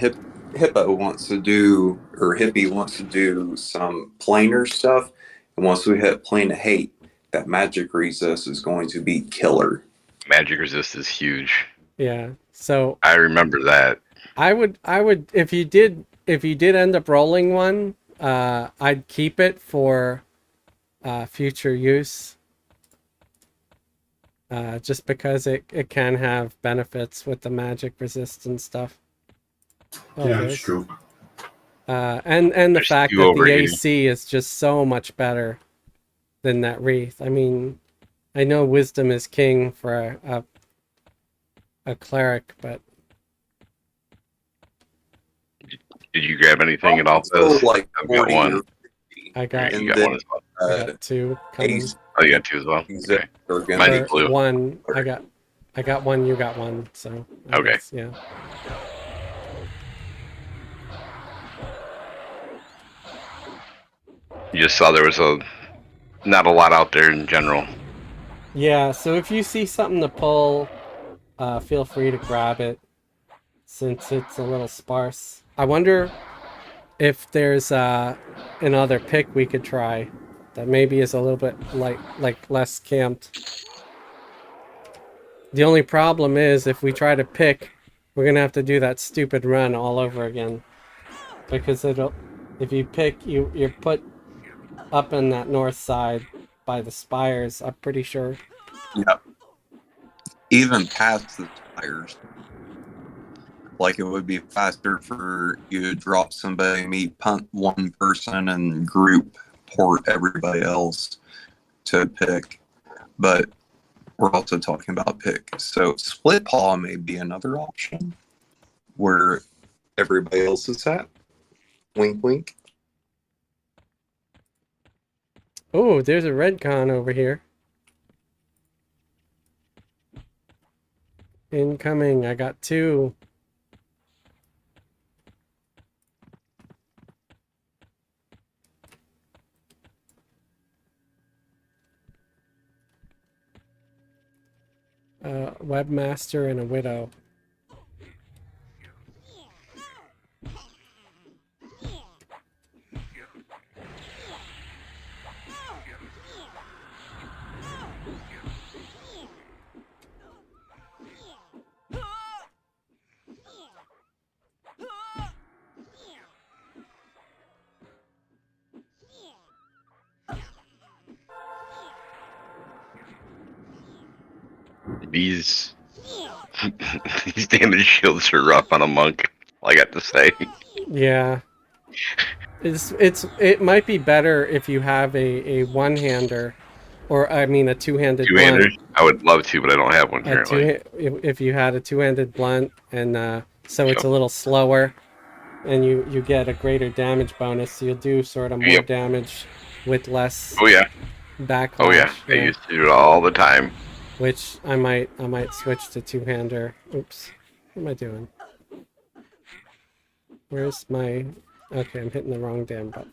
Hippo wants to do, or Hippie wants to do some planar stuff, and once we hit plane of hate, that magic resist is going to be killer. Magic resist is huge. Yeah. So I remember that. I would if you did end up rolling one, I'd keep it for future use. Just because it can have benefits with the magic resistance stuff. Oh, Yeah, it it's is. true. And the There's fact 2 that over the here. AC is just so much better than that wreath. I mean, I know wisdom is king for a cleric, but Did you grab anything at all? Also, Fez? like I've got 40 one. or 50, I got You and got then one as well. I got 2 coming. Ace Oh, you got 2 as well. things Okay. that are gonna Mine's Or blue. 1. I got 1. You got 1. So I Okay. guess, yeah. You just saw there was not a lot out there in general. Yeah. So if you see something to pull, feel free to grab it, since it's a little sparse. I wonder if there's another pick we could try that maybe is a little bit like less camped. The only problem is if we try to pick, we're gonna have to do that stupid run all over again, because if you pick, you're put up in that north side by the spires. I'm pretty sure. Yeah, even past the tires. Like, it would be faster for you to drop somebody, me punt one person, and group port everybody else to pick. But we're also talking about pick. So split paw may be another option where everybody else is at. Wink, wink. Oh, there's a red con over here. Incoming. I got 2. Webmaster and a widow. These these damage shields are rough on a monk. All I got to say. Yeah. It might be better if you have a one-hander, or I mean a two-handed Two-hander. blunt. I would love to, but I don't have one currently. If you had a two-handed blunt, and so it's a little slower, and you get a greater damage bonus, so you'll do sort of more damage with less Oh yeah. backlash. Oh yeah. I used to do it all the time. Which I might switch to two-hander. Oops. What am I doing? Where's my... Okay, I'm hitting the wrong damn button.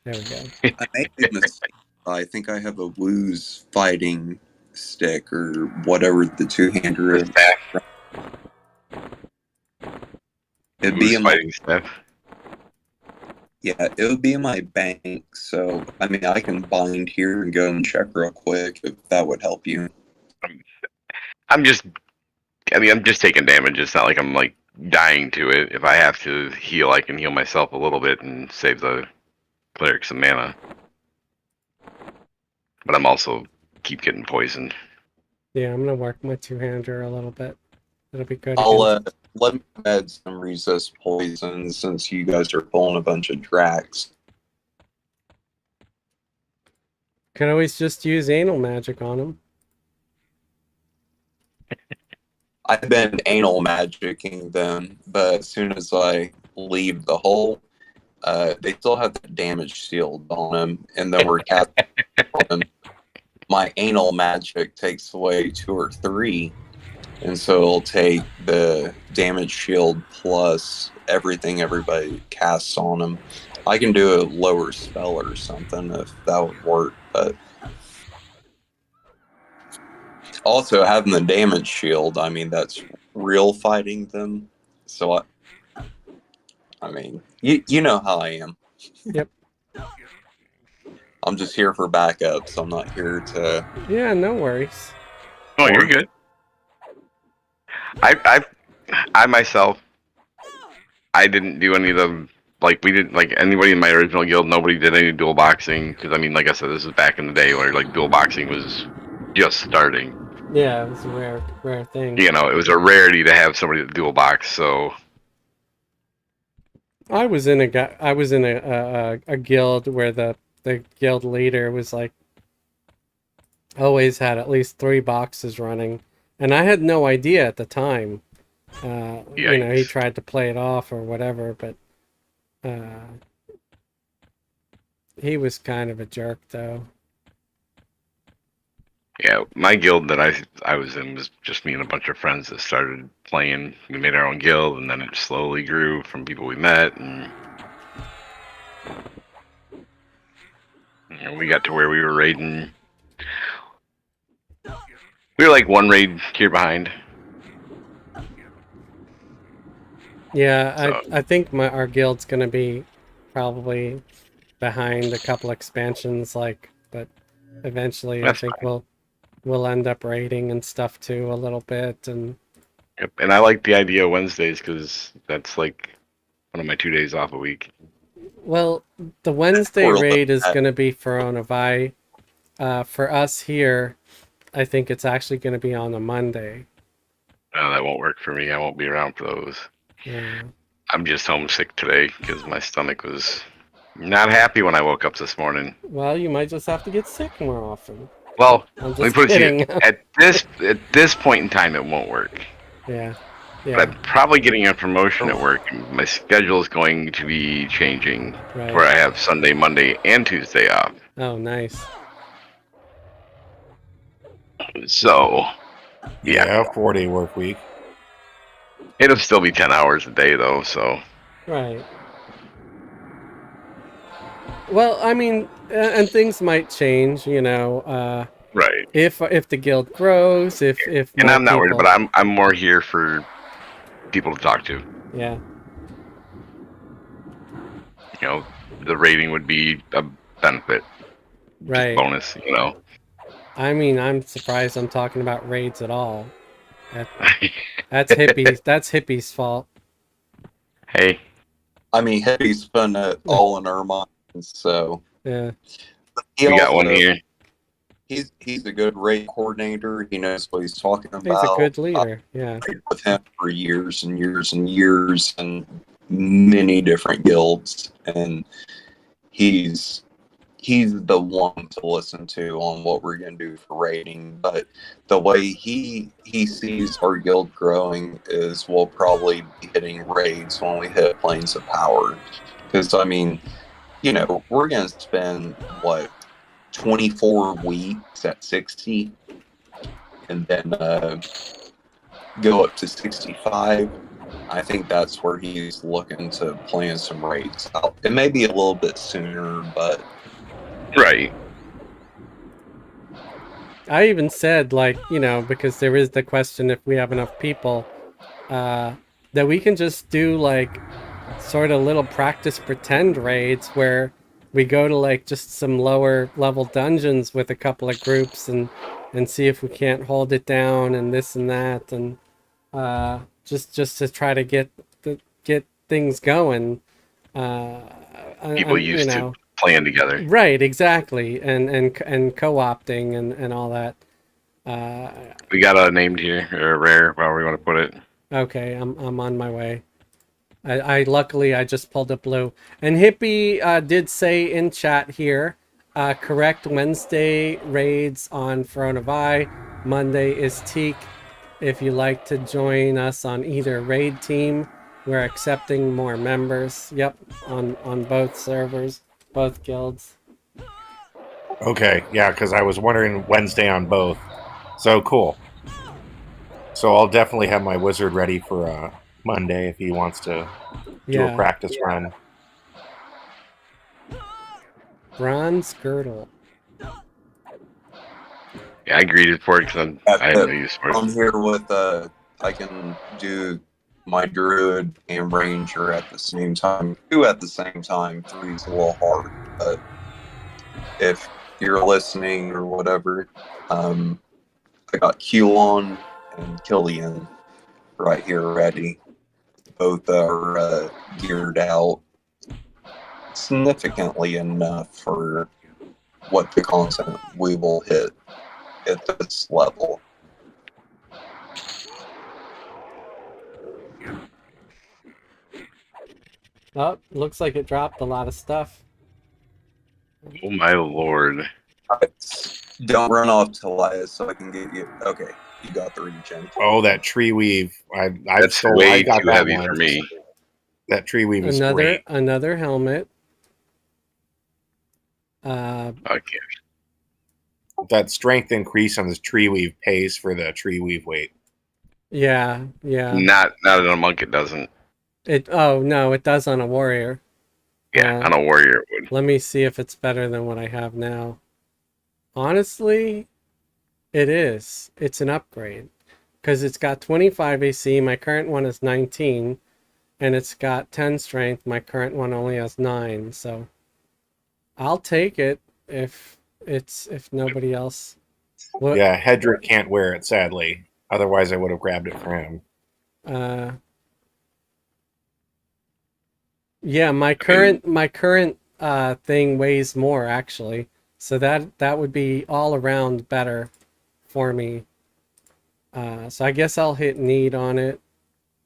There we go. I made a mistake. I think I have a Woo's fighting stick or whatever the two-hander is. It'd be in my Fighting staff. Yeah, it would be in my bank. So I mean, I can bind here and go and check real quick if that would help you. I'm just taking damage. It's not like I'm like dying to it. If I have to heal, I can heal myself a little bit and save the cleric some mana. But I'm also keep getting poisoned. Yeah, I'm gonna work my two-hander a little bit. It'll be good. I'll against... let me add some resist poison since you guys are pulling a bunch of tracks. Could always just use anal magic on him. I've been anal magicking them, but as soon as I leave the hole, they still have the damage shield on them, and then we're casting on them. My anal magic takes away 2 or 3, and so it'll take the damage shield plus everything everybody casts on them. I can do a lower spell or something if that would work, but also having the damage shield, I mean, that's real fighting them. So I mean, you know how I am. Yep. I'm just here for backups. I'm not here to. Yeah, no worries. Oh, you're good. I myself, I didn't do any of the, like, we didn't, like, anybody in my original guild, nobody did any dual boxing, because, I mean, like I said, this is back in the day where, like, dual boxing was just starting. Yeah, it was a rare thing. You know, it was a rarity to have somebody that dual box, so... I was in a guild where the guild leader was like always had at least 3 boxes running, and I had no idea at the time. You know, he tried to play it off or whatever, but he was kind of a jerk, though. Yeah, my guild that I was in was just me and a bunch of friends that started playing. We made our own guild, and then it slowly grew from people we met, and you know, we got to where we were raiding. We were like 1 raid tier behind. Yeah, So, I think our guild's gonna be probably behind a couple expansions, like, but eventually I think we'll end up raiding and stuff too a little bit, and yep, and I like the idea of Wednesdays because that's like one of my 2 days off a week. well, the Wednesday raid is gonna be for Onavai. For us here, I think it's actually gonna be on a Monday. That won't work for me. I won't be around for those. Yeah. I'm just homesick today because my stomach was not happy when I woke up this morning. Well, you might just have to get sick more often. Well, I'm let me just put kidding. it to you. At this point in time, it won't work. Yeah. But I'm probably getting a promotion at work. My schedule is going to be changing, Right. where I have Sunday, Monday, and Tuesday off. Oh, nice. So, Yeah, 4-day work week. it'll still be 10 hours a day, though, so... Right. Well, I mean, and things might change, you know. Right. If the guild grows, if And I'm not worried, people... but I'm more here for people to talk to. Yeah. You know, the rating would be a benefit. Right. Bonus, you know. I mean, I'm surprised I'm talking about raids at all. That's hippies. That's hippies' fault. Hey. I mean, Hippie spent it all in our minds, so. Yeah. We got one here. He's a good raid coordinator. He knows what he's talking about. He's a good leader. Yeah. I've played with him for years and years and years and many different guilds, and he's the one to listen to on what we're going to do for raiding. But the way he sees our guild growing is we'll probably be hitting raids when we hit Planes of Power. Because, I mean, you know, we're going to spend, 24 weeks at 60 and then go up to 65. I think that's where he's looking to plan some raids out. It may be a little bit sooner, but... Right. I even said, like, you know, because there is the question if we have enough people, that we can just do, like, sort of little practice pretend raids where we go to, like, just some lower level dungeons with a couple of groups and see if we can't hold it down and this and that, and just to try to get things going. People used to playing together. Right, exactly, and co-opting and all that. We got a named here, or rare, however you want to put it. Okay, I'm on my way. I luckily I just pulled up blue. And Hippie did say in chat here, correct Wednesday raids on Throne of Eye. Monday is Teek. if you like to join us on either raid team. We're accepting more members. Yep, on both servers, both guilds. Okay, yeah, because I was wondering Wednesday on both. So cool. So I'll definitely have my wizard ready for Monday if he wants to do a practice run. Bronze girdle. Yeah, I greeted for it because I have no use for it. I'm here with I can do my druid and ranger at the same time. 2 at the same time. 3's a little hard, but if you're listening or whatever, I got Kulon and Killian right here ready. Both are geared out significantly enough for what the content we will hit at this level. Oh, looks like it dropped a lot of stuff. Oh my lord. Don't run off till so I can get you. Okay, you got the regen. Oh, that tree weave! That's way too heavy for me. That tree weave is great. Another helmet. Okay. That strength increase on this tree weave pays for the tree weave weight. Yeah. Not on a monk. It doesn't. Oh no, it does on a warrior. Yeah, on a warrior it would. Let me see if it's better than what I have now. Honestly, it is. It's an upgrade because it's got 25 AC. My current one is 19, and it's got 10 strength. My current one only has 9. So I'll take it if nobody else. What? Yeah, Hedrick can't wear it sadly. Otherwise, I would have grabbed it for him. Yeah, my current thing weighs more actually, so that would be all around better for me. So I guess I'll hit need on it.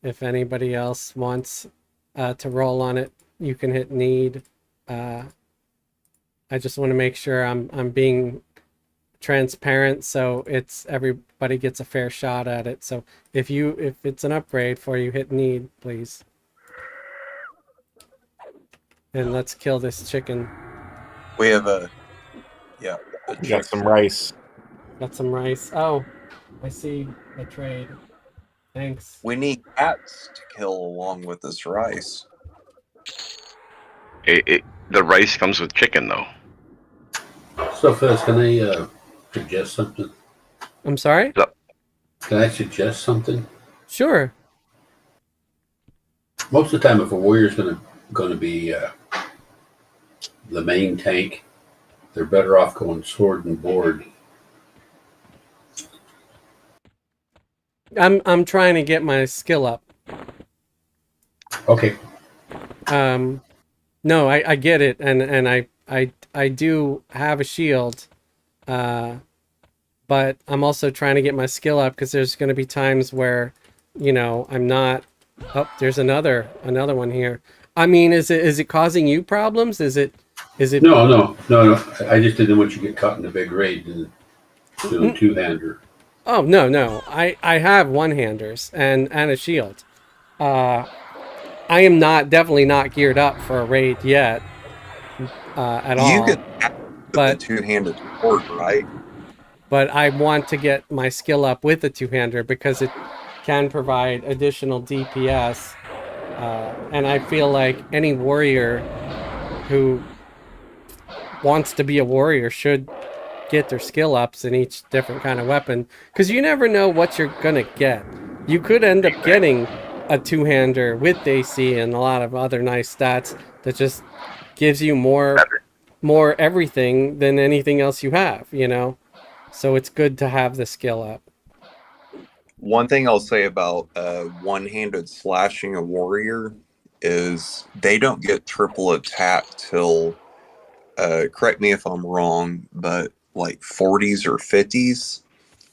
If anybody else wants to roll on it, you can hit need. I just want to make sure I'm being transparent, so everybody gets a fair shot at it. So if it's an upgrade for you, hit need, please. And let's kill this chicken. We have We got some rice. Got some rice. Oh, I see a trade. Thanks. We need cats to kill along with this rice. The rice comes with chicken, though. So, Fez, can I suggest something? I'm sorry? Can I suggest something? Sure. Most of the time, if a warrior's going to be the main tank, they're better off going sword and board. I'm trying to get my skill up. Okay. No, I get it, and I do have a shield, but I'm also trying to get my skill up because there's going to be times where, I'm not. Oh, there's another one here. I mean, is it causing you problems? Is it? No. I just didn't want you to get caught in a big raid and doing two-hander. Oh no. I have one-handers and a shield. I am definitely not geared up for a raid yet. At all. You could have a two-handed sword, right? But I want to get my skill up with the two-hander because it can provide additional DPS. And I feel like any warrior who wants to be a warrior should get their skill ups in each different kind of weapon, because you never know what you're gonna get. You could end up getting a two-hander with AC and a lot of other nice stats that just gives you more everything than anything else you have, so it's good to have the skill up. One thing I'll say about one-handed slashing a warrior is they don't get triple attack till correct me if I'm wrong, but like 40s or 50s,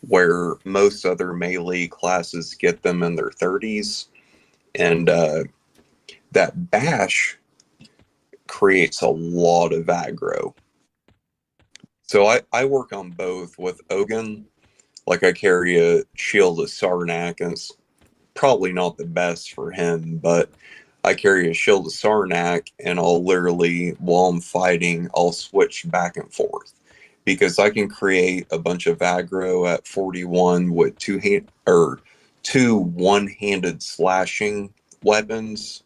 where most other melee classes get them in their 30s. And that bash creates a lot of aggro. So I work on both with Ogun. Like I carry a Shield of Sarnak, and it's probably not the best for him, but I carry a Shield of Sarnak, and I'll literally, while I'm fighting, I'll switch back and forth. Because I can create a bunch of aggro at 41 with two one-handed slashing weapons,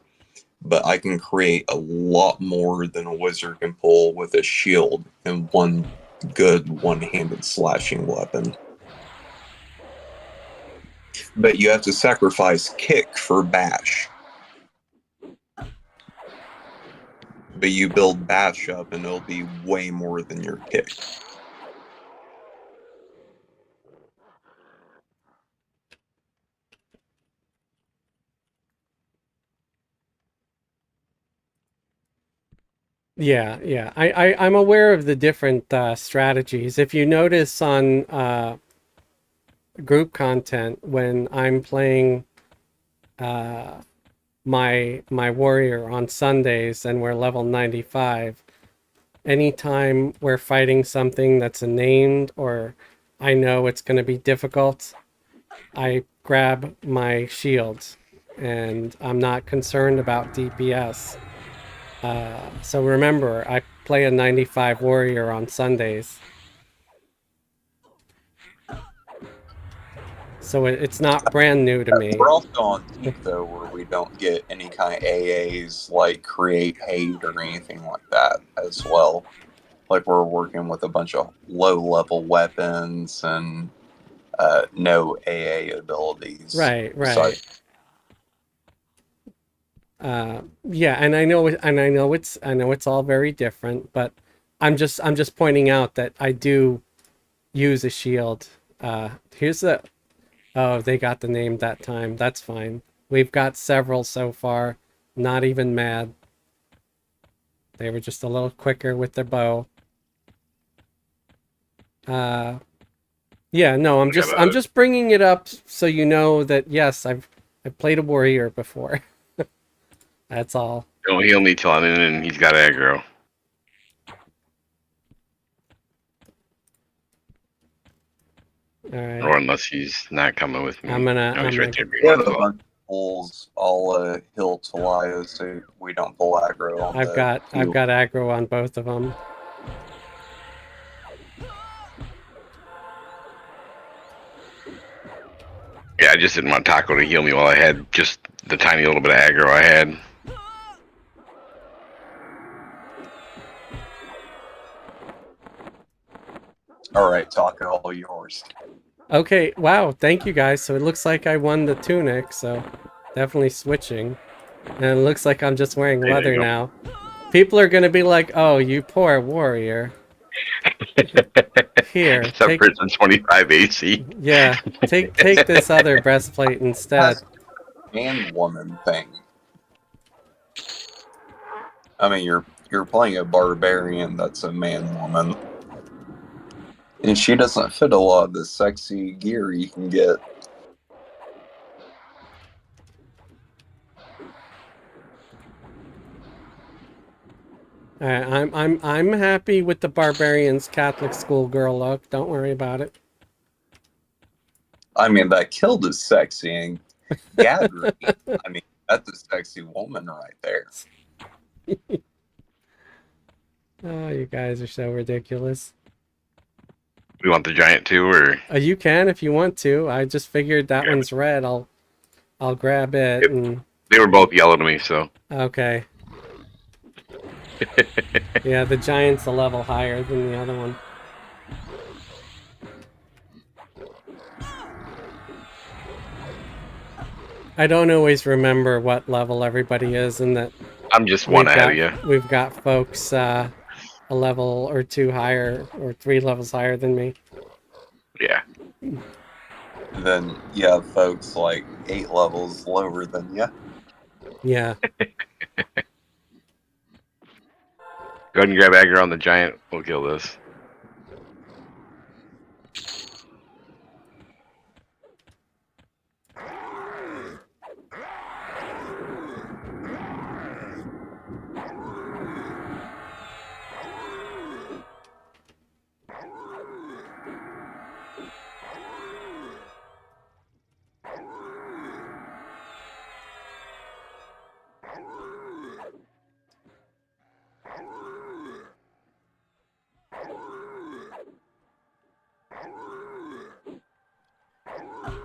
but I can create a lot more than a wizard can pull with a shield and one good one-handed slashing weapon. But you have to sacrifice kick for bash. But you build bash up and it'll be way more than your kick. Yeah. I'm aware of the different strategies. If you notice on group content, when I'm playing my warrior on Sundays and we're level 95, anytime we're fighting something that's a named or I know it's going to be difficult, I grab my shields and I'm not concerned about DPS. So remember, I play a 95 warrior on Sundays. So it's not brand new to me. We're also on Teek, though, where we don't get any kind of AAs like create hate or anything like that as well. Like we're working with a bunch of low-level weapons and no AA abilities. Right. So Yeah, and I know it's all very different, but I'm just pointing out that I do use a shield. Here's the Oh, they got the name that time. That's fine. We've got several so far. Not even mad. They were just a little quicker with their bow. Yeah, no, I'm just bringing it up so you know that yes, I've played a warrior before. That's all. Don't heal me till I'm in and he's got aggro. All right. Or unless he's not coming with me. I'm gonna No, he's right there. we have a bunch of pulls. I'll heal Talia so we don't pull aggro on I've got aggro on both of them. Yeah, I just didn't want Taco to heal me while I had just the tiny little bit of aggro I had. All right, Taco, all yours. Okay, wow, thank you guys. So it looks like I won the tunic, so definitely switching. And it looks like I'm just wearing leather now. People are gonna be like, "Oh, you poor warrior." Here, Except for it's a 25 AC. Yeah, take this other breastplate instead. Man woman thing. I mean, you're playing a barbarian that's a man woman. And she doesn't fit a lot of the sexy gear you can get. I'm happy with the barbarian's Catholic schoolgirl look. Don't worry about it. I mean, that killed is sexy, and Gadri, I mean, that's a sexy woman right there. Oh, you guys are so ridiculous. We want the giant too, or You can if you want to. I just figured that one's red. I'll grab it. And they were both yellow to me, so. Okay. Yeah, the giant's a level higher than the other one. I don't always remember what level everybody is, and that I'm just one ahead of you. We've got folks a level or two higher, or 3 levels higher than me. Yeah. Then you have folks like 8 levels lower than you. Yeah. Go ahead and grab aggro on the giant. We'll kill this.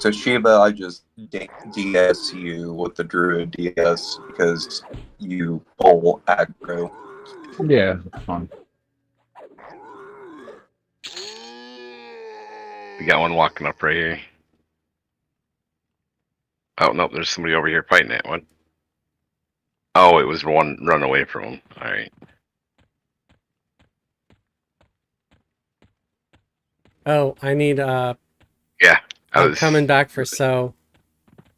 Toshiba, I just DS you with the Druid DS because you pull aggro. Yeah, that's fine. We got one walking up right here. Oh, no, there's somebody over here fighting that one. Oh, it was one run away from him. All right. Oh, I need Yeah, I'm coming back for so.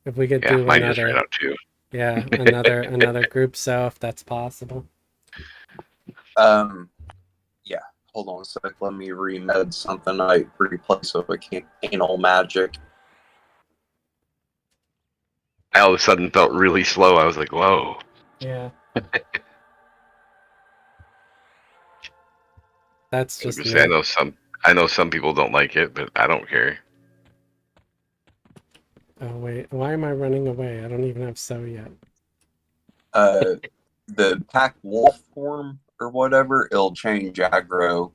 If we could Yeah, do mine just ran another, out too. yeah, another group so if that's possible. Yeah. Hold on a sec. Let me remed something I replaced with a anal magic. I all of a sudden felt really slow. I was like, whoa. Yeah. That's just me. I know some people don't like it, but I don't care. Oh wait, why am I running away? I don't even have so yet. The pack wolf form or whatever, it'll change aggro.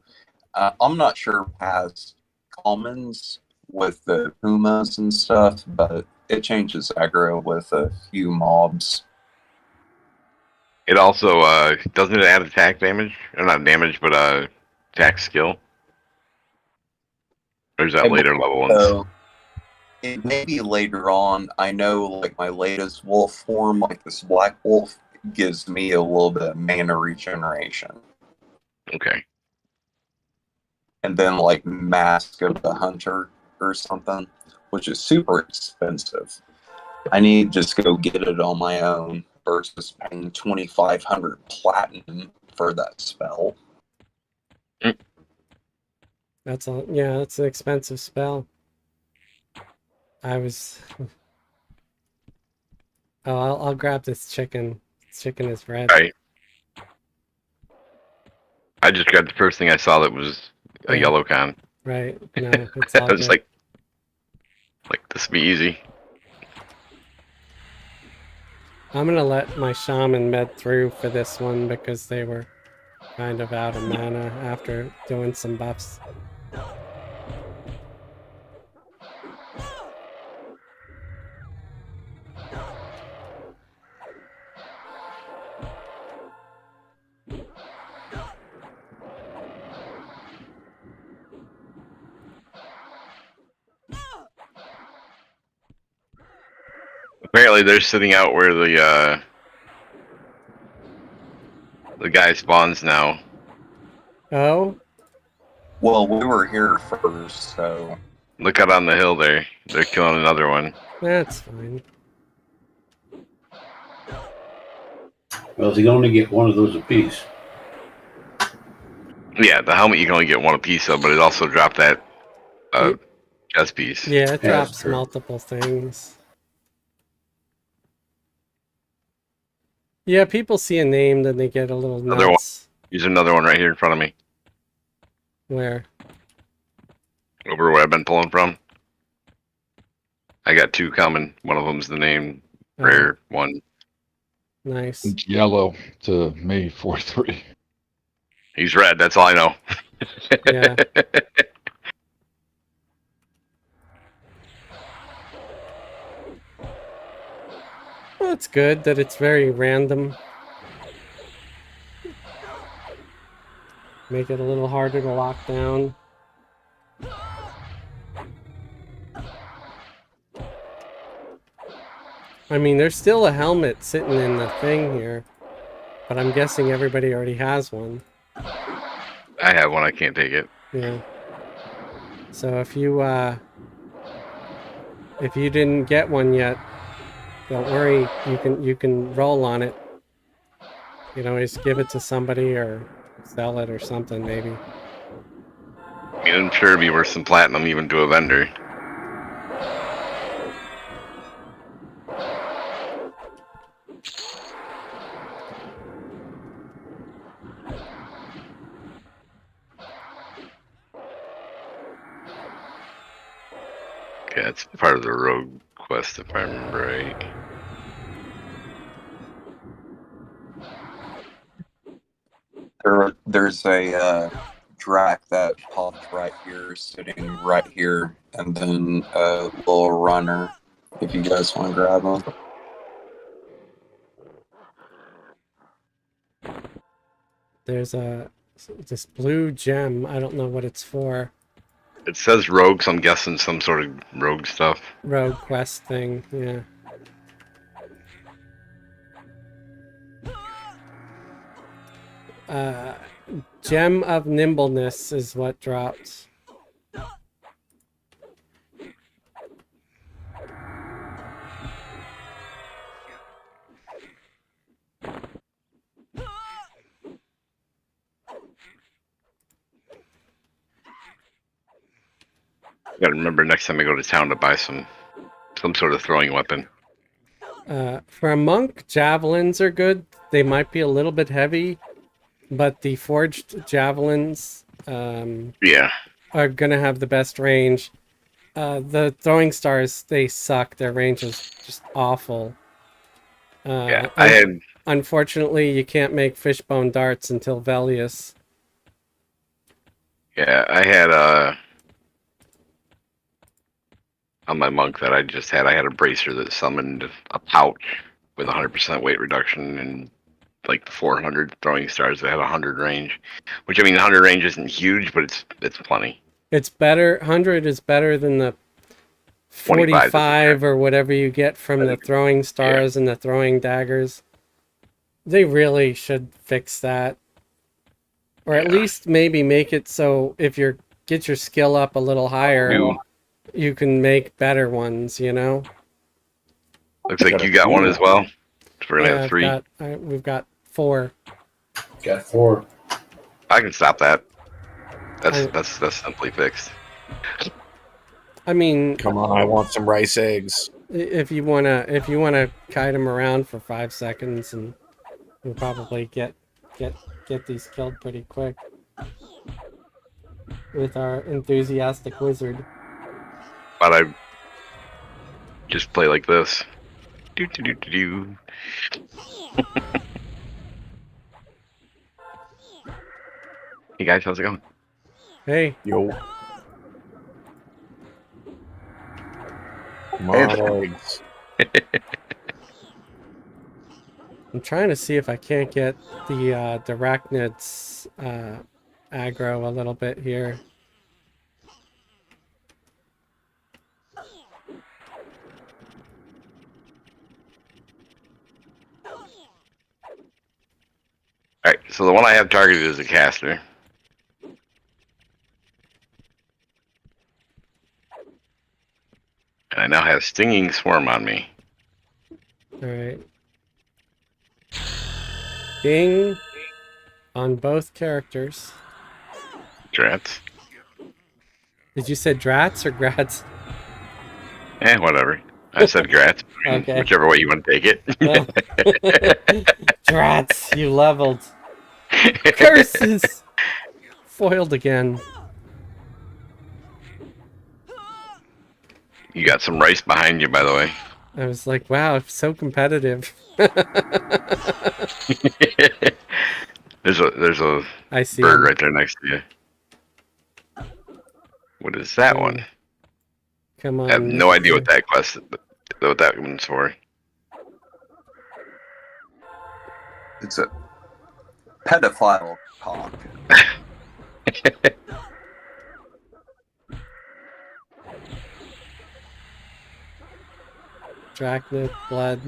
I'm not sure past commons with the pumas and stuff, but it changes aggro with a few mobs. It also doesn't it add attack damage? Or not damage, but attack skill? Or is that later level ones? So it may be later on. I know like my latest wolf form, like this black wolf, gives me a little bit of mana regeneration. Okay. And then like Mask of the Hunter or something, which is super expensive. I need to just go get it on my own versus paying 2,500 platinum for that spell. That's all. Yeah, that's an expensive spell. I was. Oh, I'll grab this chicken. This chicken is red. Right. I just grabbed the first thing I saw that was a yellow con. Right. No, it's all I was good. like this will be easy. I'm gonna let my shaman med through for this one because they were kind of out of mana after doing some buffs. Apparently they're sitting out where the guy spawns now. Oh? Well, we were here first, so... Look out on the hill there. They're killing another one. That's fine. Well, you can only get one of those apiece. Yeah, the helmet you can only get one apiece of, but it also dropped that chest piece. Yeah, it Yeah, that's drops true. multiple things. Yeah, people see a name, then they get a little Another one. nuts. There's another one right here in front of me. Where? Over where I've been pulling from. I got two coming. One of them's the name rare one. Nice. It's yellow to May 4-3. He's red, that's all I know. Yeah. Well, it's good that it's very random. Make it a little harder to lock down. I mean, there's still a helmet sitting in the thing here, but I'm guessing everybody already has one. I have one, I can't take it. Yeah. So if you didn't get one yet, don't worry, you can roll on it. You can always give it to somebody or sell it or something maybe. I mean, I'm sure it'd be worth some platinum even to a vendor. Okay, that's part of the rogue quest if I remember right. There's a Drac that popped right here, sitting right here and then a little runner if you guys want to grab them. There's this blue gem. I don't know what it's for. It says rogue, so I'm guessing some sort of rogue stuff. Rogue quest thing, yeah. Gem of nimbleness is what dropped. Gotta remember next time I go to town to buy some sort of throwing weapon. For a monk, javelins are good. They might be a little bit heavy, but the forged javelins Yeah. are gonna have the best range. The throwing stars, they suck. Their range is just awful. Yeah. I had Unfortunately, you can't make fishbone darts until Velius. on my monk that I just had, I had a bracer that summoned a pouch with 100% weight reduction and like 400 throwing stars that had 100 range. Which, I mean, 100 range isn't huge, but it's plenty. It's better. 100 is better than the 25 45 or whatever you get from the throwing stars and the throwing daggers. They really should fix that. Or at least maybe make it so if you get your skill up a little higher, you can make better ones, you know? Looks like you got one as well. So we're gonna have 3. We've got 4. Got 4. I can stop that. That's simply fixed. I mean, come on, I want some rice eggs. If you wanna kite them around for 5 seconds, and we'll probably get these killed pretty quick with our enthusiastic wizard. But I just play like this. Do do do do do. Hey guys, how's it going? Hey. Yo. Come on, eggs. I'm trying to see if I can't get the arachnids aggro a little bit here. Alright, so the one I have targeted is a caster. And I now have Stinging Swarm on me. Alright. Ding on both characters. Drats. Did you say drats or grats? Whatever. I said grats. Okay. Whichever way you want to take it. Well, drats, you leveled. Curses! Foiled again. You got some rice behind you, by the way. I was like, wow, it's so competitive. There's a I see bird him. right there next to you. What is that one? Come on. I have no idea what that quest, what that one's for. It's a pedophile talk. Drachnid blood.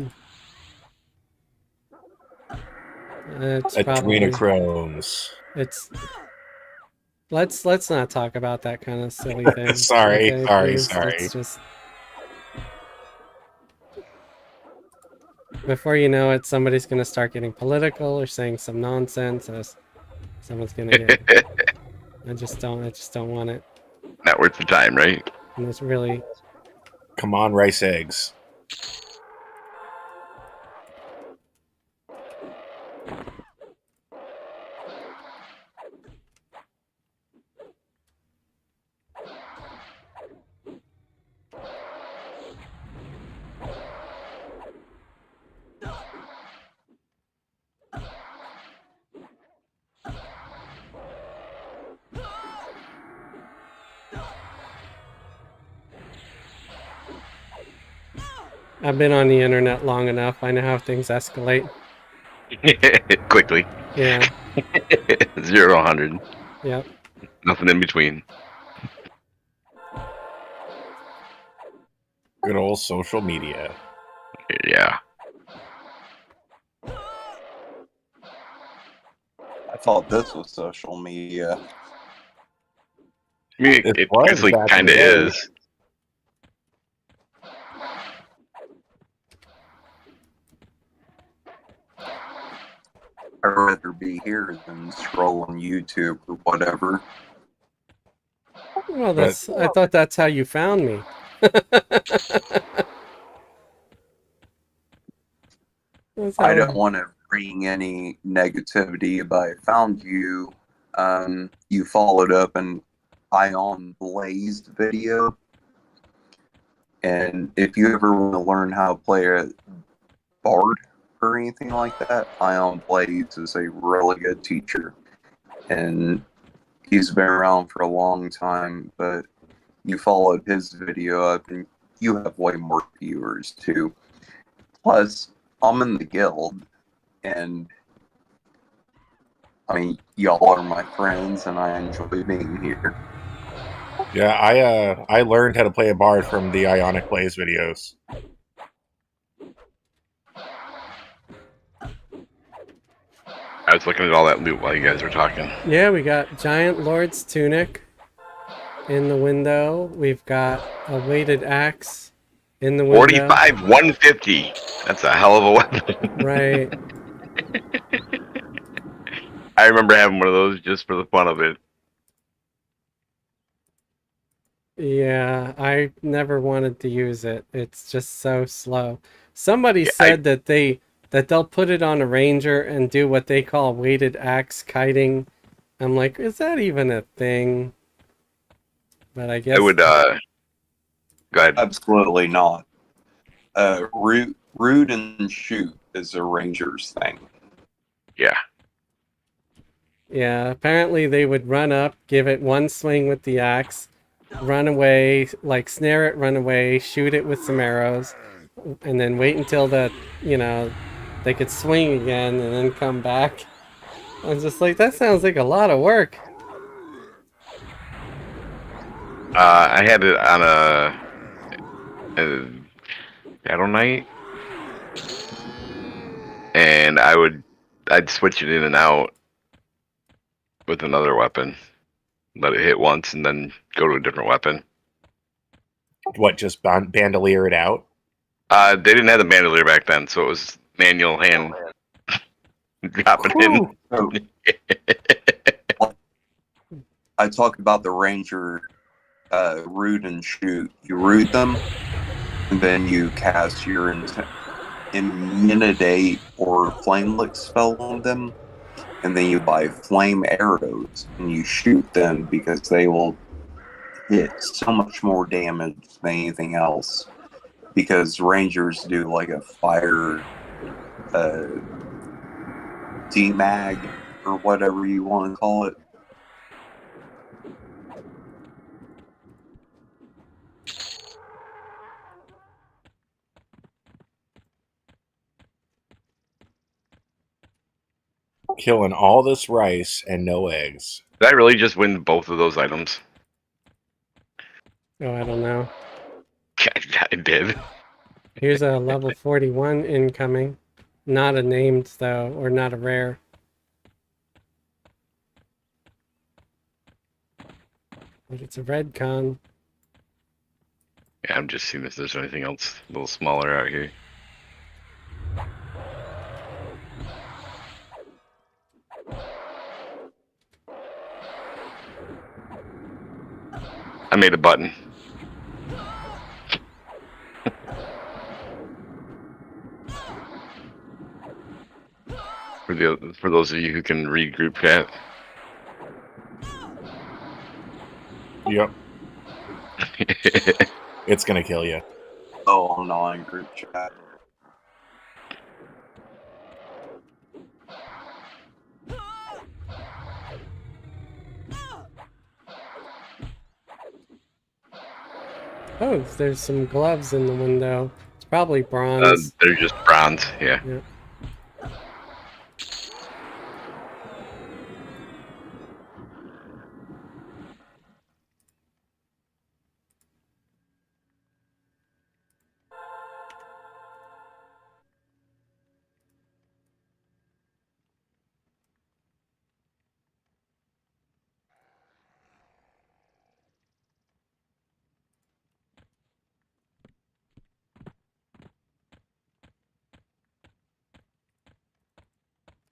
It's Adrenochrome. It's. Let's not talk about that kind of silly thing. Sorry. It's just. Before you know it, somebody's gonna start getting political or saying some nonsense. Or someone's gonna get. I just don't want it. Not worth the time, right? And it's really. Come on, rice eggs. I've been on the internet long enough. I know how things escalate. Quickly. Yeah. 0 to 100. Yep. Nothing in between. Good old social media. Yeah. I thought this was social media. I mean, It it was basically back in kind the of day. is. I'd rather be here than scroll on YouTube or whatever. Well, that's. I thought that's how you found me. That's I how. don't want to bring any negativity, but I found you. You followed up an Ion Blazed video. And if you ever want to learn how to play a bard or anything like that, Ion Blaze is a really good teacher. And he's been around for a long time, but you followed his video up and you have way more viewers too. Plus, I'm in the guild, and I mean, y'all are my friends, and I enjoy being here. Yeah, I learned how to play a bard from the Ionic Blaze videos. I was looking at all that loot while you guys were talking. Yeah, we got Giant Lord's Tunic in the window. We've got a weighted axe in the window. 45, 150. That's a hell of a weapon. Right. I remember having one of those just for the fun of it. Yeah, I never wanted to use it. It's just so slow. Somebody Yeah, said that they'll put it on a ranger and do what they call weighted axe kiting. I'm like, is that even a thing? But I guess I would, go ahead. Absolutely not. Root and shoot is a ranger's thing. Yeah. Yeah, apparently they would run up, give it one swing with the axe, run away, like snare it, run away, shoot it with some arrows, and then wait until they could swing again and then come back. I was just like, that sounds like a lot of work. I had it on a battle night, and I'd switch it in and out with another weapon. Let it hit once and then go to a different weapon. What, just bandolier it out? They didn't have the bandolier back then, so it was manual hand dropping in. So, I talk about the ranger root and shoot. You root them, and then you cast your Intimidate or Flame Lick spell on them, and then you buy flame arrows and you shoot them because they will hit so much more damage than anything else. Because rangers do like a fire D-mag or whatever you want to call it. Killing all this rice and no eggs. Did I really just win both of those items? Oh, I don't know. I did. Here's a level 41 incoming. Not a named, though, or not a rare. But it's a red con. Yeah, I'm just seeing if there's anything else a little smaller out here. I made a button. For those of you who can read group chat. Yep. It's gonna kill you. Oh, I'm not in group chat. Oh, there's some gloves in the window. It's Probably bronze. They're just bronze. Yeah. Yeah.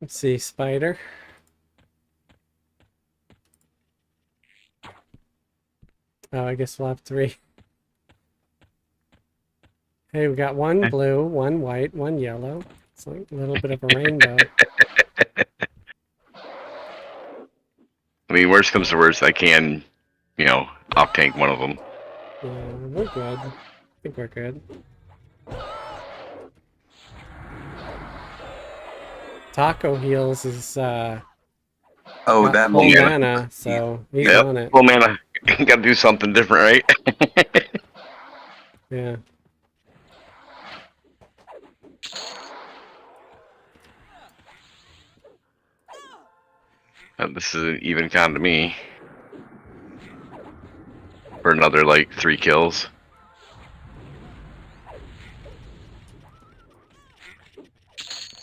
Let's see, spider. Oh, I guess we'll have 3. Hey, we got 1 blue, 1 white, 1 yellow. It's like a little bit of a rainbow. I mean, worst comes to worst, I can, off tank one of them. Yeah, we're good. I think we're good. Taco Heals is Oh, got that full means mana, so he's Yep. on it. Well, man, I gotta do something different, right? Yeah. This is an even count to me. For another, 3 kills.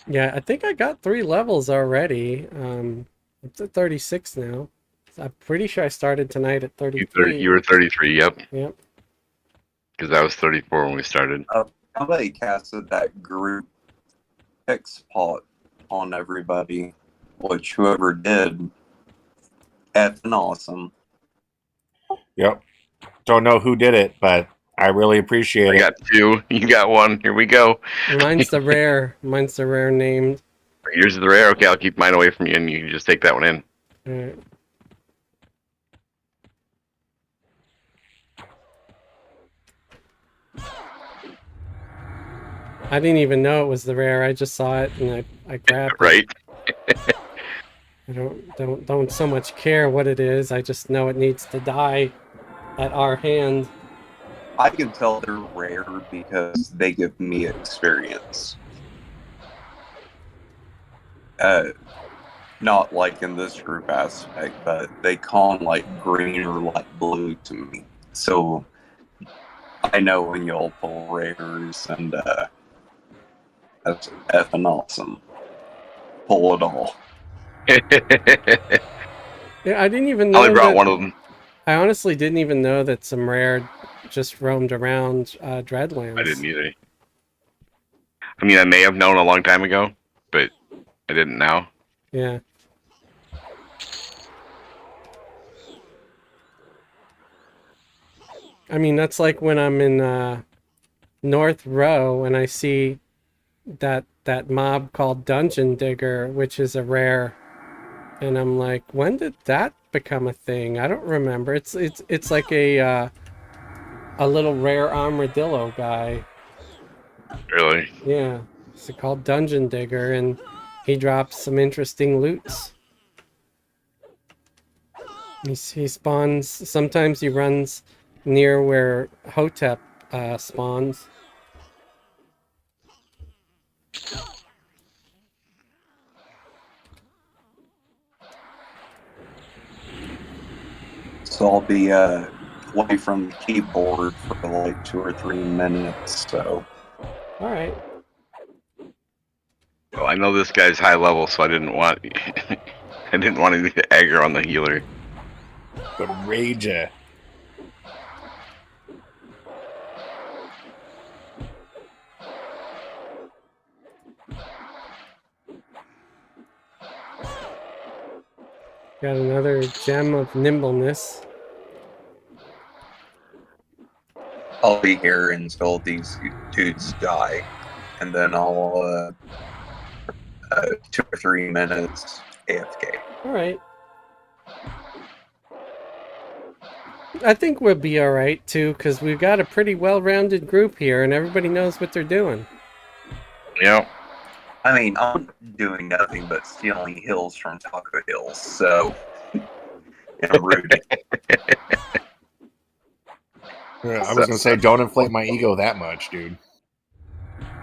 Yeah, I think I got 3 levels already. It's at 36 now. I'm pretty sure I started tonight at 33. You were 33, yep. Yep. Because I was 34 when we started. somebody casted that group X pot on everybody, which whoever did, effing awesome. Yep. Don't know who did it, but I really appreciate I it. got 2. You got 1. Here we go. Mine's the rare. Mine's the rare named. Yours is the rare. Okay, I'll keep mine away from you, and you can just take that one in. Alright. I didn't even know it was the rare. I just saw it and I grabbed it. Right. I don't so much care what it is. I just know it needs to die at our hand. I can tell they're rare because they give me experience. Not like in this group aspect, but they con like green or like blue to me. So I know when y'all pull rares, and that's effing awesome. Pull it all. Yeah, I didn't even I know only brought that, one of them. I honestly didn't even know that some rare just roamed around Dreadlands. I didn't either. I mean, I may have known a long time ago, but I didn't now. Yeah. I mean, that's like when I'm in North Row and I see that mob called Dungeon Digger, which is a rare, and I'm like, when did that become a thing? I don't remember. It's like a little rare armadillo guy. Really? Yeah, it's called Dungeon Digger, and he drops some interesting loots. He spawns. Sometimes he runs near where Hotep spawns. So I'll be away from the keyboard for like 2 or 3 minutes. So All right. Well, I know this guy's high level, so I didn't want I didn't want to get aggro on the healer. The Rager. Got another gem of nimbleness. I'll be here until these dudes die, and then I'll 2 or 3 minutes AFK. All right. I think we'll be all right too, because we've got a pretty well-rounded group here, and everybody knows what they're doing. Yep. I mean, I'm doing nothing but stealing hills from Taco Hills, so I'm rude. Yeah, I was gonna say, don't inflate my ego that much, dude.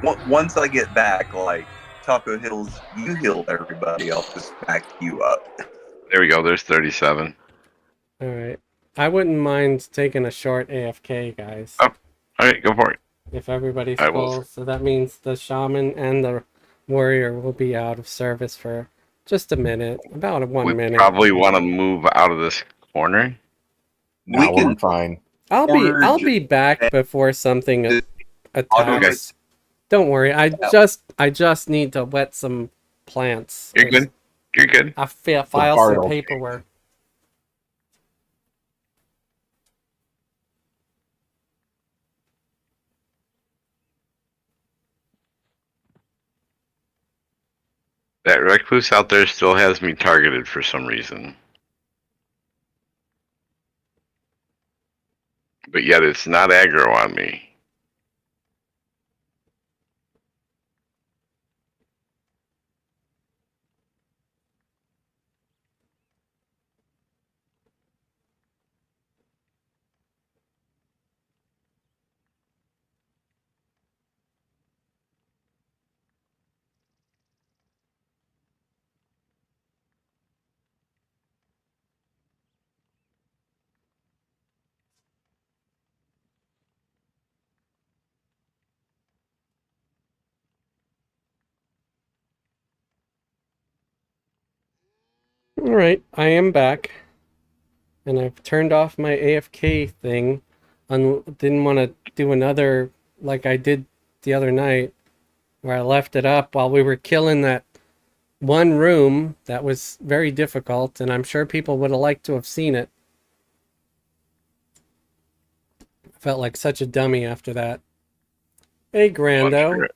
once I get back, like Taco Hills, you heal everybody. I'll just back you up. There we go. There's 37. All right. I wouldn't mind taking a short AFK, guys. Oh. All right, go for it. If everybody's I will. full. So that means the shaman and the warrior will be out of service for just a minute. About one We minute. probably want to move out of this corner. No, We we're can- fine. I'll be back before something attacks. Don't worry. I just need to wet some plants. You're good. You're good. I file bard some will- paperwork. That recluse out there still has me targeted for some reason. But yet it's not aggro on me. All right, I am back, and I've turned off my AFK thing. Didn't want to do another like I did the other night, where I left it up while we were killing that one room that was very difficult, and I'm sure people would have liked to have seen it. I felt like such a dummy after that. Hey, Grando. Sure.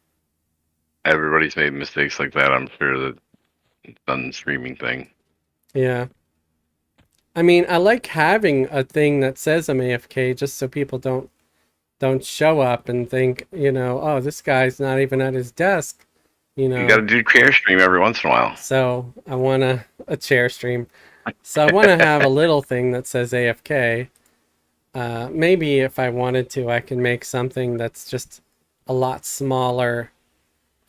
Everybody's made mistakes like that. I'm sure that it's done the streaming thing. Yeah. I mean, I like having a thing that says I'm AFK just so people don't show up and think, oh, this guy's not even at his desk, You got to do chair stream every once in a while. So I want a chair stream. So I want to have a little thing that says AFK. Maybe if I wanted to, I can make something that's just a lot smaller.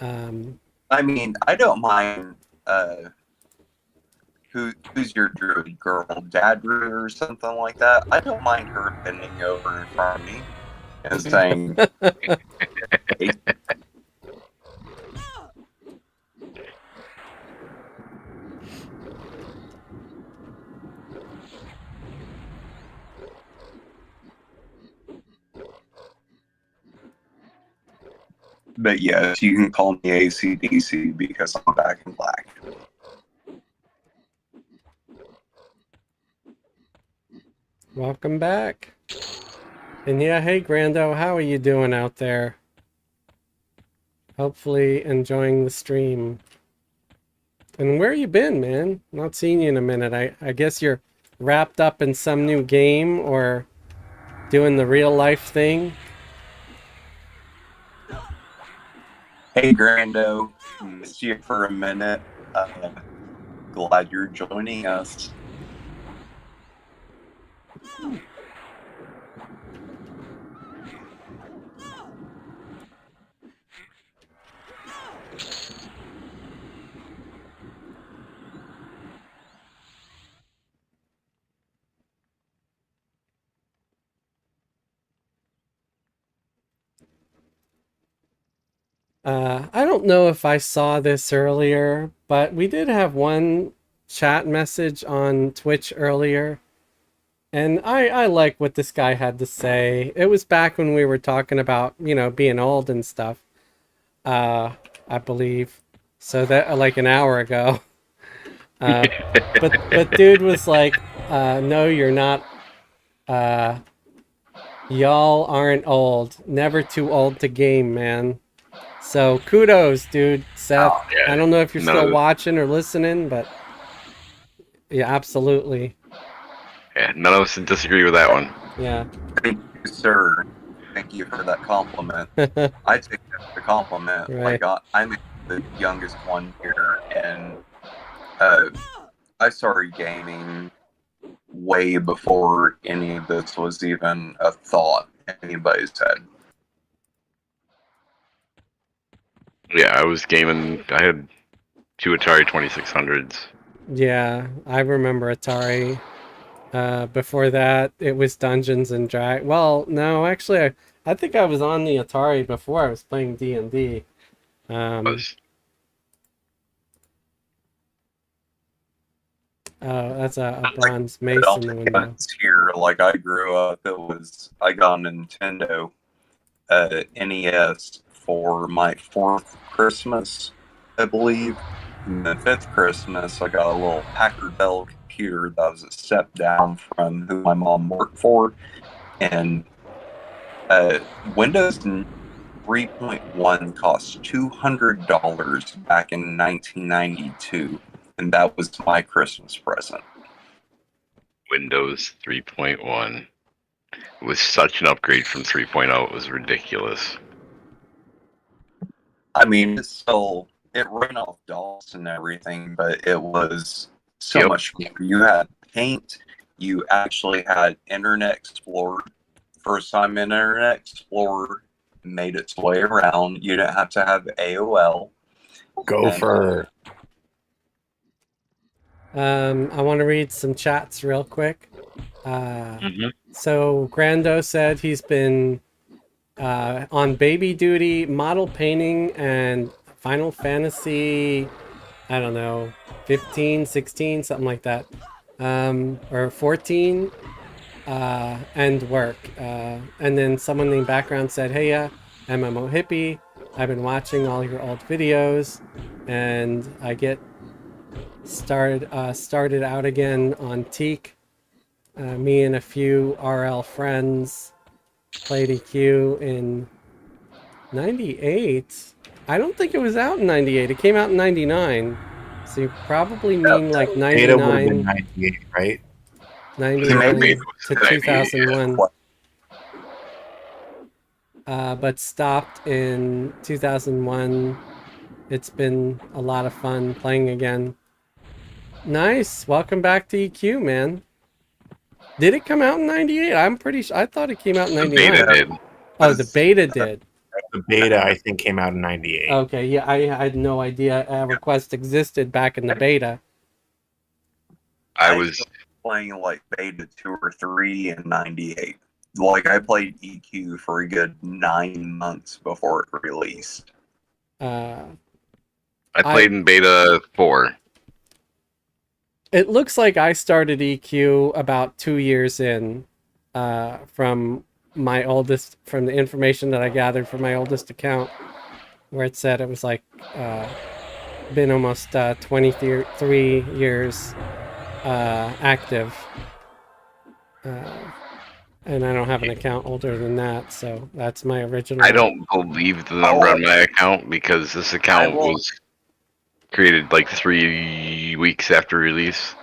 I mean, I don't mind. Who's your druid girl, Dad Druid or something like that? I don't mind her bending over in front of me and saying, hey. But yes, you can call me ACDC because I'm back in black. Welcome back. And yeah, hey Grando, how are you doing out there? Hopefully enjoying the stream. And where you been, man? Not seen you in a minute. I guess you're wrapped up in some new game or doing the real life thing. Hey Grando, missed you for a minute. Glad you're joining us. I don't know if I saw this earlier, but we did have one chat message on Twitch earlier. And I like what this guy had to say. It was back when we were talking about, being old and stuff. I believe. So that like an hour ago. But dude was like, no, you're not. Y'all aren't old. Never too old to game, man. So kudos, dude. Seth. Oh, yeah. I don't know if you're No. still watching or listening, but yeah, absolutely. Yeah, none of us disagree with that one. Yeah. Thank you, sir. Thank you for that compliment. I take that as a compliment. Right. Like, I'm the youngest one here, and I started gaming way before any of this was even a thought in anybody's head. Yeah, I was gaming. I had 2 Atari 2600s. Yeah, I remember Atari. Before that, it was Dungeons and Dragons. Well, no, actually, I think I was on the Atari before I was playing D&D. Was Oh, that's a Like, bronze I mace don't in the think window. it's here. Like I grew up, I got a Nintendo NES for my fourth Christmas, I believe. And the fifth Christmas, I got a little Packard Bell computer that was a step down from who my mom worked for. And Windows 3.1 cost $200 back in 1992. And that was my Christmas present. Windows 3.1. It was such an upgrade from 3.0. It was ridiculous. I mean, it ran off DOS and everything, but it was so Yep. much more. You had Paint, you actually had Internet Explorer. First time Internet Explorer made its way around. You didn't have to have AOL. Gopher. I want to read some chats real quick. So Grando said he's been on baby duty, model painting, and Final Fantasy, I don't know, 15, 16, something like that. Or 14, and work. And then someone in the background said, hey, MMO hippie, I've been watching all your old videos, and I get started out again on Teek. Me and a few RL friends played EQ in 98. I don't think it was out in 98. It came out in 99. So you probably mean like Beta would have been 99, 98, right? 99 Beta to was 98, 2001. But stopped in 2001. It's been a lot of fun playing again. Nice. Welcome back to EQ, man. Did it come out in 98? I'm pretty sure. I thought it came out in The 99. beta did. Oh, the beta did. The beta, I think, came out in 98. Okay, yeah, I had no idea Everquest existed back in the beta. I was started playing like beta 2 or 3 in 98. Like I played EQ for a good 9 months before it released. Uh, I played in beta 4. It looks like I started EQ about 2 years in, from the information that I gathered from my oldest account, where it said it was like been almost 23 years active. And I don't have an account older than that, so that's my original. I don't believe the number on my account because this account was created like 3 weeks after release.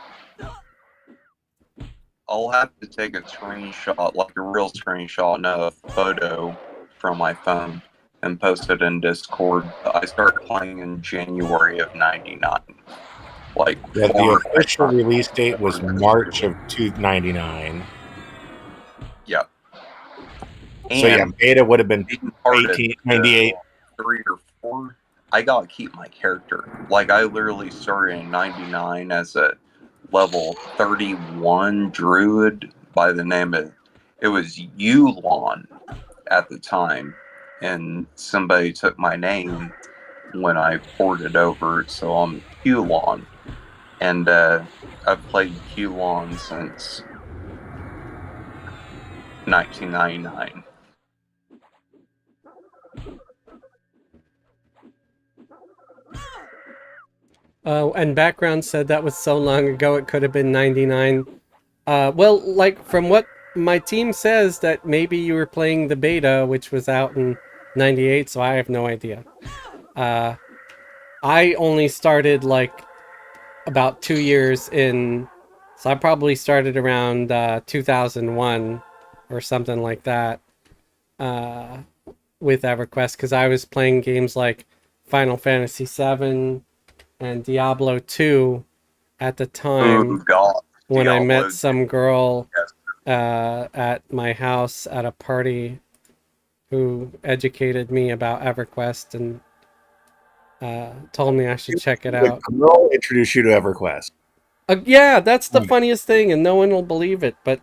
I'll have to take a screenshot, like a real screenshot, and a photo from my phone and post it in Discord. I started playing in January of 99. Like Yeah, the official release date was March of 299. Yep. So yeah, beta would have been 1898. 3 or 4. I gotta keep my character. Like I literally started in 99 as a level 31 druid by the name of, it was Yulon at the time, and somebody took my name when I ported over, so I'm Yulon, and I've played Yulon since 1999. And background said that was so long ago it could have been 99. Well, like from what my team says, that maybe you were playing the beta, which was out in 98, so I have no idea. I only started like about 2 years in, so I probably started around 2001 or something like that with EverQuest, because I was playing games like Final Fantasy VII and Diablo 2 at the time. When Diablo I met some girl at my house at a party who educated me about EverQuest, and told me I should check it The out. girl introduced you to EverQuest. Yeah, that's the Hmm. funniest thing, and no one will believe it. But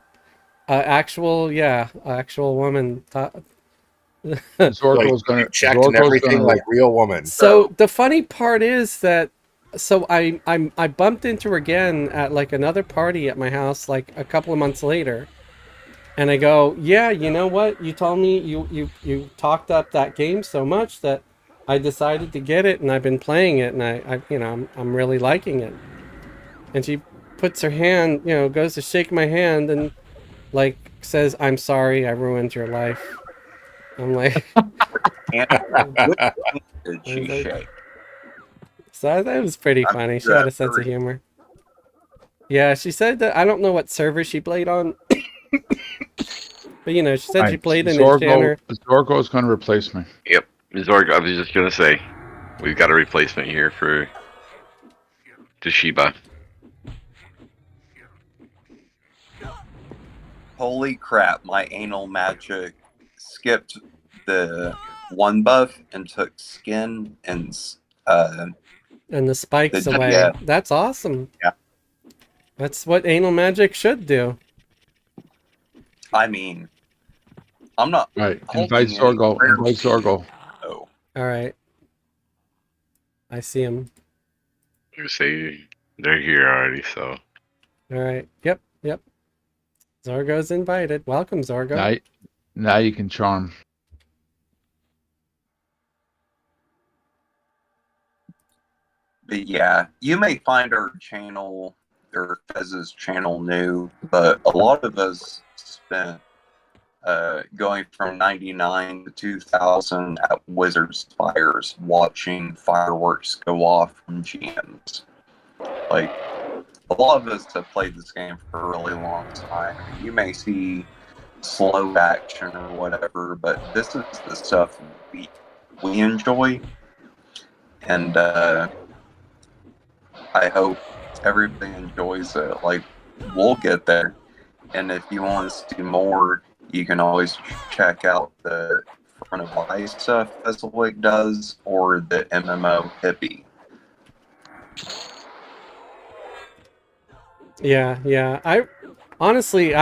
actual woman. Zorko's gonna Checked and everything like real woman. So the funny part is that I bumped into her again at like another party at my house like a couple of months later, and I go, yeah, you know what? You told me you talked up that game so much that I decided to get it, and I've been playing it, and I'm really liking it. And she puts her hand, goes to shake my hand and like says, "I'm sorry, I ruined your life." I'm like, And which hand did she like- shake? so that was pretty I'm funny. She sure had a that's sense of very- humor. Yeah, she said that I don't know what server she played on, but she said she played an Enchanter. Zorko's gonna replace me. Yep. Zorg, I was just gonna say, we've got a replacement here for Toshiba. Holy crap, my anal magic skipped the one buff and took skin and And the spikes The- away. yeah. That's awesome. Yeah. That's what anal magic should do. I mean, I'm not Right. holding Invite any Zorgo. rare Invite Zorgo. Oh, All right. I see him. You say they're here already, so All right. Yep. Zorgo's invited. Welcome, Zorgo. Now you can charm. but yeah, you may find our channel or Fez's channel new, but a lot of us spent going from 99 to 2000 at Wizards Fires watching fireworks go off from GMs. Like, a lot of us have played this game for a really long time. You may see slow action or whatever, but this is the stuff we enjoy, and I hope everybody enjoys it. Like, we'll get there, and if you want us to do more, you can always check out the front of eye stuff Fezzik does, or the MMO hippie. Yeah. I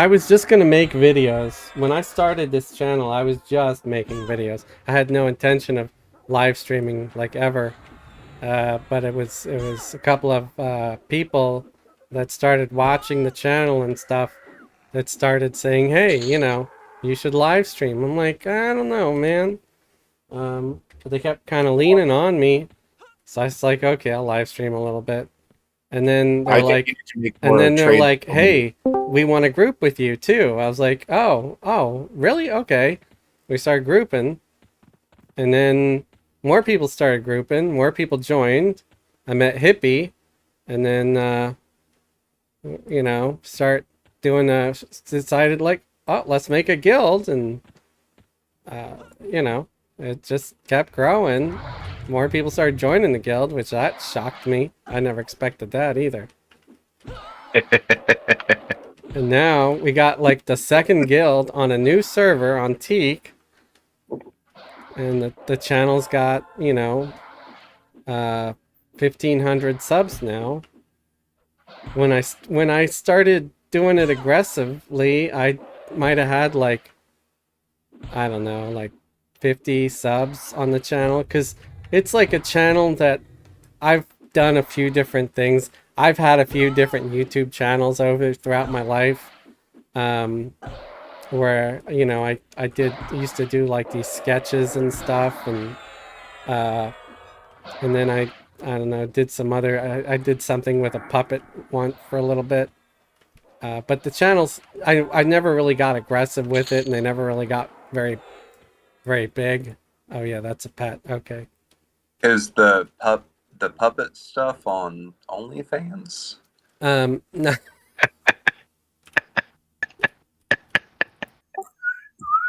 was just gonna make videos. When I started this channel, I was just making videos. I had no intention of live streaming like ever. But it was a couple of people that started watching the channel and stuff that started saying, "Hey, you should live stream." I'm like, I don't know, man. But they kept kind of leaning on me, so I was like, okay, I'll live stream a little bit. And then they're like, "Hey, we want to group with you too." I was like, "Oh, really? Okay." We started grouping, and then more people started grouping. More people joined. I met Hippie, and then start doing. Decided like, oh, let's make a guild, and it just kept growing. More people started joining the guild, which that shocked me. I never expected that either. And now we got like the second guild on a new server on Teek. And the channel's got, 1,500 subs now. When I started doing it aggressively, I might have had like, I don't know, like 50 subs on the channel, because it's like a channel that I've done a few different things. I've had a few different YouTube channels throughout my life, where I used to do like these sketches and stuff, and then I don't know, did some other. I did something with a puppet one for a little bit, but the channels I never really got aggressive with it, and they never really got very big. Oh yeah, that's a pet. Okay. Is the puppet stuff on OnlyFans? No.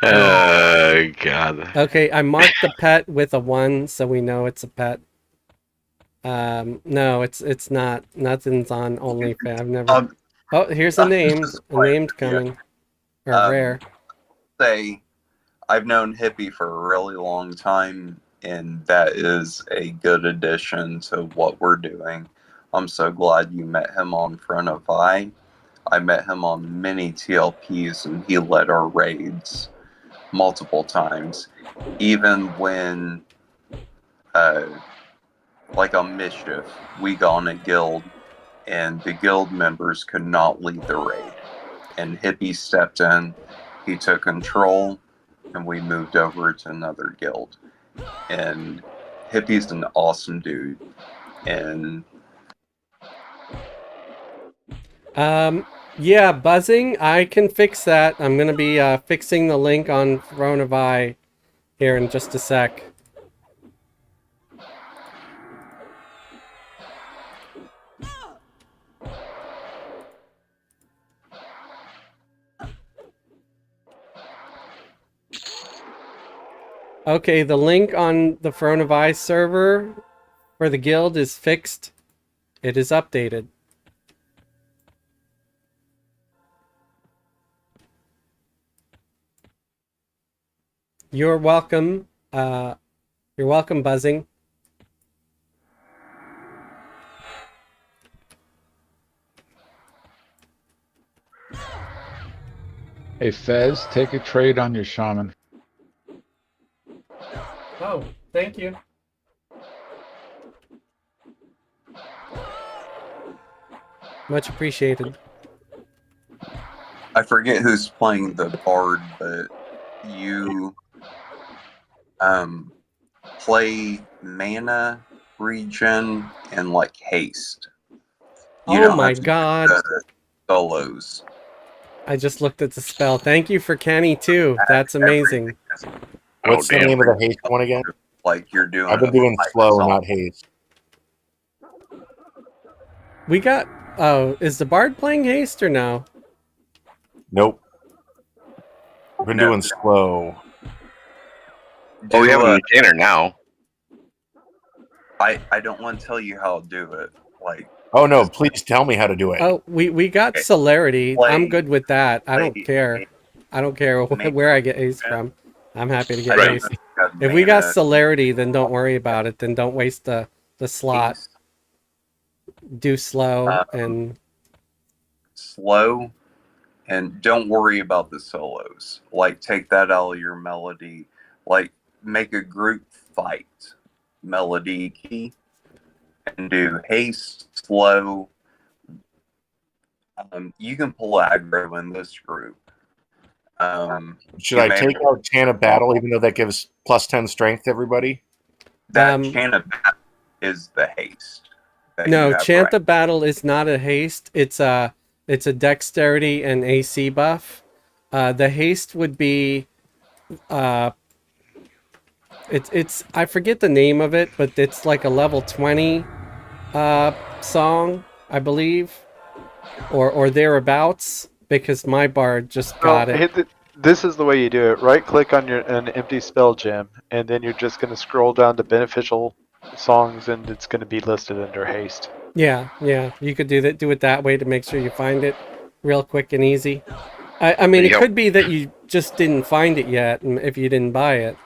Oh God. Okay, I marked the pet with a 1, so we know it's a pet. No, it's not. Nothing's on OnlyFans. I've never. Oh, here's a name. A name's coming. Or rare. Say, I've known Hippie for a really long time, and that is a good addition to what we're doing. I'm so glad you met him on Front of Eye. I met him on many TLPs, and he led our raids multiple times. Even when, like on Mischief, we got on a guild, and the guild members could not lead the raid. And Hippie stepped in, he took control, and we moved over to another guild. And Hippie's an awesome dude. And yeah, buzzing, I can fix that. I'm gonna be fixing the link on Throne of Eye here in just a sec. Okay, the link on the Throne of Eye server for the guild is fixed. It is updated. You're welcome. You're welcome, buzzing. Hey, Fez, take a trade on your shaman. Oh, thank you. Much appreciated. I forget who's playing the bard, but you play mana, regen, and like haste. You Oh don't my have to do god. the solos. I just looked at the spell. Thank you for Kenny too. That's amazing. What's the name of the haste one again? Like you're doing. I've been doing slow, not haste. We got... Oh, is the bard playing haste or no? Nope. I've been doing slow. Oh, we have a retainer now. I don't want to tell you how to do it. Like. Oh no! Please tell me how to do it. Oh, we got celerity. I'm good with that. I don't care. I don't care where I get haste from. I'm happy to get haste. If we got celerity, then don't worry about it. Then don't waste the slot. Do slow and don't worry about the solos. Like take that out of your melody. Like make a group fight melody key and do haste, slow. You can pull aggro in this group. Should I take out Chant of Battle, even though that gives +10 strength to everybody? That Chant of Battle is the haste. No, Chant of Battle is not a haste. It's a dexterity and AC buff. The haste would be it's I forget the name of it, but it's like a level 20 song, I believe, or thereabouts, because my bard just got it. This is the way you do it. Right click on an empty spell gem, and then you're just going to scroll down to beneficial songs, and it's going to be listed under haste. Yeah, you could do it that way to make sure you find it real quick and easy. I mean, it could be that you just didn't find it yet if you didn't buy it,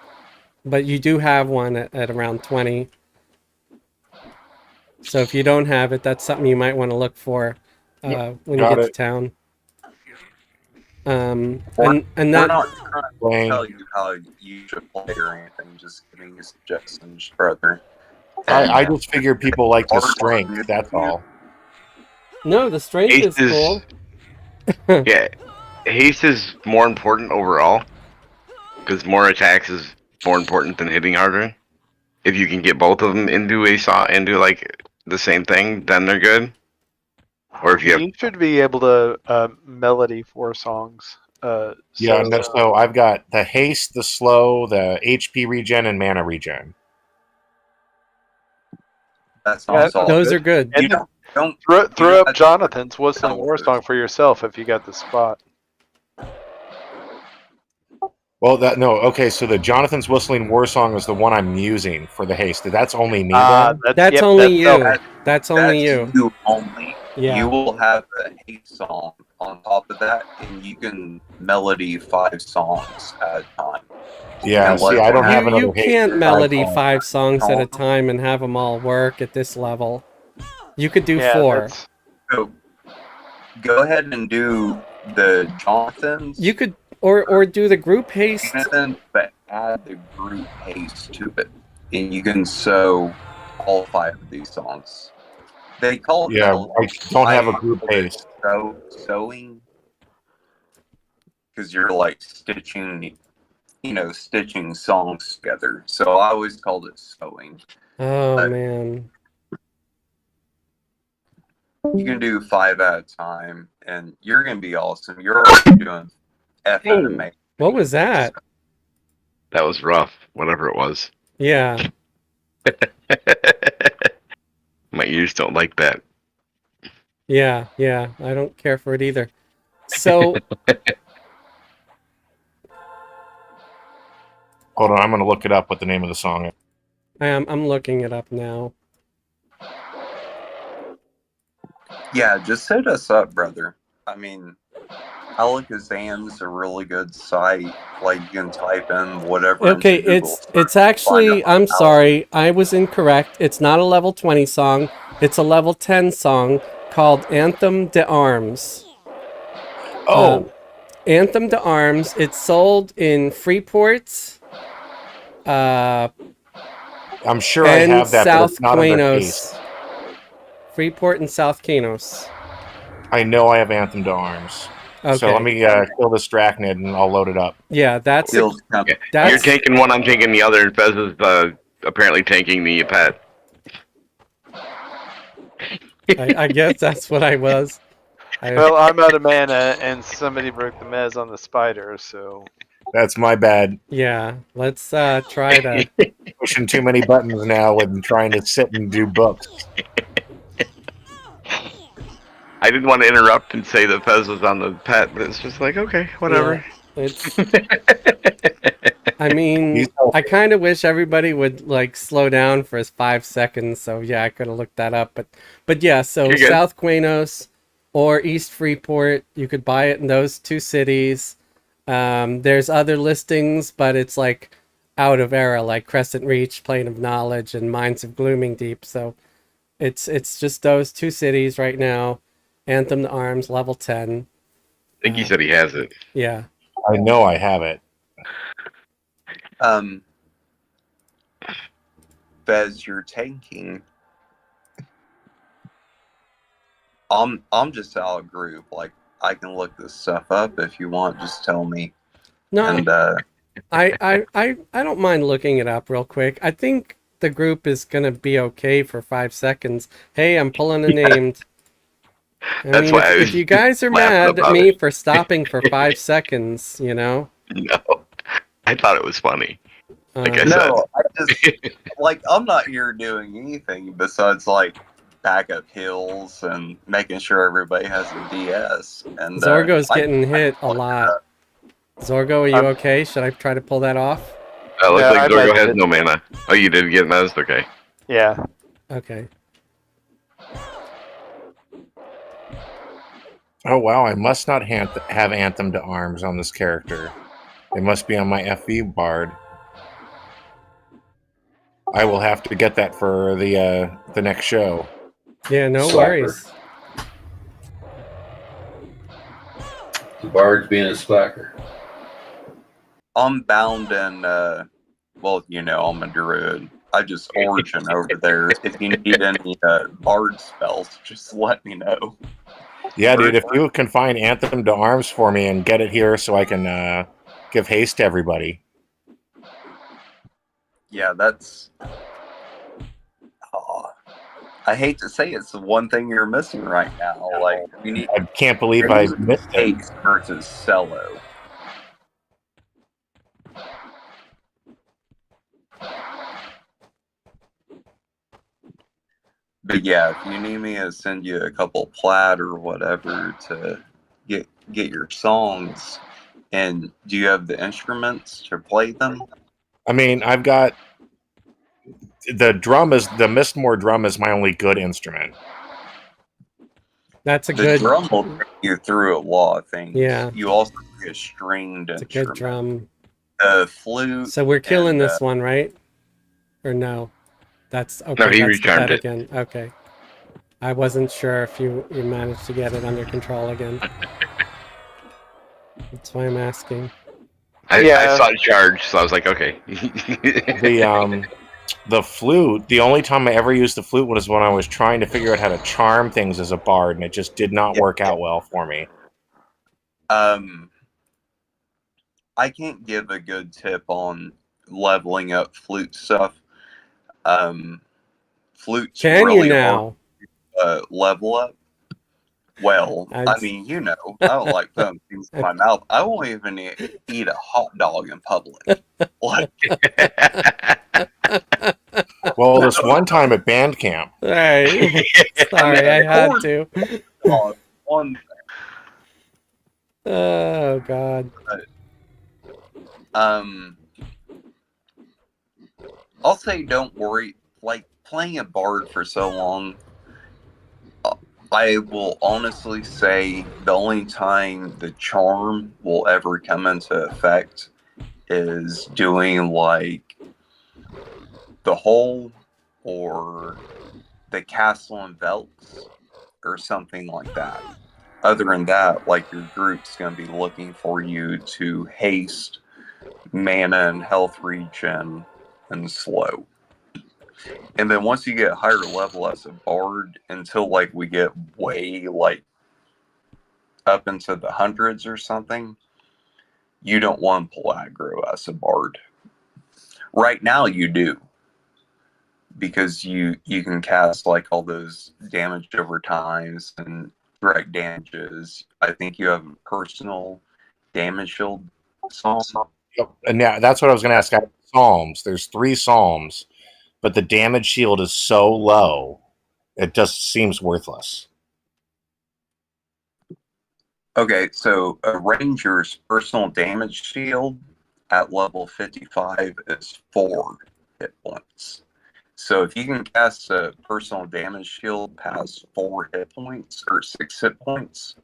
but you do have one at around 20. So if you don't have it, that's something you might want to look for when you get to town. And we're that not trying to tell you how you should play or anything, just giving you suggestions, brother. I just figured people like the strength, that's all. No, the strength is cool. Yeah, haste is more important overall, because more attacks is more important than hitting harder. If you can get both of them into like the same thing, then they're good. Or if you should be able to melody 4 songs. So I've got the haste, the slow, the HP regen, and mana regen. Those are good. And don't throw up Jonathan's Whistling War Song for yourself if you got the spot. Well, so the Jonathan's Whistling War Song is the one I'm using for the haste. That's only me. That's only you. That's only you. You only. Yeah. You will have the haste song on top of that, and you can melody 5 songs at a time. Yeah, And see, let I don't one have You another can't hate melody song. 5 songs at a time and have them all work at this level. You could do Yeah, 4. that's So go ahead and do the Jonathans. You could or do the group haste. Jonathan, but add the group haste to it, and you can sew all 5 of these songs. They call it Yeah, I don't have a I group call it haste. sewing, because you're like stitching, stitching songs together. So I always called it sewing. Oh man. You can do 5 at a time, and you're gonna be awesome. You're already doing effing amazing. What was that? That was rough, whatever it was. Yeah. My ears don't like that. Yeah, I don't care for it either. So Hold on, I'm going to look it up what the name of the song is. I'm looking it up now. Yeah, just hit us up, brother. I mean, Alakazam's a really good site. Like, you can type in whatever. Okay, into Google it's search, actually, find I'm out. sorry, I was incorrect. It's not a level 20 song. It's a level 10 song called Anthem de Arms. Oh, Anthem de Arms. It's sold in Freeport, I'm sure I and have that, but South it's not under Quanos. haste. Freeport and South Quanos. I know I have Anthem to Arms. Okay. So let me kill this Drachnid and I'll load it up. Yeah, that's Feels kind of- that's You're taking one, I'm taking the other, and Fez is apparently taking the pet. I guess that's what I was. well, I'm out of mana, and somebody broke the mez on the spider, so That's my bad. Yeah, let's try to. Pushing too many buttons now and trying to sit and do books. I didn't want to interrupt and say that Fez was on the pet, but it's just like, okay, whatever. Yeah, it's. I mean, I kind of wish everybody would like slow down for 5 seconds. So yeah, I could have looked that up, but yeah. So You're good. South Quanos or East Freeport, you could buy it in those 2 cities. There's other listings, but it's like out of era, like Crescent Reach, Plane of Knowledge, and Mines of Glooming Deep. So it's just those 2 cities right now. Anthem to Arms, level 10. I think he said he has it. Yeah. I know I have it. Fez, you're tanking. I'm just out of group. Like, I can look this stuff up if you want. Just tell me. No, And I don't mind looking it up real quick. I think the group is gonna be okay for 5 seconds. Hey, I'm pulling a named. I mean, if you guys are mad at me for stopping for 5 seconds, No, I thought it was funny. Like I said. no, I just like I'm not here doing anything besides like backup hills and making sure everybody has a DS. And Zorgo's getting hit a lot. Zorgo, are you okay? Should I try to pull that off? Looks Yeah, like I Zorgo bet has it- no mana. Oh, you did get mezed? Okay. yeah. Okay. Oh, wow. I must not have Anthem to Arms on this character. It must be on my FV Bard. I will have to get that for the next show. Yeah, no Slacker. worries. The bard's being a slacker. I'm bound in well, I'm a druid. I just origin over there. If you need any bard spells, just let me know. Yeah, dude, if you can find Anthem to Arms for me and get it here so I can give haste to everybody. Yeah, that's. Oh, I hate to say it's the one thing you're missing right now. Like, we need I can't believe I missed it. Takes versus Cello. But yeah, if you need me to send you a couple plaid or whatever to get your songs, and do you have the instruments to play them? I mean, I've got the Mistmore drum is my only good instrument. That's a The good. drum will bring you through a lot of things. Yeah. You also get a stringed It's a good instrument. drum. Flute. So we're killing and, this one, right? Or no? That's okay. No, he That's the returned pet it. again. Okay. I wasn't sure if you managed to get it under control again. That's why I'm asking. I Yeah. saw it charge, so I was like, okay. The flute, the only time I ever used the flute was when I was trying to figure out how to charm things as a bard, and it just did not work out well for me. I can't give a good tip on leveling up flute stuff. Flute's Can really you now? hard to level up. Well, I'm- I mean, you know, I don't like putting things in my mouth. I won't even eat a hot dog in public. Like, Well, this one time at band camp, All right. Sorry, I had to. one Oh God. I'll say don't worry. Like, playing a bard for so long, I will honestly say the only time the charm will ever come into effect is doing like the hole or the castle and Velks or something like that. Other than that, like, your group's going to be looking for you to haste mana and health regen and slow. And then once you get higher level as a bard, until like we get way like up into the hundreds or something, you don't want to pull aggro as a bard. Right now you do, because you can cast like all those damage over times and direct damages. I think you have a personal damage shield song. and yeah, that's what I was going to ask. Psalms. There's 3 psalms, but the damage shield is so low, it just seems worthless. Okay, so a ranger's personal damage shield at level 55 is 4 hit points. So if you can cast a personal damage shield past 4 hit points or 6 hit points,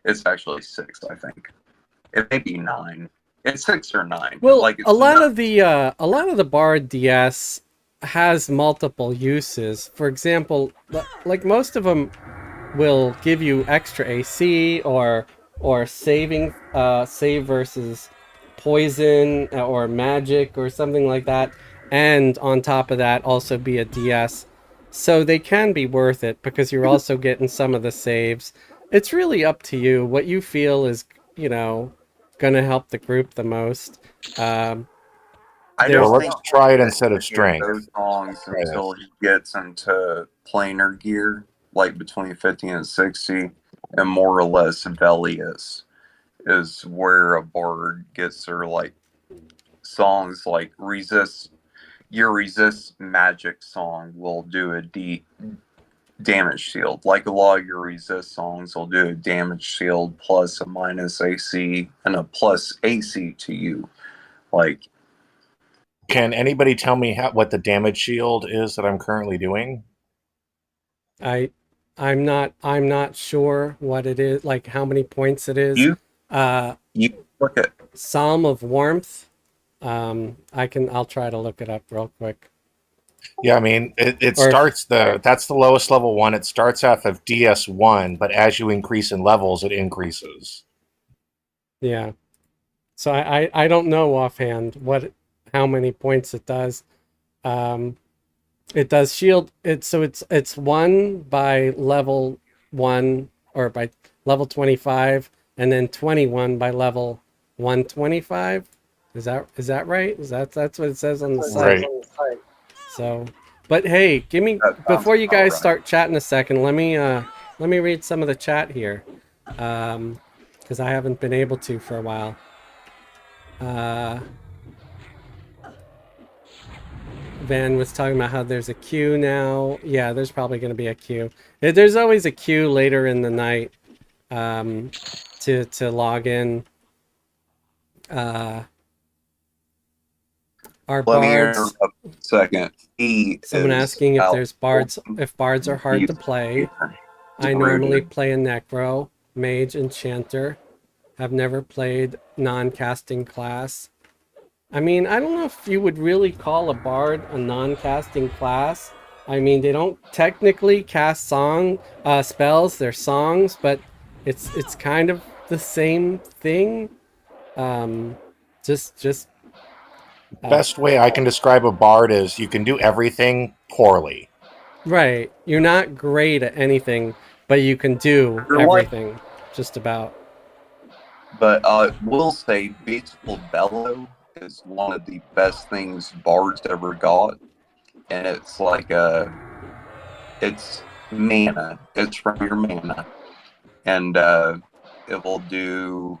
it's actually 6, I think. It may be 9. It's 6 or 9. Well, like, it's a lot of the Bard DS has multiple uses. For example, like most of them will give you extra AC or saving save versus poison or magic or something like that, and on top of that also be a DS. So they can be worth it because you're also getting some of the saves. It's really up to you what you feel is, gonna help the group the most. I Well, don't let's think try it instead of strength. those songs Try this. until he gets into planar gear, like between 50 and 60, and more or less Velius is where a bard gets their like songs like resist. Your resist magic song will do a damage shield. Like a lot of your resist songs will do a damage shield plus a minus AC and a plus AC to you. Like, Can anybody tell me what the damage shield is that I'm currently doing? I'm not sure what it is, like how many points it is. you look at Psalm of Warmth. I'll try to look it up real quick. Yeah, I mean, it Or- starts that's the lowest level one. It starts off of DS1, but as you increase in levels, it increases. Yeah. So I don't know offhand how many points it does. It does shield it, so it's 1 by level 1 or by level 25, and then 21 by level 125. Is that right? That's what it says on the site. Right. So, but hey, before you guys start chatting a second, let me read some of the chat here, because I haven't been able to for a while. Van was talking about how there's a queue now. Yeah, there's probably going to be a queue. There's always a queue later in the night, to log in. Our Let me bards. interrupt a second. Someone asking if bards are hard to play. I normally play a necro, mage, enchanter. Have never played non-casting class. I mean, I don't know if you would really call a bard a non-casting class. I mean, they don't technically cast spells, they're songs, but it's kind of the same thing. Just Best way I can describe a bard is you can do everything poorly. right. You're not great at anything, but you can do You're like- everything, just about. But will say Beastful Bellow is one of the best things Bard's ever got. And it's like it's mana. It's from your mana. And it will do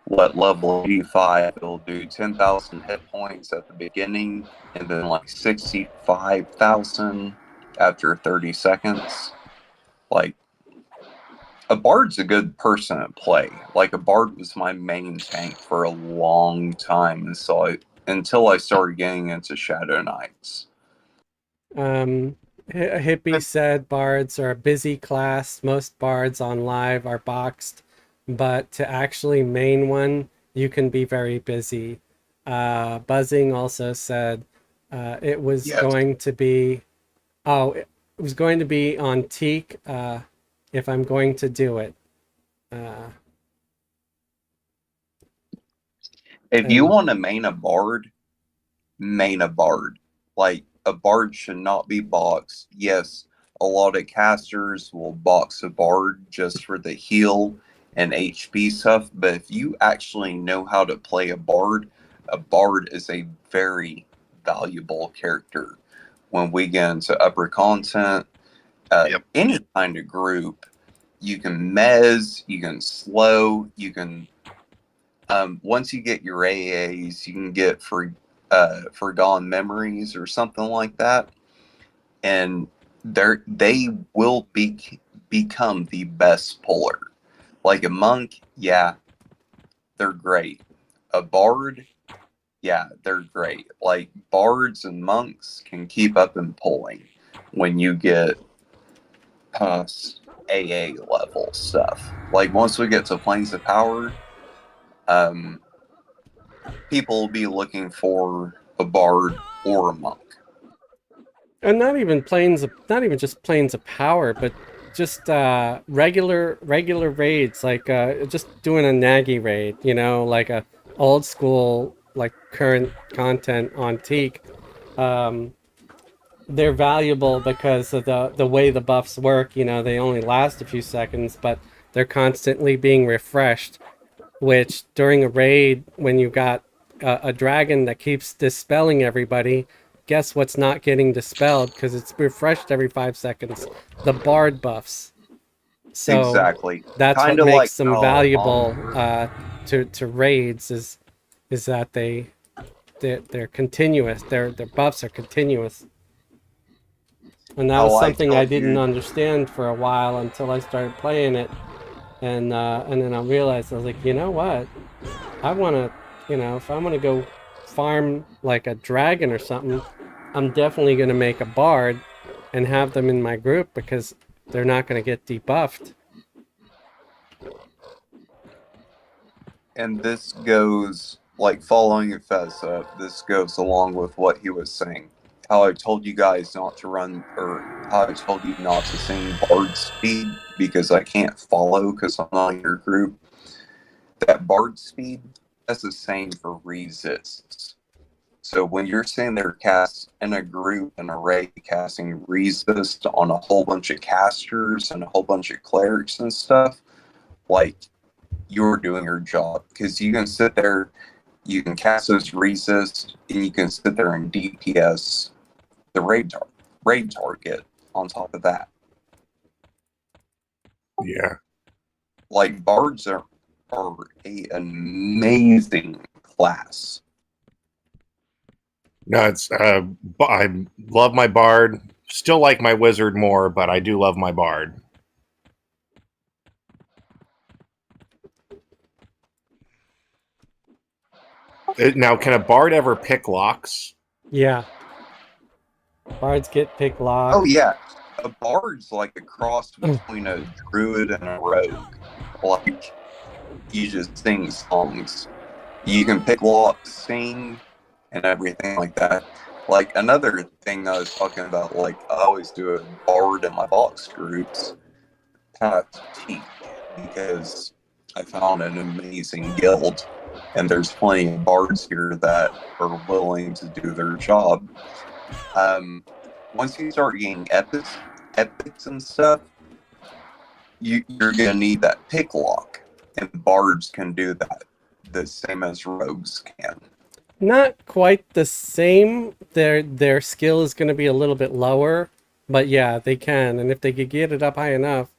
level 85. It'll do 10,000 hit points at the beginning and then like 65,000 after 30 seconds. Like, a bard's a good person to play. Like, a bard was my main tank for a long time, and so until I started getting into Shadow Knights. Hippie said bards are a busy class. Most bards on live are boxed, but to actually main one, you can be very busy. Buzzing also said it was going to be, it was going to be on Teek if I'm going to do it. If you want to main a bard, main a bard. Like, a bard should not be boxed. Yes, a lot of casters will box a bard just for the heal and HP stuff, but if you actually know how to play a bard is a very valuable character. When we get into upper content, any kind of group, you can mez, you can slow, you can once you get your AAs, you can get forgone memories or something like that, and they will become the best puller. Like a monk, yeah, they're great. A bard, yeah, they're great. Like, bards and monks can keep up in pulling when you get past AA level stuff. Like, once we get to Planes of Power, people will be looking for a bard or a monk. And not even just planes of power, but just regular raids, like just doing a Nagi raid, like a old school, like current content on Teek. They're valuable because of the way the buffs work. They only last a few seconds, but they're constantly being refreshed, which during a raid, when you got a dragon that keeps dispelling everybody, guess what's not getting dispelled because it's refreshed every 5 seconds? The bard buffs. So exactly. That's Kinda what makes like them how, valuable to raids is that they're continuous. Their buffs are continuous. And that was something I didn't understand for a while until I started playing it, and then I realized, I was like, you know what? I want to, if I'm gonna go farm like a dragon or something, I'm definitely gonna make a bard and have them in my group because they're not gonna get debuffed. And this goes, like, following Fez up, this goes along with what he was saying. How I told you guys not to run, or how I told you not to sing bard speed because I can't follow because I'm not in your group. That bard speed, that's the same for resists. So when you're sitting there cast in a group, an array casting resist on a whole bunch of casters and a whole bunch of clerics and stuff, like, you're doing your job because you can sit there, you can cast those resist, and you can sit there and DPS the raid target on top of that. Yeah. Like, bards are an amazing class. No, it's I love my bard. Still like my wizard more, but I do love my bard. Now, can a bard ever pick locks? Yeah. Bards get pick lock. Oh yeah, a bard's like a cross between a druid and a rogue. Like, you just sing songs. You can pick locks, sing, and everything like that. Like, another thing I was talking about, like, I always do a bard in my box groups, past Teek, because I found an amazing guild, and there's plenty of bards here that are willing to do their job. Once you start getting epics and stuff, you're gonna need that pick lock, and bards can do that the same as rogues can. Not quite the same. Their skill is going to be a little bit lower, but yeah, they can. And if they could get it up high enough,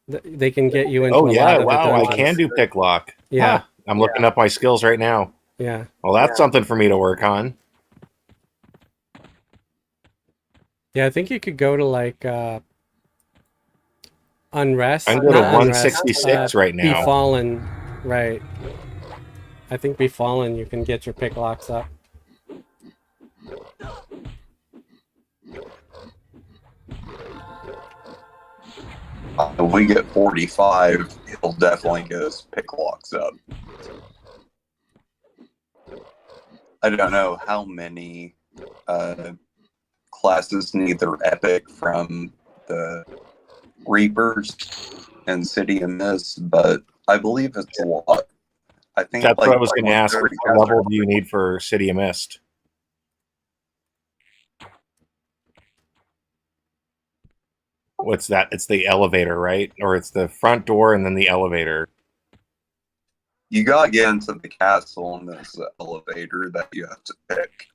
they can get you into Oh a yeah, lot of the wow, I dungeons. can do pick lock. Yeah. Huh, I'm looking up my skills right now. Yeah. Well, that's something for me to work on. Yeah, I think you could go to like Unrest. I can go to not Unrest, 166 right now. Befallen, right. I think Befallen you can get your pick locks up. If we get 45, he'll definitely get his pick locks up. I don't know how many classes need their epic from the Reapers and City of Mist, but I believe it's a lot. I think That's like what I was going to ask. What 130 level do you need for City of Mist? What's that? It's the elevator, right? Or it's the front door and then the elevator. You gotta get into the castle and there's the elevator that you have to pick.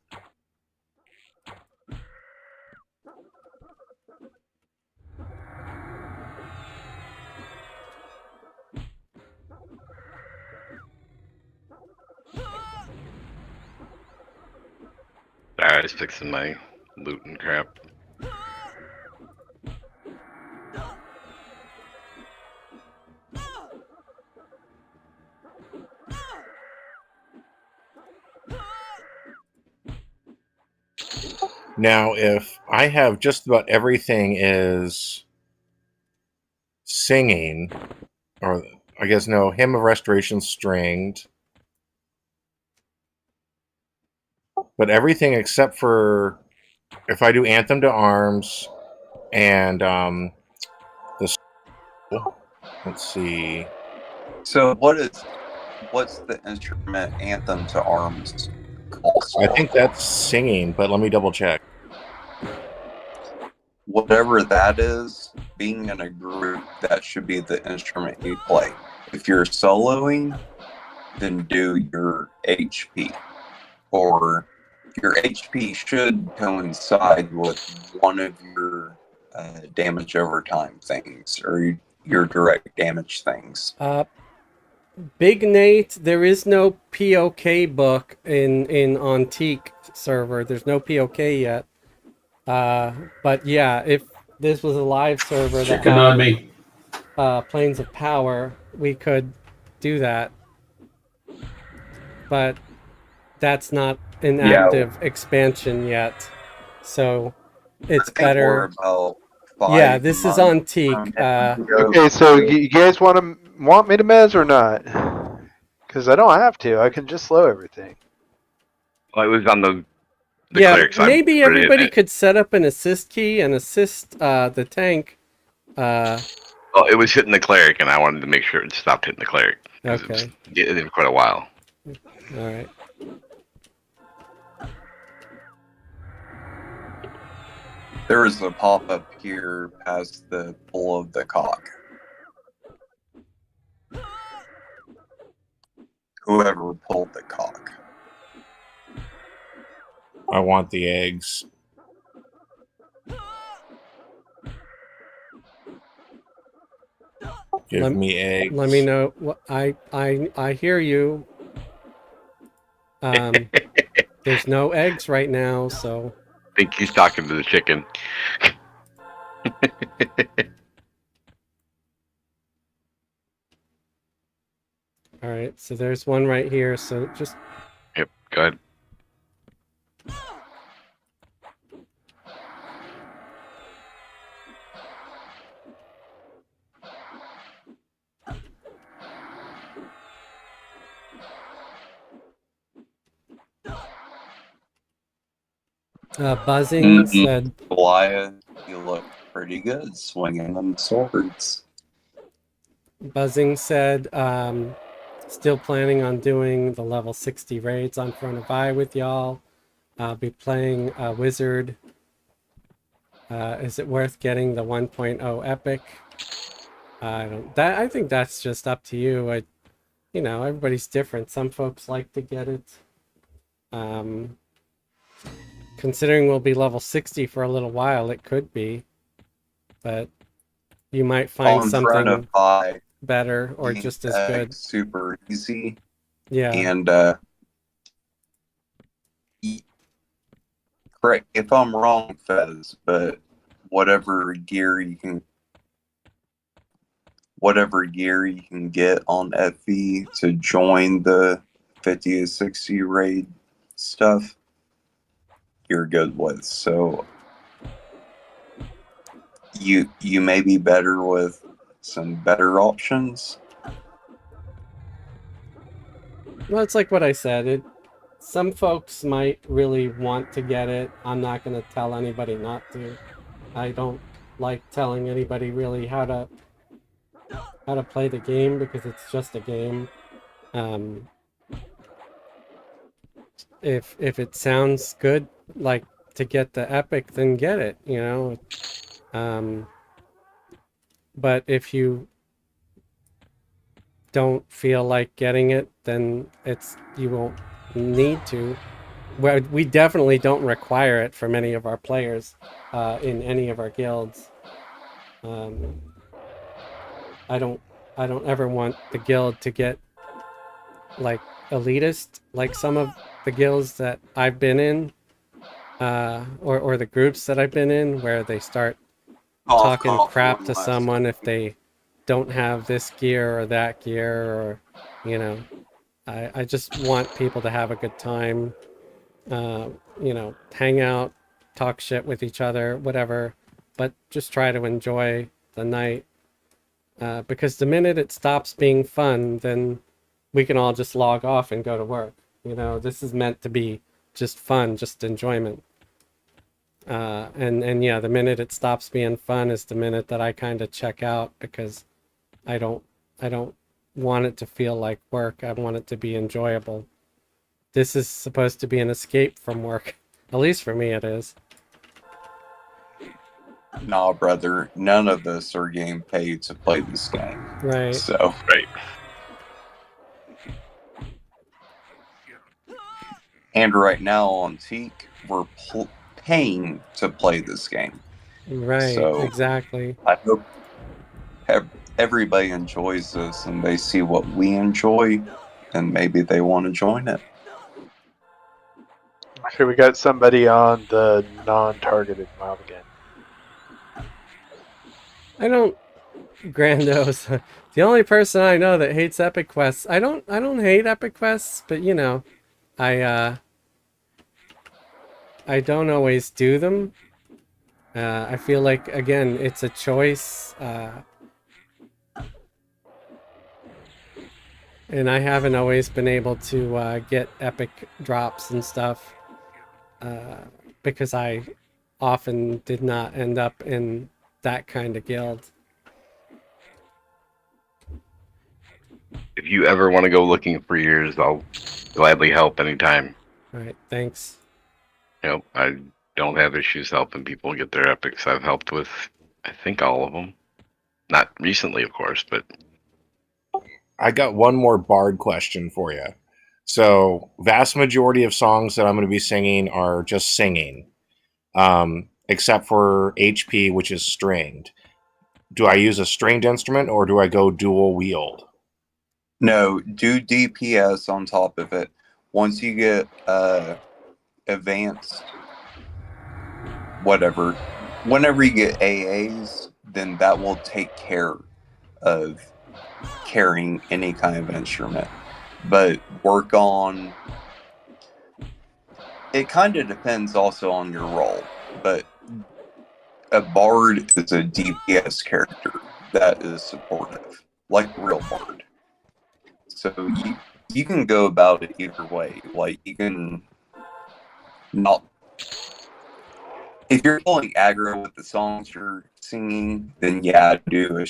I was fixing my loot and crap. Now, if I have just about everything is singing, or I guess no, Hymn of Restoration stringed, but everything except for if I do Anthem to Arms and the let's see. So what's the instrument Anthem to Arms called? I think that's singing, but let me double check. Whatever that is, being in a group, that should be the instrument you play. If you're soloing, then do your HP. Or your HP should coincide with one of your damage over time things, or your direct damage things. Big Nate, there is no POK book in on Teek server. There's no POK yet. But yeah, if this was a live server that Chicken on had me. Planes of Power, we could do that. But that's not an active expansion yet. So it's better. About Yeah, this is on Teek. Okay, so you guys want me to mez or not? Because I don't have to. I can just slow everything. Well, it was on the yeah, cleric side. maybe Put it in everybody it. could set up an assist key and assist the tank. Well, it was hitting the cleric, and I wanted to make sure it stopped hitting the cleric. Okay. It did quite a while. All right. There is a pop-up here past the pull of the cock. Whoever pulled the cock. I want the eggs. Give me eggs. Let me know. What I hear you. There's no eggs right now, so. I think he's talking to the chicken. All right, so there's one right here. So just. Yep, go ahead. Buzzing said, Goliath, you look pretty good swinging them swords. still planning on doing the level 60 raids on Front of Eye with y'all. I'll be playing Wizard. Is it worth getting the 1.0 epic? I think that's just up to you. Everybody's different. Some folks like to get it. Considering we'll be level 60 for a little while, it could be. But you might find On Front something of Eye, better or just as good. super easy. Yeah. And correct if I'm wrong, Fez, but whatever gear you can get on FV to join the 50 to 60 raid stuff, you're good with. So you may be better with some better options. Well, it's like what I said. Some folks might really want to get it. I'm not going to tell anybody not to. I don't like telling anybody really how to play the game because it's just a game. If it sounds good, like to get the epic, then get it. But if you don't feel like getting it, then you won't need to. Well, we definitely don't require it from any of our players in any of our guilds. I don't ever want the guild to get like elitist, like some of the guilds that I've been in, or the groups that I've been in, where they start talking crap to someone if they don't have this gear or that gear, or I just want people to have a good time, hang out, talk shit with each other, whatever, but just try to enjoy the night, because the minute it stops being fun, then we can all just log off and go to work. This is meant to be just fun, just enjoyment. And yeah, the minute it stops being fun is the minute that I kind of check out, because I don't want it to feel like work. I want it to be enjoyable. This is supposed to be an escape from work. At least for me it is. Nah, brother, none of us are getting paid to play this game. Right. So, Right. and right now on Teek, we're paying to play this game. Right, So, exactly. I hope everybody enjoys this and they see what we enjoy, and maybe they want to join it. Here we got somebody on the non-targeted mob again. I don't, Grandos. The only person I know that hates epic quests. I don't hate epic quests, but I don't always do them. I feel like, again, it's a choice, and I haven't always been able to get epic drops and stuff, because I often did not end up in that kind of guild. If you ever want to go looking for yours, I'll gladly help anytime. All right, thanks. I don't have issues helping people get their epics. I've helped with, I think, all of them. Not recently, of course, but... I got one more bard question for you. So, vast majority of songs that I'm going to be singing are just singing, except for HP, which is stringed. Do I use a stringed instrument, or do I go dual wield? No, do DPS on top of it. Once you get advanced, whatever, whenever you get AAs, then that will take care of carrying any kind of instrument. But work on... It kind of depends also on your role, but a bard is a DPS character that is supportive, like a real bard. So you can go about it either way. Like, you can not If you're pulling aggro with the songs you're singing, then yeah, do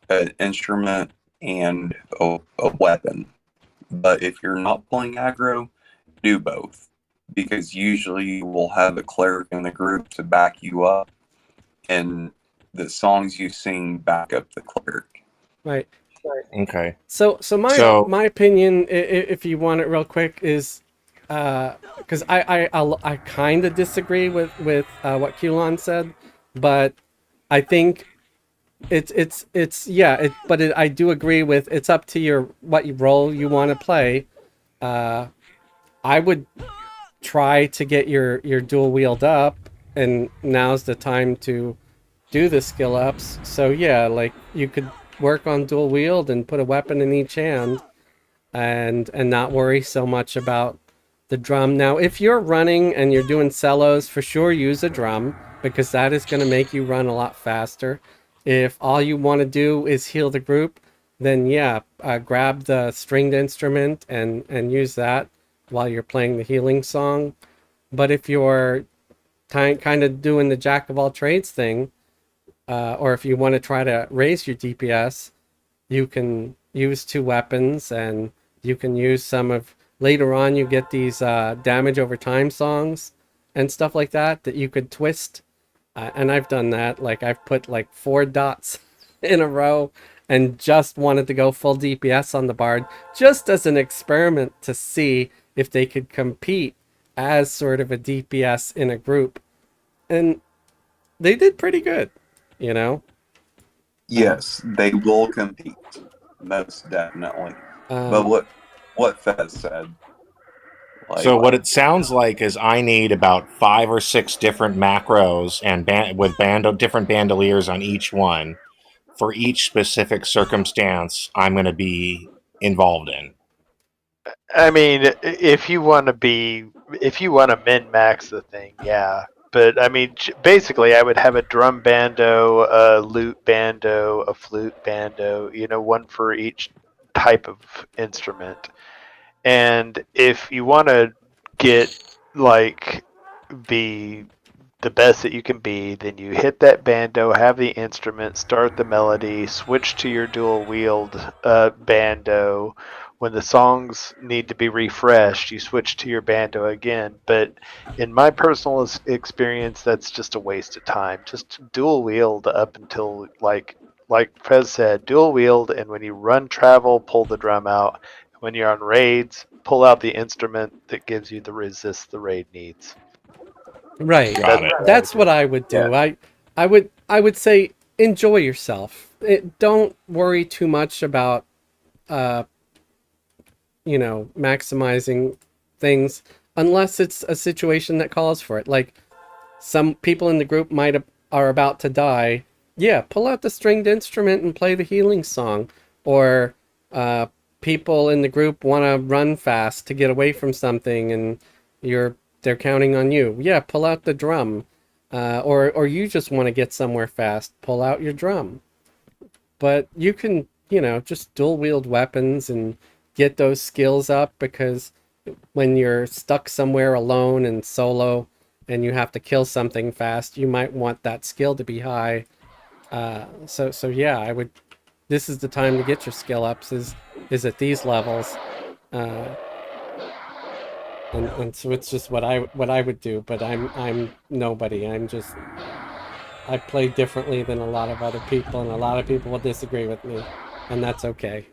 an instrument and a weapon. But if you're not pulling aggro, do both. Because usually you will have a cleric in the group to back you up, and the songs you sing back up the cleric. Right. Okay. So my So- my opinion, if you want it real quick, is because I kind of disagree with what Kulon said, but I think it's yeah. I do agree with it's up to your what role you want to play. I would try to get your dual wield up, and now's the time to do the skill ups. So yeah, like you could work on dual wield and put a weapon in each hand, and not worry so much about the drum. Now, if you're running and you're doing cellos, for sure use a drum because that is going to make you run a lot faster. If all you want to do is heal the group, then yeah, grab the stringed instrument and use that while you're playing the healing song. But if you're kind of doing the jack of all trades thing, or if you want to try to raise your DPS, you can use two weapons, and you can use some of later on you get these damage over time songs and stuff like that you could twist, and I've done that. Like I've put like 4 dots in a row and just wanted to go full DPS on the bard just as an experiment to see if they could compete as sort of a DPS in a group, and they did pretty good, you know. Yes, they will compete, most definitely. But what Fez said. So what it sounds like is I need about 5 or 6 different macros and different bandoliers on each one for each specific circumstance I'm going to be involved in. I mean, if you want to min max the thing, yeah. But I mean, basically, I would have a drum bando, a lute bando, a flute bando. One for each type of instrument. And if you want to get like be the best that you can be, then you hit that bando, have the instrument, start the melody, switch to your dual wield bando. When the songs need to be refreshed, you switch to your bando again. But in my personal experience, that's just a waste of time. Just dual wield up until like Fez said, dual wield, and when you run travel, pull the drum out. When you're on raids, pull out the instrument that gives you the resist the raid needs. Right. That's what I would do. Yeah. I would say enjoy yourself. Don't worry too much about maximizing things unless it's a situation that calls for it. Like some people in the group are about to die. Yeah, pull out the stringed instrument and play the healing song. Or people in the group want to run fast to get away from something, and they're counting on you. Yeah, pull out the drum. Or you just want to get somewhere fast, pull out your drum. But you can, just dual wield weapons and get those skills up, because when you're stuck somewhere alone and solo and you have to kill something fast, you might want that skill to be high. So yeah, this is the time to get your skill ups is at these levels. And so it's just what I would do, but I'm nobody. I play differently than a lot of other people, and a lot of people will disagree with me, and that's okay.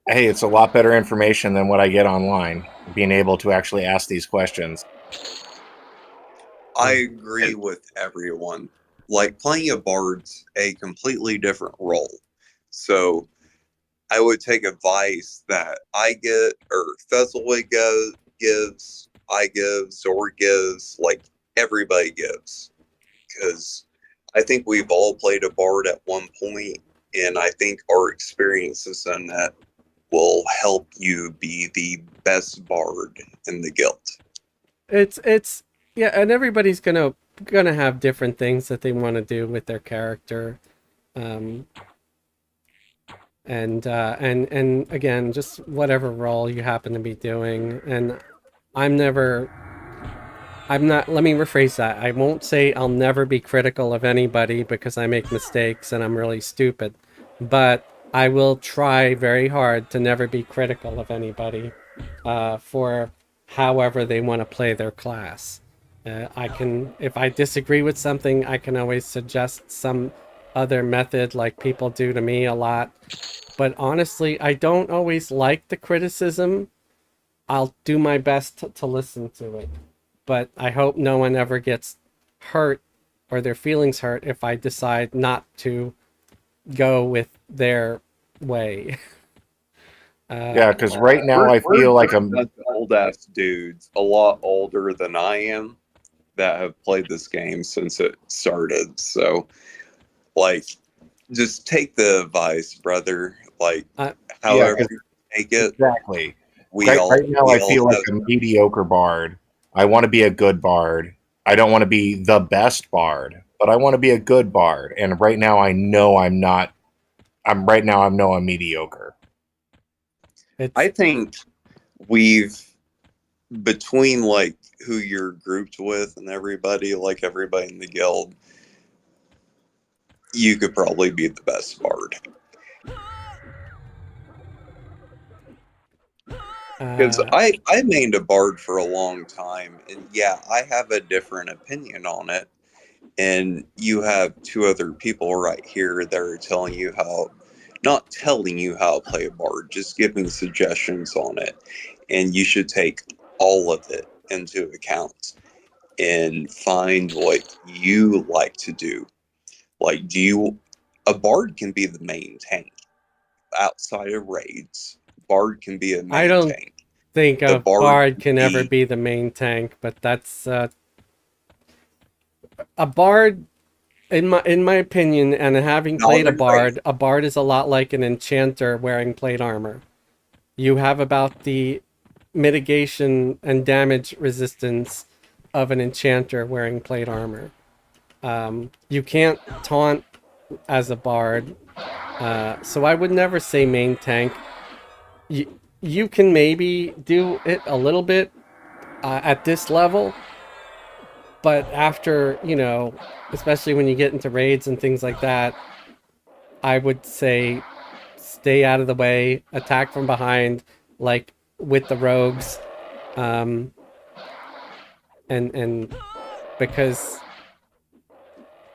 Hey, it's a lot better information than what I get online, being able to actually ask these questions. I agree with everyone. Like, playing a bard's a completely different role. So I would take advice that I get, or Fezzelwood gives, I give, Zor gives, like everybody gives. Because I think we've all played a bard at one point, and I think our experiences in that will help you be the best bard in the guild. It's yeah, and everybody's gonna have different things that they want to do with their character, and again, just whatever role you happen to be doing. And I'm never I'm not, let me rephrase that. I won't say I'll never be critical of anybody because I make mistakes and I'm really stupid. But I will try very hard to never be critical of anybody for however they want to play their class. I can, if I disagree with something, I can always suggest some other method like people do to me a lot. But honestly, I don't always like the criticism. I'll do my best to listen to it. But I hope no one ever gets hurt or their feelings hurt if I decide not to go with their way. Yeah, because right now I We're feel like just a I'm. bunch of old ass dudes, a lot older than I am, that have played this game since it started. So, like, just take the advice, brother. Like, Uh, Yeah, however you take it, exactly. we Right, all right now we I all feel like have. a mediocre bard. I want to be a good bard. I don't want to be the best bard, but I want to be a good bard. And right now I know I'm not. I know I'm mediocre. I it's think we've between like who you're grouped with and everybody, like everybody in the guild, you could probably be the best bard. Because uh, I mained a bard for a long time, and yeah, I have a different opinion on it. And you have two other people right here that are telling you how, not telling you how to play a bard, just giving suggestions on it. And you should take all of it into account and find what you like to do. Like, a bard can be the main tank outside of raids. Bard can be a I main don't tank. think The a bard bard can can ever be be the main tank, but that's a bard in my opinion, and having not played in raid. a bard is a lot like an enchanter wearing plate armor. You have about the mitigation and damage resistance of an enchanter wearing plate armor. You can't taunt as a bard, so I would never say main tank. You can maybe do it a little bit at this level, but after, especially when you get into raids and things like that, I would say stay out of the way, attack from behind, like with the rogues, um, and because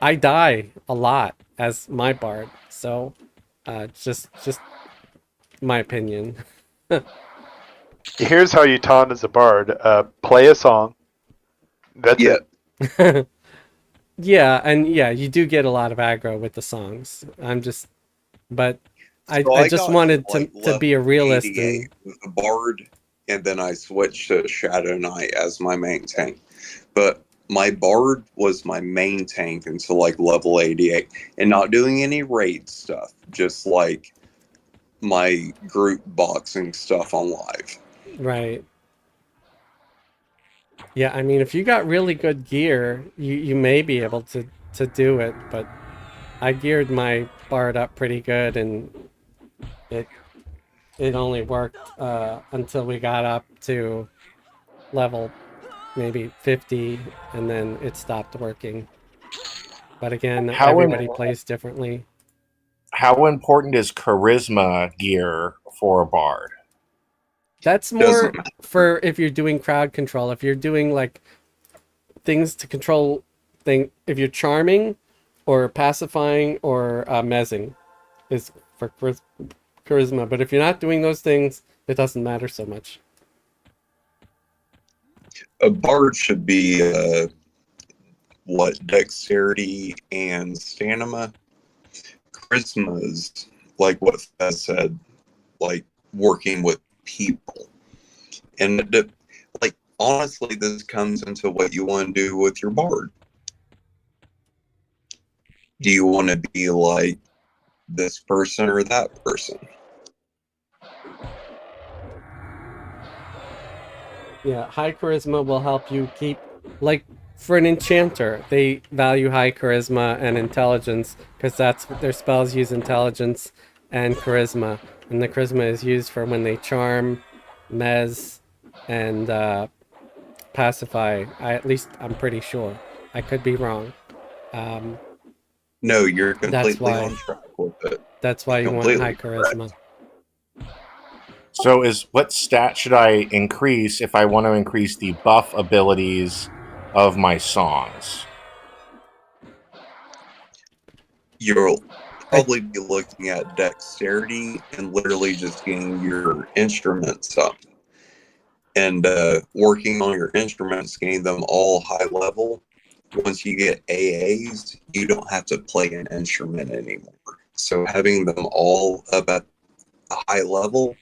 I die a lot as my bard, so just my opinion. Here's how you taunt as a bard: play a song. That's Yeah, it. Yeah, and yeah, you do get a lot of aggro with the songs. But I so I I just got to wanted like to be level a realist 88 and with the bard, and then I switched to Shadow Knight as my main tank. But my bard was my main tank until like level 88, and not doing any raid stuff, just like my group boxing stuff on live. right. Yeah, I mean, if you got really good gear, you may be able to do it, but I geared my bard up pretty good, and it it only worked until we got up to level maybe 50, and then it stopped working. But again, How in, everybody plays differently. how important is charisma gear for a bard? That's Doesn't more matter. for if you're doing crowd control. If you're doing like things to control if you're charming or pacifying or mezzing is for charisma. But if you're not doing those things, it doesn't matter so much. A bard should be what, dexterity and stamina. Charisma is like what Fez said, like working with people. And like honestly, this comes into what you want to do with your bard. Do you want to be like this person or that person? Yeah, high charisma will help you keep, like, for an enchanter, they value high charisma and intelligence because that's what their spells use, intelligence and charisma. And the charisma is used for when they charm, mez, and pacify. I'm pretty sure. I could be wrong. No, you're That's completely why. on track with it. That's why you want high Completely charisma. So, what stat should I increase if I want to increase the buff abilities of my songs? You'll probably be looking at dexterity and literally just getting your instruments up. And working on your instruments, getting them all high level. Once you get AAs, you don't have to play an instrument anymore. So having them all up at a high level,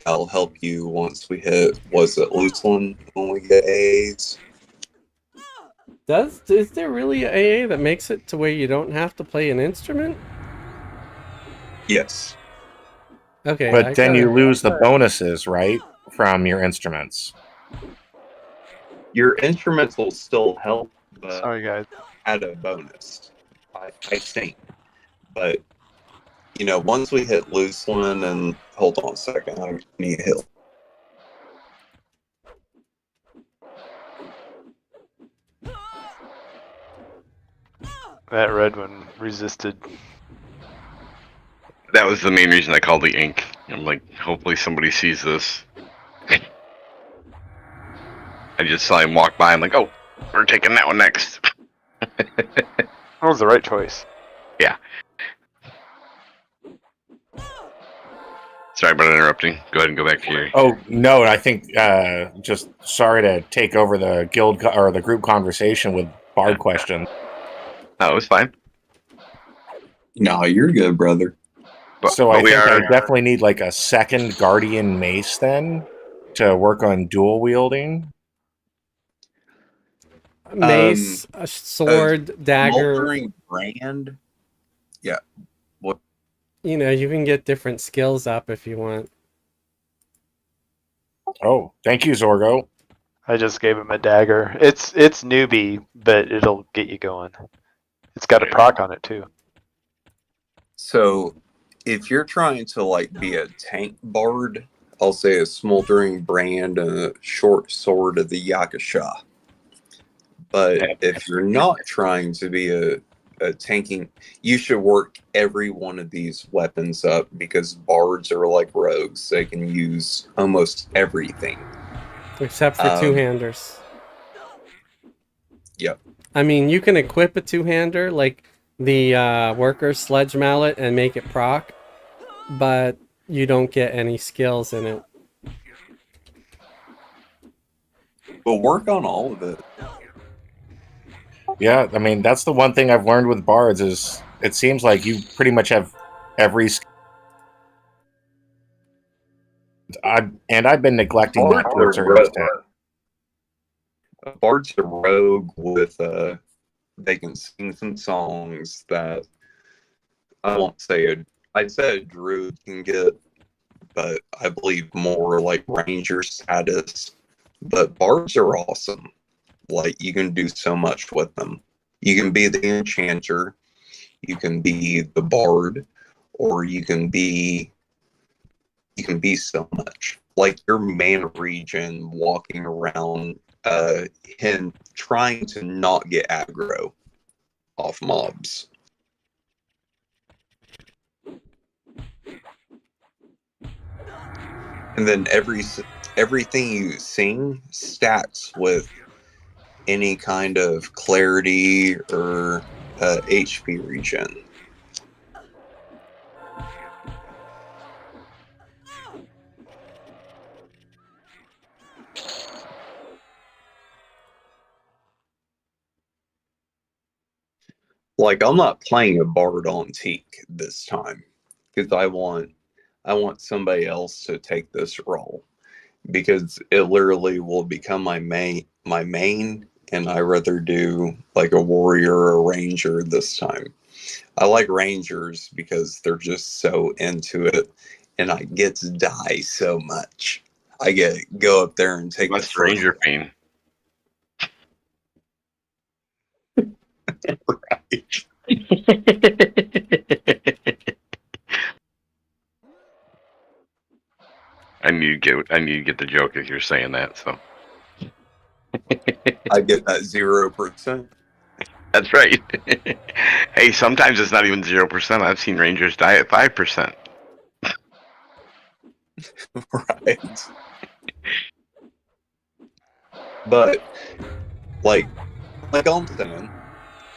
that'll help you once we hit, was it loose one when we get AAs? Is there really an AA that makes it to where you don't have to play an instrument? Yes. Okay, But then you lose the bonuses, right, from your instruments. Your instruments will still help, but Sorry, guys. add a bonus, I think. But, you know, once we hit loose one, and hold on a second, I need to hit. That red one resisted. That was the main reason I called the ink. I'm like, hopefully somebody sees this. I just saw him walk by. I'm like, oh, we're taking that one next. That was the right choice. Yeah. Sorry about interrupting. Go ahead and go back to your... Oh, no, I think, just sorry to take over the guild or the group conversation with Bard question. No, it was fine. No, you're good, brother. So I think I definitely need like a second Guardian Mace then to work on dual wielding. Mace, a sword, dagger. Smoldering brand. Yeah. What? You know, you can get different skills up if you want. Oh, thank you, Zorgo. I just gave him a dagger. It's newbie, but it'll get you going. It's got a proc on it too. So, if you're trying to like be a tank bard, I'll say a smoldering brand and a short sword of the Yakasha. But if you're not trying to be a tanking, you should work every one of these weapons up because bards are like rogues. They can use almost everything. Except for two-handers. Yep. I mean, you can equip a two-hander like the worker's sledge mallet and make it proc, but you don't get any skills in it. But work on all of it. Yeah, I mean, that's the one thing I've learned with bards is it seems like you pretty much have every skill. I've been neglecting that to a certain extent. A bard's a rogue with they can sing some songs that I won't say I'd say a druid can get, but I believe more like ranger status. But bards are awesome. Like you can do so much with them. You can be the enchanter, you can be the bard, or you can be so much. Like your main region walking around him trying to not get aggro off mobs. And then everything you sing stacks with any kind of clarity or HP regen. Like I'm not playing a bard on Teek this time because I want somebody else to take this role because it literally will become my main and I rather do like a warrior or a ranger this time. I like rangers because they're just so into it and I get to die so much. I get to go up there and take less ranger pain. Right. I need to get the joke if you're saying that. So I get that 0%. that's right. Hey, sometimes it's not even 0%. I've seen Rangers die at 5%. Right. But like I'm saying,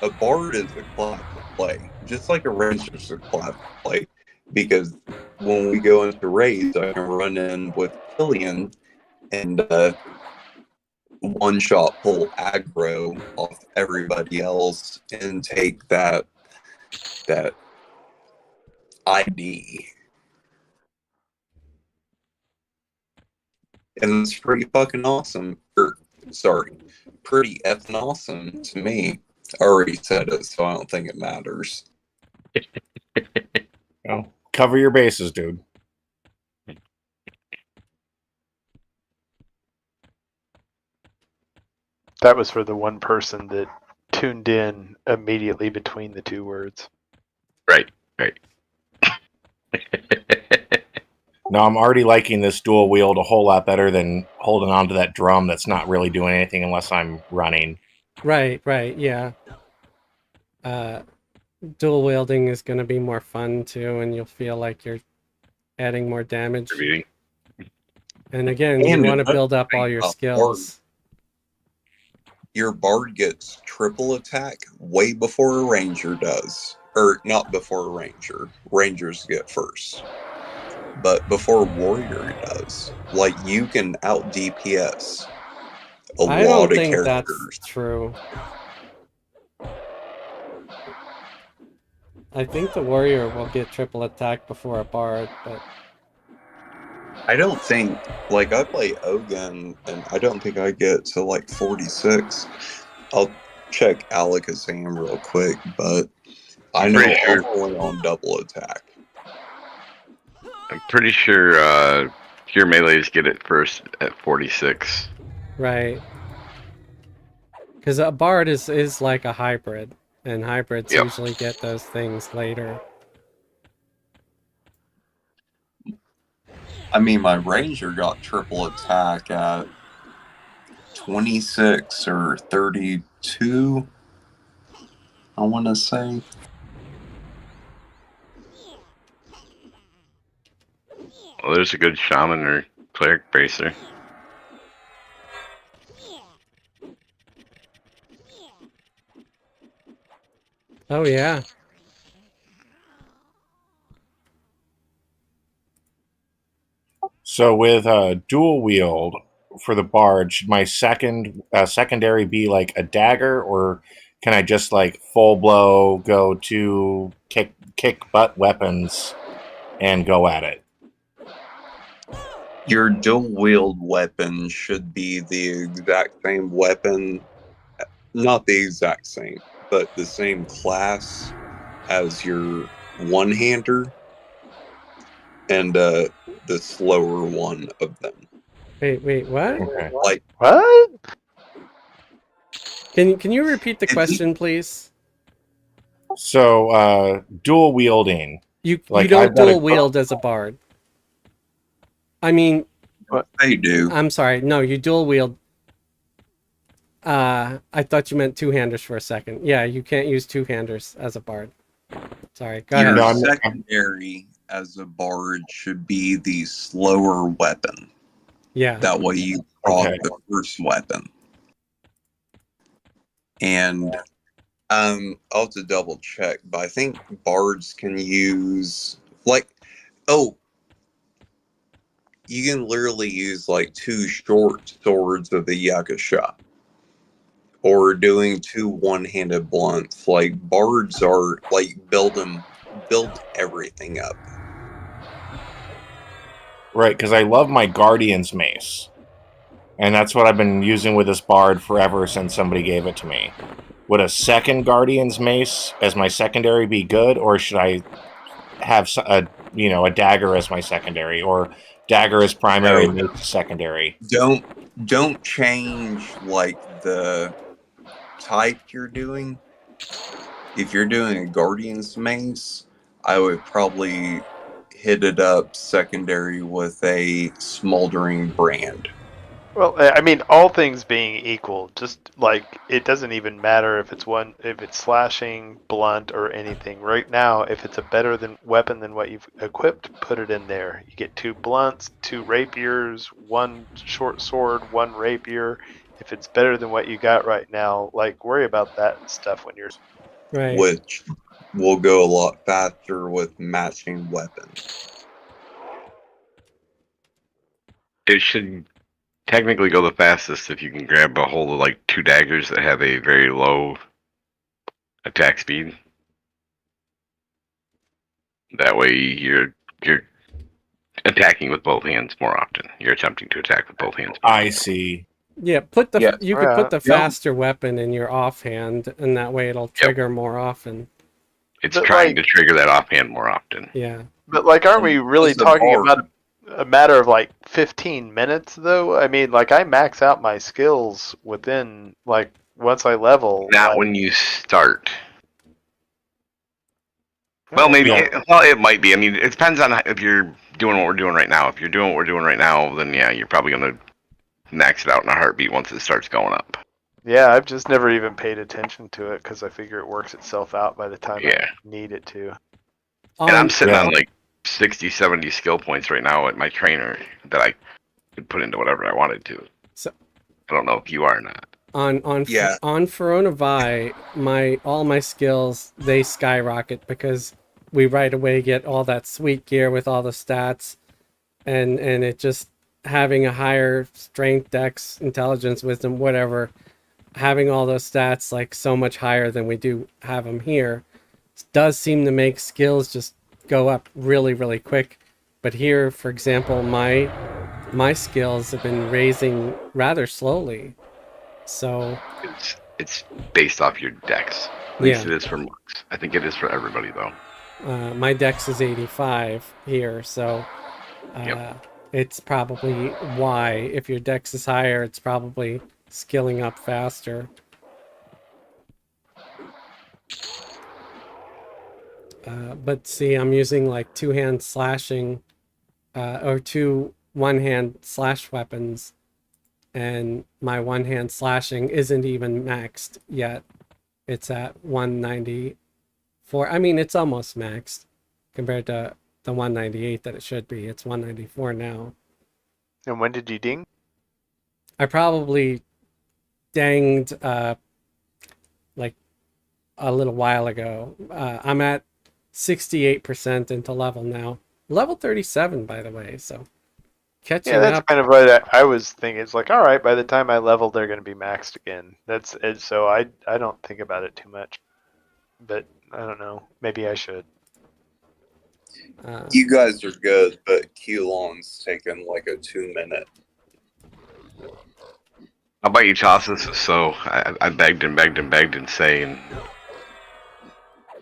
a bard is a class to play, just like a ranger is a class to play. Because when we go into raids, I can run in with Killian and one shot pull aggro off everybody else and take that ID. And it's pretty fucking awesome. Pretty effing awesome to me. I already said it, so I don't think it matters. Well, cover your bases, dude. That was for the one person that tuned in immediately between the two words. Right. No, I'm already liking this dual wield a whole lot better than holding on to that drum that's not really doing anything unless I'm running. Right, yeah. Dual wielding is going to be more fun too, and you'll feel like you're adding more damage. And again, you want to build up all your skills. Your bard gets triple attack way before a ranger does. Or not before a ranger. Rangers get first. But before a warrior does. Like, you can out DPS a I lot don't of think characters. that's true. I think the warrior will get triple attack before a bard, but I don't think, like, I play Ogun, and I don't think I get to, like, 46. I'll check Alakazam real quick, but I know I'm only on double attack. I'm pretty sure your melees get it first at 46. right. Because a bard is like a hybrid, and hybrids usually get those things later. I mean, my ranger got triple attack at 26 or 32, I want to say. Well, there's a good shaman or cleric bracer. Oh yeah. So with dual wield for the bard, should my secondary be like a dagger, or can I just like full blow go to kick butt weapons and go at it? Your dual wield weapon should be the exact same weapon, not the exact same, but the same class as your one-hander and the slower one of them. Wait, what? Okay. Like, What? Can you repeat the question, please? So dual wielding. You Like, don't dual wield as a bard. I mean, what they do. I'm sorry. No, you dual wield. I thought you meant two-handers for a second. Yeah, you can't use two-handers as a bard. Sorry, go ahead. Your secondary as a bard should be the slower weapon. Yeah. That way you proc the first weapon. And I'll have to double check, but I think bards can use you can literally use like two short swords of the Yakusha. Or doing two one-handed blunts. Like, bards are like build everything up. Right, because I love my Guardian's Mace. And that's what I've been using with this bard forever since somebody gave it to me. Would a second Guardian's Mace as my secondary be good, or should I have a dagger as my secondary, or dagger as primary, mace secondary? Don't change like the type you're doing. If you're doing a Guardian's Mace, I would probably hit it up secondary with a smoldering brand. Well, I mean, all things being equal, just like it doesn't even matter if it's slashing, blunt, or anything. Right now, if it's a better than weapon than what you've equipped, put it in there. You get 2 blunts, 2 rapiers, 1 short sword, 1 rapier. If it's better than what you got right now, like worry about that stuff when you're. Right. Which will go a lot faster with matching weapons. It should technically go the fastest if you can grab a hold of like 2 daggers that have a very low attack speed. That way you're attacking with both hands more often. You're attempting to attack with both hands. I see. Yeah, Yeah. you could put the Yeah. faster weapon in your offhand, and that way it'll trigger more often. It's But, trying like- to trigger that offhand more often. Yeah. But like, aren't we really It's a talking bar. about a matter of like 15 minutes though? I mean, like I max out my skills within like once I level. Not like, when you start. Well, maybe. Yeah. It might be. I mean, it depends on if you're doing what we're doing right now. If you're doing what we're doing right now, then yeah, you're probably gonna max it out in a heartbeat once it starts going up. Yeah, I've just never even paid attention to it because I figure it works itself out by the time Yeah. I need it to. And I'm sitting Yeah. on like 60, 70 skill points right now at my trainer that I could put into whatever I wanted to. So- I don't know if you are or not. Yeah. On Verona Vi, all my skills they skyrocket because we right away get all that sweet gear with all the stats, and it just having a higher strength, dex, intelligence, wisdom, whatever, having all those stats like so much higher than we do have them here does seem to make skills just go up really, really quick. But here, for example, my skills have been raising rather slowly. So It's based off your dex. At least Yeah. it is for monks. I think it is for everybody though. my dex is 85 here, so Yep. it's probably why. If your dex is higher, it's probably skilling up faster. But see, I'm using like 2-hand slashing, or 2 1-hand slash weapons, and my 1-hand slashing isn't even maxed yet. It's at 194. I mean, it's almost maxed compared to the 198 that it should be. It's 194 now. And when did you ding? I probably danged like a little while ago. I'm at 68% into level now. Level 37, by the way, so catching Yeah, that's up. kind of what I was thinking. It's like, all right, by the time I level, they're going to be maxed again. That's it. So I don't think about it too much. But I don't know. Maybe I should. You guys are good, but Keelon's taking like a 2-minute. How about you toss us? So I begged and begged and begged and saying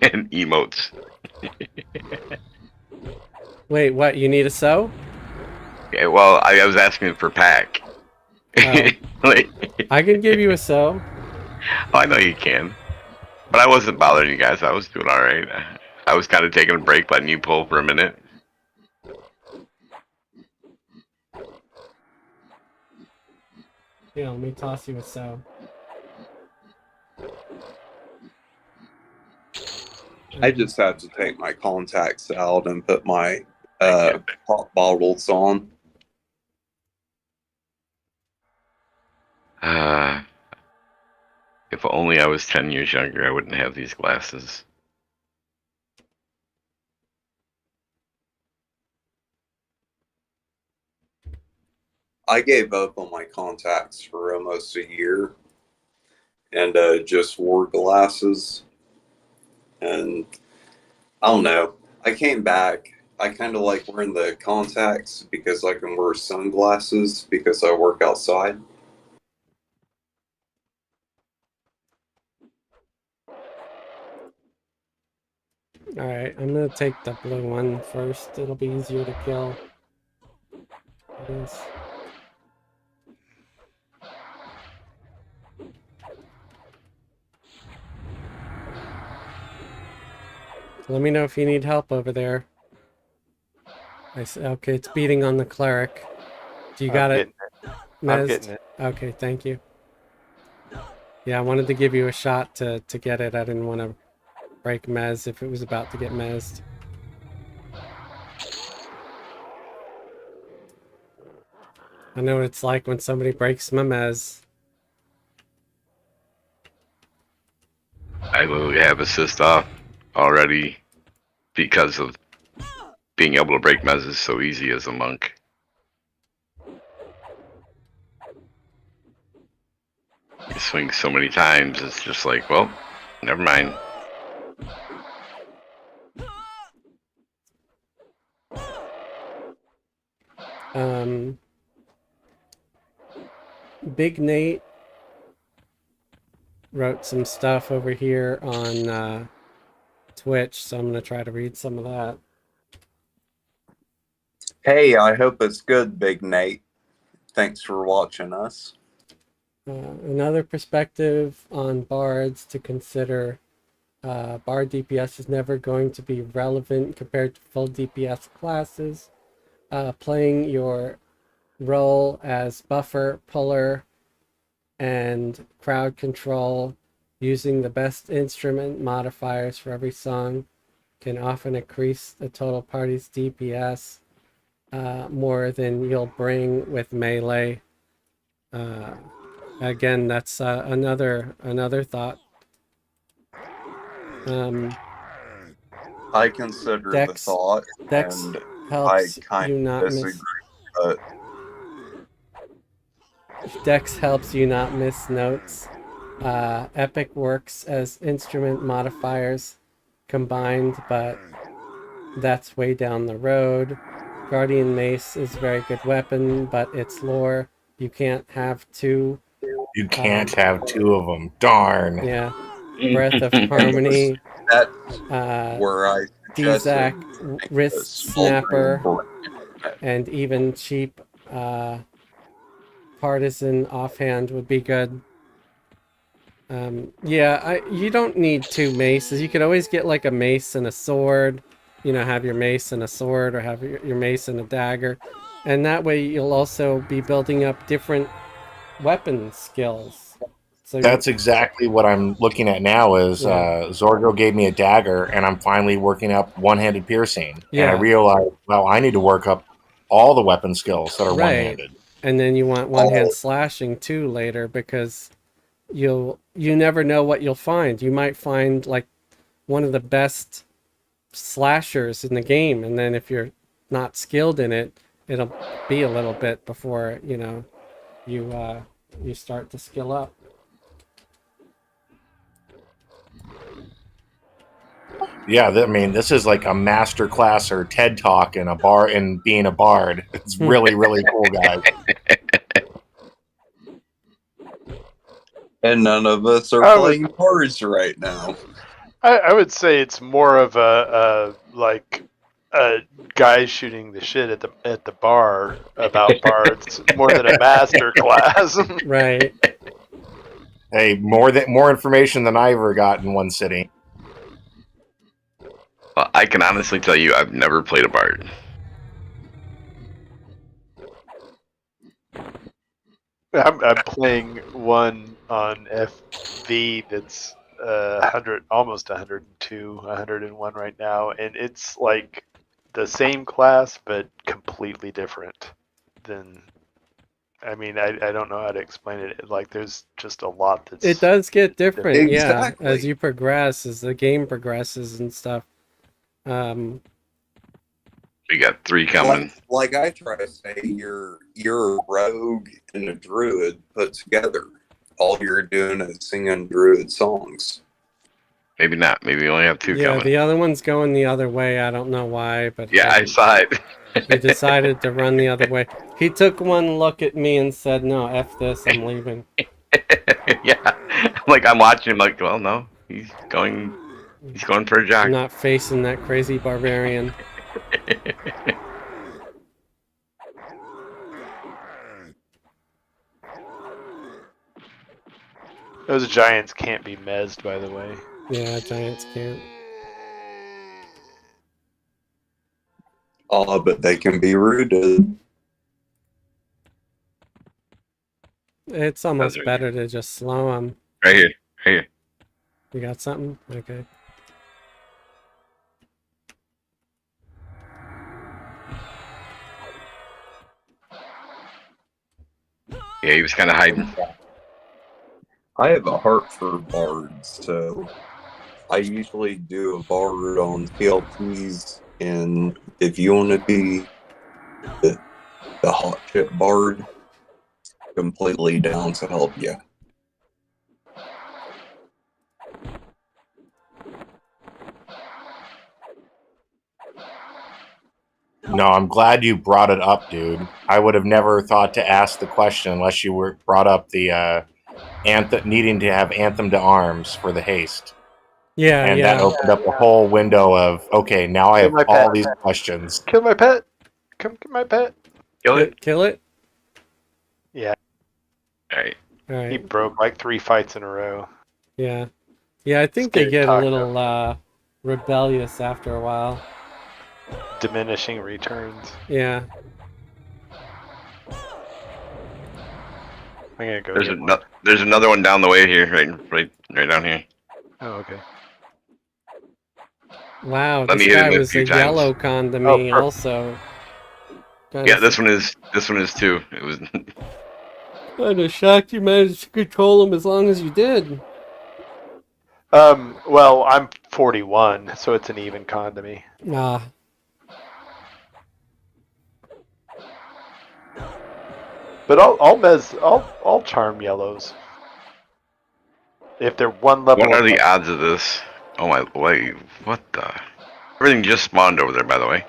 and emotes. Wait, what? You need a sew? Yeah, well, I was asking for pack. Oh. Like, I can give you a sew. I know you can, but I wasn't bothering you guys. I was doing all right. I was kind of taking a break, letting you pull for a minute. Yeah, let me toss you a sew. I just have to take my contacts out and put my pop bottles on. If only I was 10 years younger, I wouldn't have these glasses. I gave up on my contacts for almost a year and just wore glasses. And I don't know. I came back. I kind of like wearing the contacts because I can wear sunglasses because I work outside. Alright, I'm gonna take the blue one first. It'll be easier to kill. Yes. Let me know if you need help over there. Okay, it's beating on the cleric. Do you I'm got it, getting it. I'm Mezd? getting it. Okay, thank you. Yeah, I wanted to give you a shot to get it. I didn't want to break Mez if it was about to get Mezzed. I know what it's like when somebody breaks my Mez. I literally have assist off already because of being able to break mezzes so easy as a monk. You swing so many times, it's just like, well, never mind. Big Nate wrote some stuff over here on Twitch, so I'm going to try to read some of that. Hey, I hope it's good, Big Nate. Thanks for watching us. Another perspective on bards to consider. Bard DPS is never going to be relevant compared to full DPS classes. Playing your role as buffer, puller, and crowd control using the best instrument modifiers for every song can often increase the total party's DPS more than you'll bring with melee. Again, that's another thought. I consider the thought, Dex and I helps kind you of not disagree. miss. But Dex helps you not miss notes. Epic works as instrument modifiers combined, but that's way down the road. Guardian Mace is a very good weapon, but it's lore. You can't have two. You can't have two of them. Darn. Yeah. Breath of Harmony. that's Uh, where I Dzak, suggested Wrist Snapper, and even cheap Partisan offhand would be good. Yeah, you don't need two maces. You could always get like a mace and a sword. You know, have your mace and a sword, or have your mace and a dagger. And that way you'll also be building up different weapon skills. So That's exactly what I'm looking at now is Yeah. Zorgo gave me a dagger, and I'm finally working up one-handed piercing. And I Yeah. realized, well, I need to work up all the weapon skills that are Right. one-handed. And then you want one-hand slashing too later, because you never know what you'll find. You might find like one of the best slashers in the game, and then if you're not skilled in it, it'll be a little bit before you start to skill up. Yeah, I mean, this is like a master class or TED talk in a bar in being a bard. It's really, really cool, guys. And none of us are playing cards right now. I would say it's more of a guy shooting the shit at the bar about bards more than a master class. Right. Hey, more information than I ever got in one sitting. Well, I can honestly tell you, I've never played a bard. I'm playing one on FV that's 100, almost 102, 101 right now, and it's like the same class but completely different than. I mean, I don't know how to explain it. Like, there's just a lot that's. It does get different, Exactly. yeah, as you progress, as the game progresses and stuff. We got 3 coming. Like I try to say, you're a rogue and a druid put together. All you're doing is singing druid songs. Maybe not. Maybe we only have 2 Yeah, coming. the other one's going the other way. I don't know why, but Yeah, I saw it. he decided to run the other way. He took one look at me and said, "No, F this, I'm leaving." Yeah, like I'm watching. Like, well, no, he's going for a jog. I'm not facing that crazy barbarian. Those giants can't be mezzed, by the way. Yeah, giants can't. But they can be rooted. It's almost Those are- better to just slow them. Right here. Right here. You got something? Okay. Yeah, he was kind of hiding. I have a heart for bards, so I usually do a bard on TLPs, and if you want to be the hot chip bard, completely down to help you. No, I'm glad you brought it up, dude. I would have never thought to ask the question unless you were brought up the needing to have Anthem to Arms for the haste. Yeah, And yeah. that opened up a whole window of, okay, now I have my all pet. these questions. Kill my pet. Come get my pet. Kill it. Kill it? Yeah, All right. All he right. broke like 3 fights in a row. Yeah. Yeah, I think they Scared get a Taco. little rebellious after a while. Diminishing returns. Yeah. I'm gonna go There's get one. there's another one down the way here, right down here. Oh, okay. Wow, Let me this hit guy it a was few a times. yellow con to Oh, me perfect. also. Yeah, this one is too. It was Kind of shocked you managed to control him as long as you did. Well, I'm 41, so it's an even con to me. Ah, But I'll charm yellows. If they're one level what are the above. odds of this? Oh my wait, what the? Everything just spawned over there, by the way.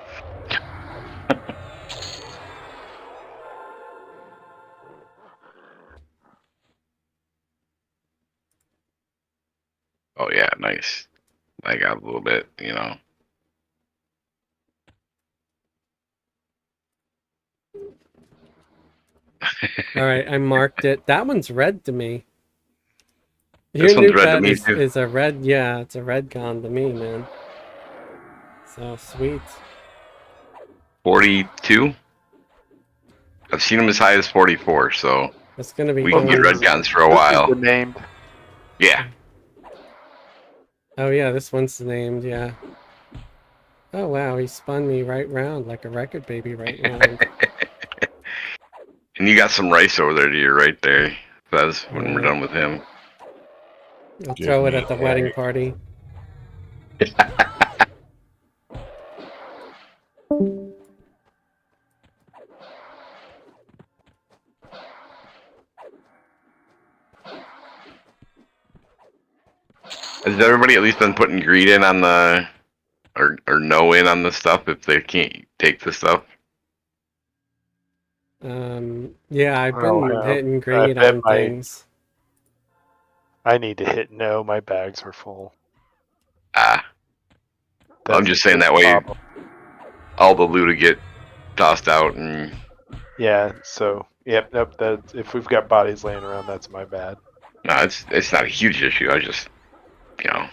Oh yeah, nice. I got a little bit, you know. all right, I marked it. That one's red to me. Your This one's new red to pet me, too. is a red, yeah, it's a red con to me, man. So sweet. 42. I've seen them as high as 44, so It's gonna be we can get going. red guns for a This is while. the named. Yeah. Oh yeah, this one's named, yeah. Oh wow, he spun me right round like a record baby right round. And you got some rice over there to your right there. That's when we're Yeah. done with him. I'll Give throw it me at the a- wedding party. Has everybody at least been putting greed in on the, or no in on the stuff if they can't take the stuff? Yeah, I've been Oh, hitting I greed bet on my- things. I need to hit no. My bags are full. Ah, I'm That's just the saying that way problem. all the loot will get tossed out and Yeah. So yep. Nope. That if we've got bodies laying around, that's my bad. no, it's not a huge issue. I just, you know.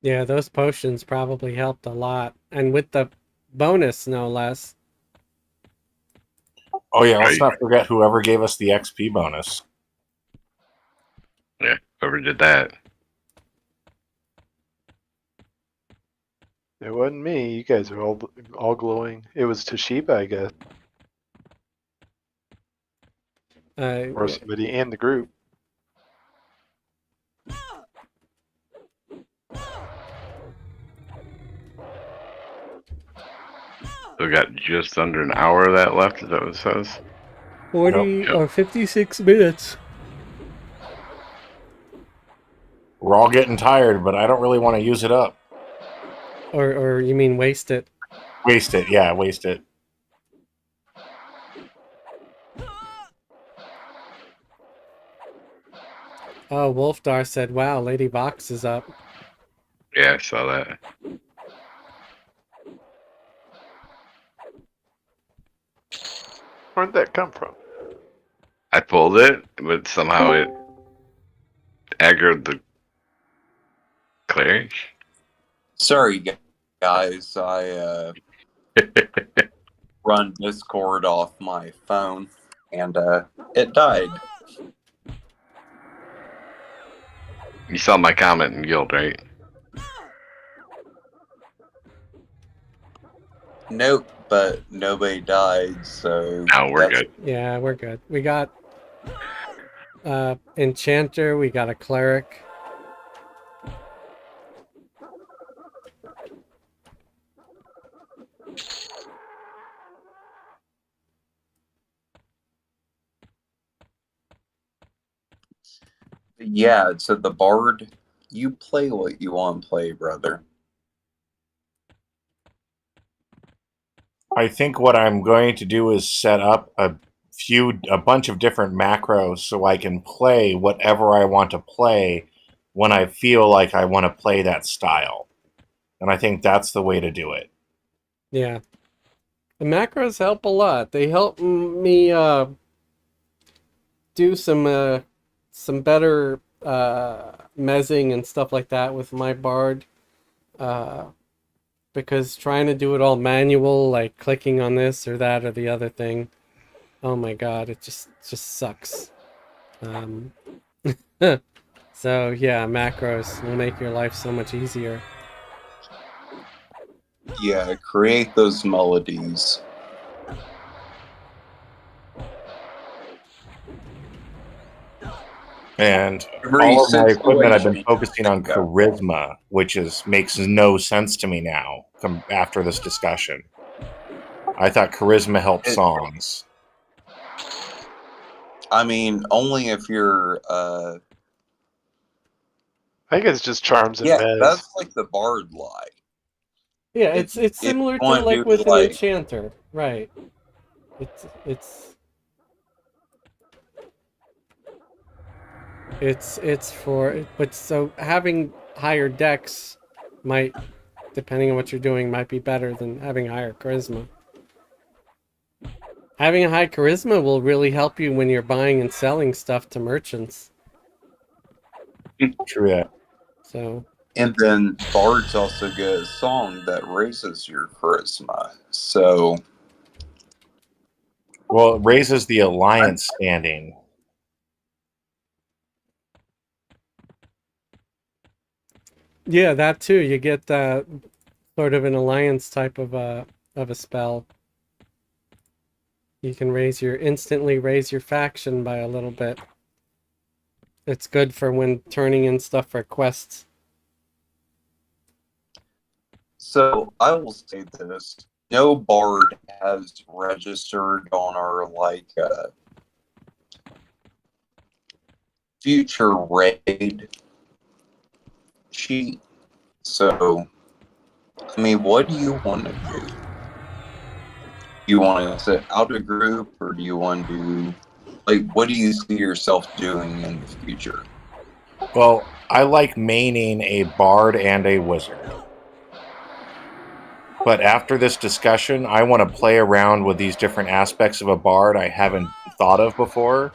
Yeah, those potions probably helped a lot. And with the bonus, no less. Oh yeah, let's Right. not forget whoever gave us the XP bonus. Yeah, whoever did that. It wasn't me. You guys are all glowing. It was Toshiba, I guess, or somebody in the group. So we got just under an hour of that left. Is that what it says? 40 Yep. or 56 minutes. We're all getting tired, but I don't really want to use it up. Or you mean waste it? Waste it, yeah, waste it. Oh, Wolfdar said, "Wow, Lady Vox is up." Yeah, I saw that. Where'd that come from? I pulled it, but somehow it aggroed the cleric. Sorry, guys. I run Discord off my phone, and it died. You saw my comment in guild, right? Nope, but nobody died, so No, we're that's good. Yeah, we're good. We got enchanter. We got a cleric. yeah. So the bard, you play what you want to play, brother. I think what I'm going to do is set up a bunch of different macros so I can play whatever I want to play when I feel like I want to play that style. And I think that's the way to do it. Yeah, the macros help a lot. They help me do some better mezzing and stuff like that with my bard. Because trying to do it all manual, like clicking on this or that or the other thing, oh my god, it just sucks. So yeah, macros will make your life so much easier. Yeah, create those melodies. And Every all of my equipment, I've been situation. focusing on charisma, which makes no sense to me now after this discussion. I thought charisma helped songs. I mean, only if you're. I think it's just charms and Yeah, mez. that's like the bard lie. Yeah, If- it's if similar you to wanna like do, with an like- enchanter, right? It's for, but so having higher decks might, depending on what you're doing, might be better than having higher charisma. Having a high charisma will really help you when you're buying and selling stuff to merchants. True that. So, And then bards also get a song that raises your charisma. So Well, it raises the alliance standing. yeah, that too. You get sort of an alliance type of a spell. You can instantly raise your faction by a little bit. It's good for when turning in stuff for quests. So I will say this: no bard has registered on our future raid sheet. So, I mean, what do you want to do? You want to set out a group, or do you want to what do you see yourself doing in the future? Well, I like maining a bard and a wizard. But after this discussion, I want to play around with these different aspects of a bard I haven't thought of before,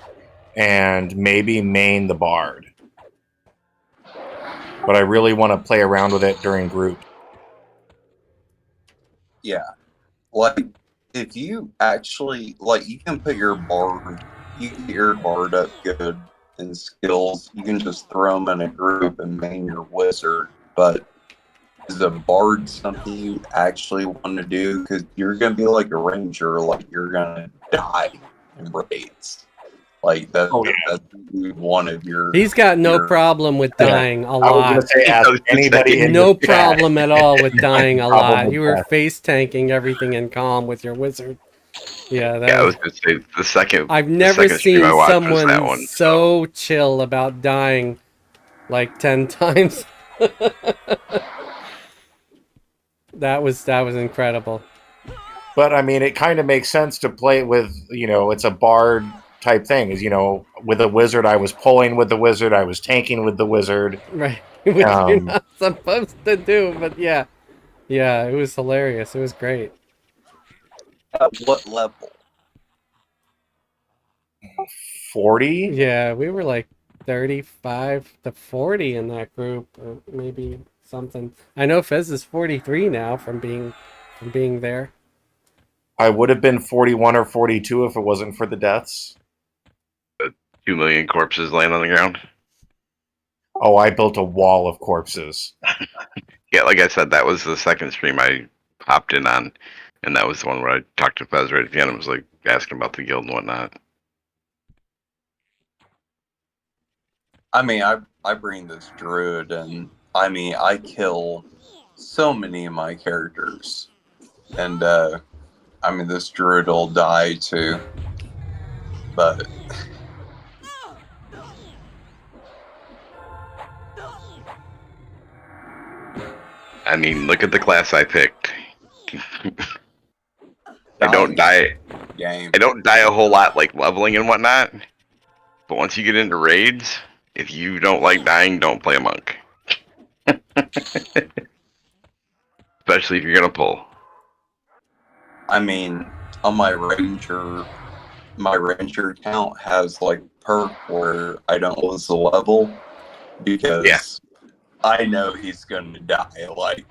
and maybe main the bard. But I really want to play around with it during group. Yeah. If you actually, you can put your bard, you can get your bard up good in skills. You can just throw them in a group and main your wizard. But is a bard something you actually want to do? Because you're going to be like a ranger, you're going to die in raids. That's one of your. He's got no problem with dying a lot. I was going to say, ask anybody in no the chat. problem at all with dying a Problem lot. with You were that. face tanking everything in calm with your wizard. Yeah, I was gonna say the second. I've the never second stream seen I watched was someone that one. so chill about dying like 10 times. That was incredible. But I mean, it kind of makes sense to play it with, it's a bard type thing. Is with a wizard, I was pulling with the wizard, I was tanking with the wizard. Right, which you're not supposed to do, but yeah, it was hilarious. It was great. At what level? 40. Yeah, we were like 35 to 40 in that group, or maybe something. I know Fez is 43 now from being there. I would have been 41 or 42 if it wasn't for the deaths. 2 million corpses laying on the ground. Oh, I built a wall of corpses. Yeah, like I said, that was the second stream I hopped in on, and that was the one where I talked to Fez right at the end and was like asking about the guild and whatnot. I mean, I bring this druid, and I mean, I kill so many of my characters, and I mean, this druid will die too, but I mean, look at the class I picked. I don't die. Game. I don't die a whole lot, like leveling and whatnot. But once you get into raids, if you don't like dying, don't play a monk. Especially if you're gonna pull. I mean, on my ranger account has like perk where I don't lose the level because I know he's gonna die. Like,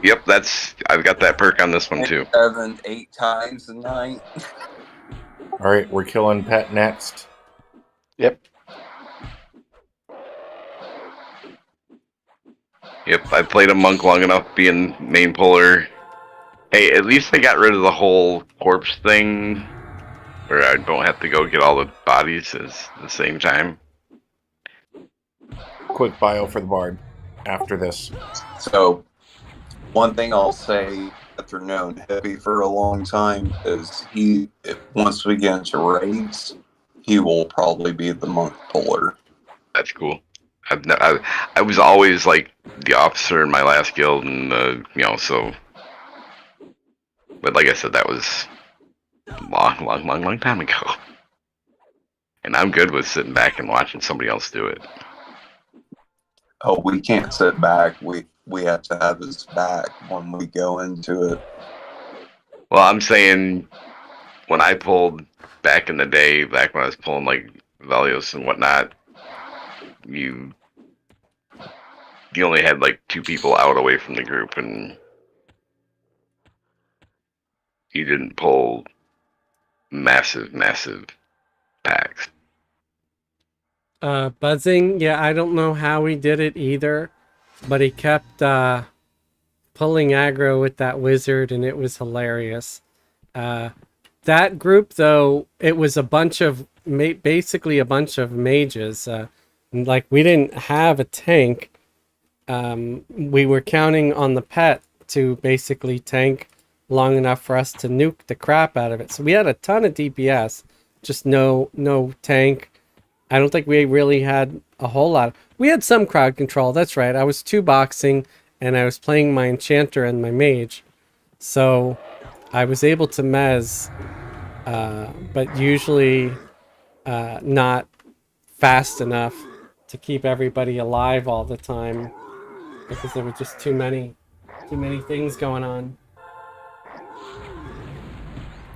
yep, I've got that perk on this one too. 7, 8 times a night. All right, we're killing Pet next. Yep. Yep, I played a monk long enough being main puller. Hey, at least I got rid of the whole corpse thing where I don't have to go get all the bodies at the same time. Quick bio for the bard after this. So, one thing I'll say after knowing Hippie for a long time is once we get into raids, he will probably be the monk puller. That's cool. I was always like the officer in my last guild, and so. But like I said, that was long time ago. And I'm good with sitting back and watching somebody else do it. Oh, we can't sit back. We have to have his back when we go into it. Well, I'm saying when I pulled back in the day, back when I was pulling like Valios and whatnot, you only had like 2 people out away from the group, and you didn't pull massive packs. Buzzing, yeah, I don't know how he did it either, but he kept pulling aggro with that wizard, and it was hilarious. That group, though, it was a bunch of basically a bunch of mages. Like, we didn't have a tank. We were counting on the pet to basically tank long enough for us to nuke the crap out of it. So we had a ton of DPS, just no tank. I don't think we really had a whole lot. We had some crowd control, that's right. I was 2-boxing, and I was playing my enchanter and my mage. So I was able to mez, but usually not fast enough to keep everybody alive all the time, because there were just too many things going on.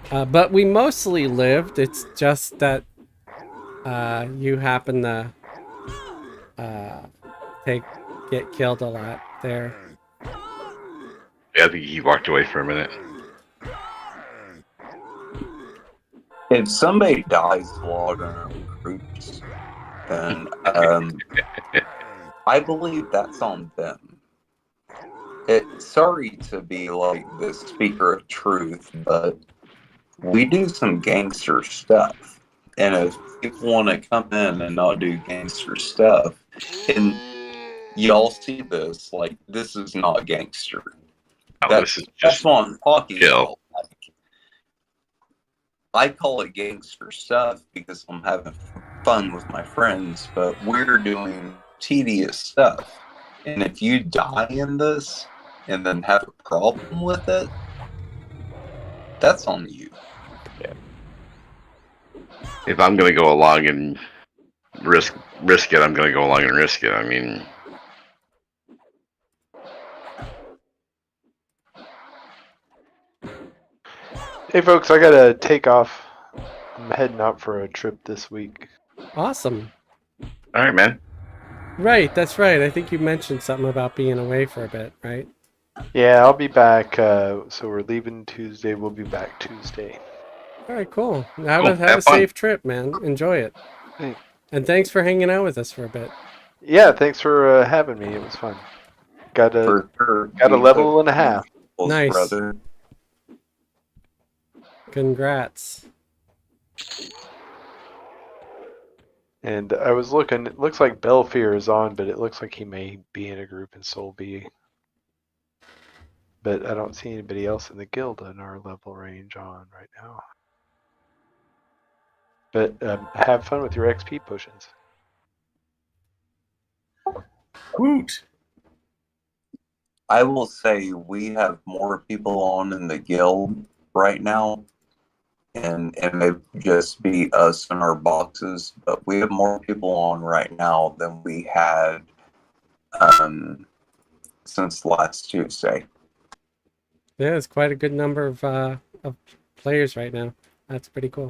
But we mostly lived. It's just that you happen to get killed a lot there. Yeah, I think he walked away for a minute. If somebody dies while in our groups, then I believe that's on them. Sorry to be like the speaker of truth, but we do some gangster stuff. And if people want to come in and not do gangster stuff, and y'all see this, like, this is not gangster. This is that's what I'm talking about. Like, I call it gangster stuff because I'm having fun with my friends, but we're doing tedious stuff. And if you die in this and then have a problem with it, that's on you. Yeah. if I'm gonna go along and risk it, I'm gonna go along and risk it. I mean, Hey, folks, I gotta take off. I'm heading out for a trip this week. Awesome. all right, man. Right, that's right. I think you mentioned something about being away for a bit, right? Yeah, I'll be back. So we're leaving Tuesday. We'll be back Tuesday. All right, cool. Have Cool. a Have fun. safe trip, man. Enjoy it. Thanks. And thanks for hanging out with us for a bit. Yeah, thanks for having me. It was fun. Got For sure. a level and a half. Nice. Brother. Congrats. And I was looking. It looks like Belfear is on, but it looks like he may be in a group in Soul B. But I don't see anybody else in the guild in our level range on right now. But have fun with your XP potions. Woot! I will say we have more people on in the guild right now, and it may just be us in our boxes, but we have more people on right now than we had since last Tuesday. Yeah, it's quite a good number of players right now. That's pretty cool.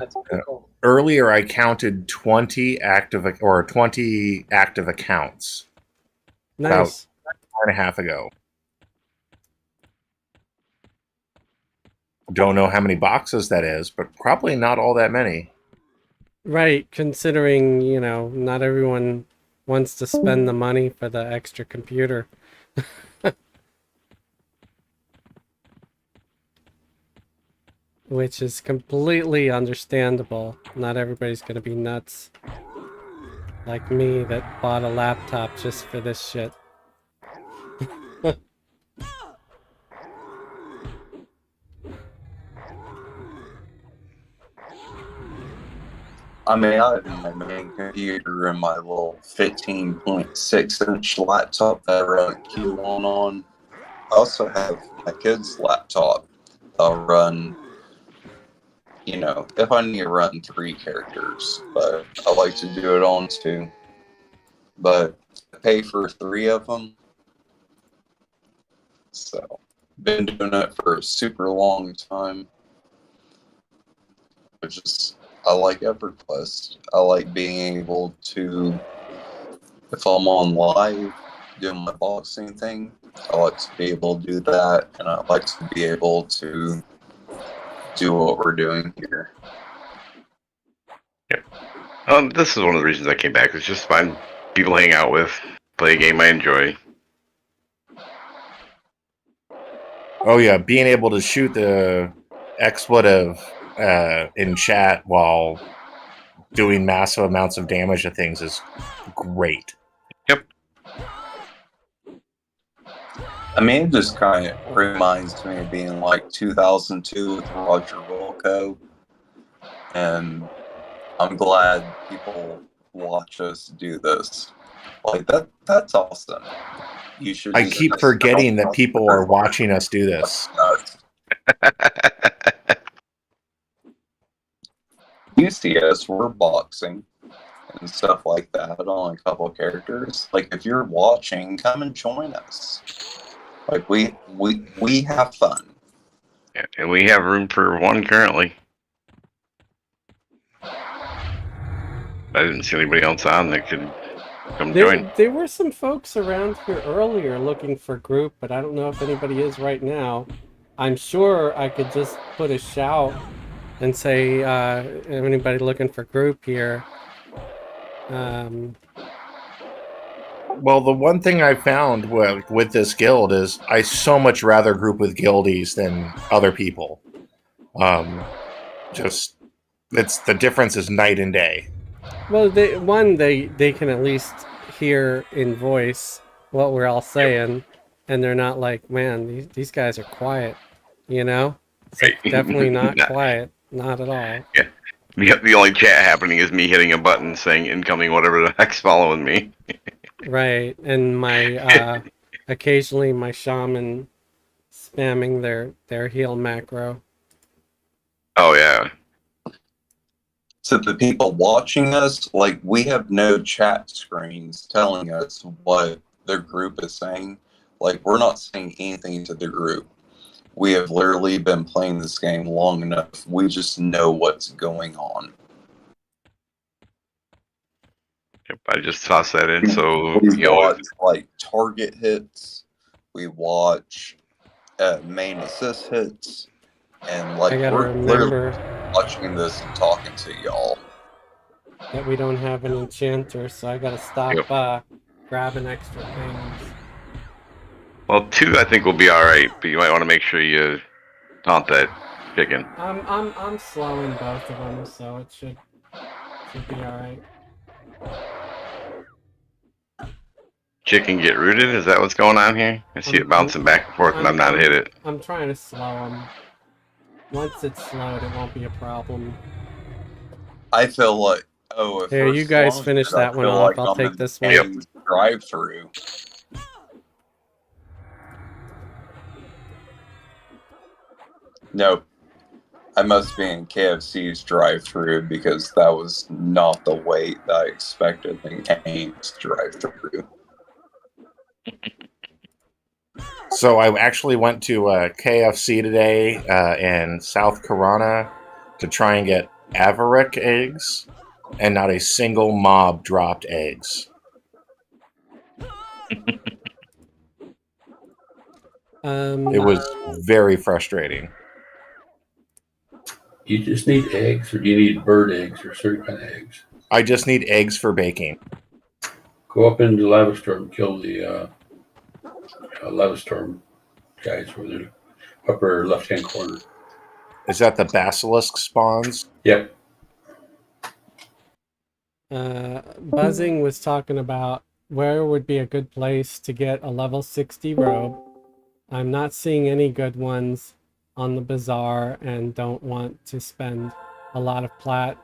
Earlier, I counted 20 active accounts Nice. an hour and a half ago. Don't know how many boxes that is, but probably not all that many. Right, considering, not everyone wants to spend the money for the extra computer. Which is completely understandable. Not everybody's going to be nuts like me that bought a laptop just for this shit. I mean, I have my main computer and my little 15.6-inch laptop that I run Q1 on. I also have my kid's laptop I'll run, if I need to run 3 characters, but I like to do it on 2. But I pay for 3 of them. So, been doing it for a super long time. I like Everquest. I like being able to, if I'm on live doing my boxing thing, I like to be able to do that, and I like to be able to do what we're doing here. Yep. This is one of the reasons I came back. It's just find people to hang out with, play a game I enjoy. Oh yeah, being able to shoot the expletive in chat while doing massive amounts of damage to things is great. Yep. I mean, it just kind of reminds me of being like 2002 with Roger Wilco, and I'm glad people watch us do this. Like that's awesome. You should. I keep forgetting that people are watching us do this. You see us, we're boxing and stuff like that on a couple of characters. Like, if you're watching, come and join us. Like, we have fun. Yeah, and we have room for 1 currently. I didn't see anybody else on that could come join. There were some folks around here earlier looking for group, but I don't know if anybody is right now. I'm sure I could just put a shout and say, anybody looking for group here? Well, the one thing I found with this guild is I so much rather group with guildies than other people. It's the difference is night and day. Well, they can at least hear in voice what we're all saying, and they're not like, man, these guys are quiet, It's like definitely not quiet, not at all. Yeah. The only chat happening is me hitting a button saying incoming whatever the heck's following me. Right, and my occasionally my shaman spamming their heal macro. Oh yeah. to the people watching us, like, we have no chat screens telling us what their group is saying. Like, we're not saying anything to the group. We have literally been playing this game long enough. We just know what's going on. Yep, I just tossed that in. So We you know, watch, like, target hits. We watch main assist hits. And, like, I gotta we're literally remember watching this and talking to y'all. that we don't have an enchanter, so I gotta stop Yep. grabbing extra things. well, 2 I think will be all right, but you might want to make sure you taunt that chicken. I'm slowing both of them, so it should be all right. Chicken get rooted? Is that what's going on here? I see it bouncing back and forth, and I'm not hit it. I'm trying to slow them. Once it's slowed, it won't be a problem. I feel like, if Here, we're you guys slowing finish it, that I one feel off. like I'll I'm take in this the one. Ames drive-through. Nope. I must be in KFC's drive-through because that was not the wait that I expected in Ames drive-through. So I actually went to KFC today in South Corona to try and get Averick eggs, and not a single mob dropped eggs. It was very frustrating. You just need eggs, or do you need bird eggs or certain kind of eggs? I just need eggs for baking. Go up into Lavistorm and kill the Lavistorm guys over there, upper left-hand corner. Is that the basilisk spawns? Yep. Buzzing was talking about where would be a good place to get a level 60 robe. I'm not seeing any good ones on the bazaar and don't want to spend a lot of plat.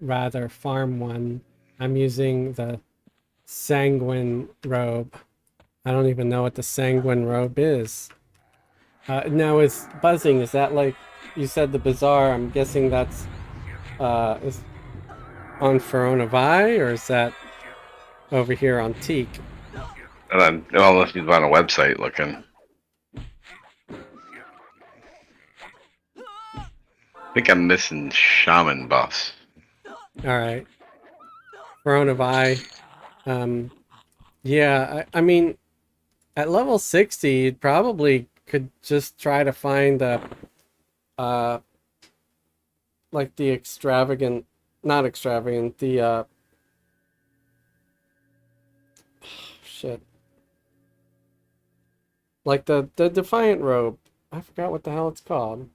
Rather farm one. I'm using the sanguine robe. I don't even know what the sanguine robe is. Now is Buzzing, is that like you said the bazaar? I'm guessing that's is on Veronavi, or is that over here on Teek? Unless he's on a website looking. I think I'm missing shaman buffs. All right. Veronavi. Yeah, I mean, at level 60, you'd probably could just try to find the, like the extravagant, not extravagant, the, shit. Like the Defiant robe. I forgot what the hell it's called.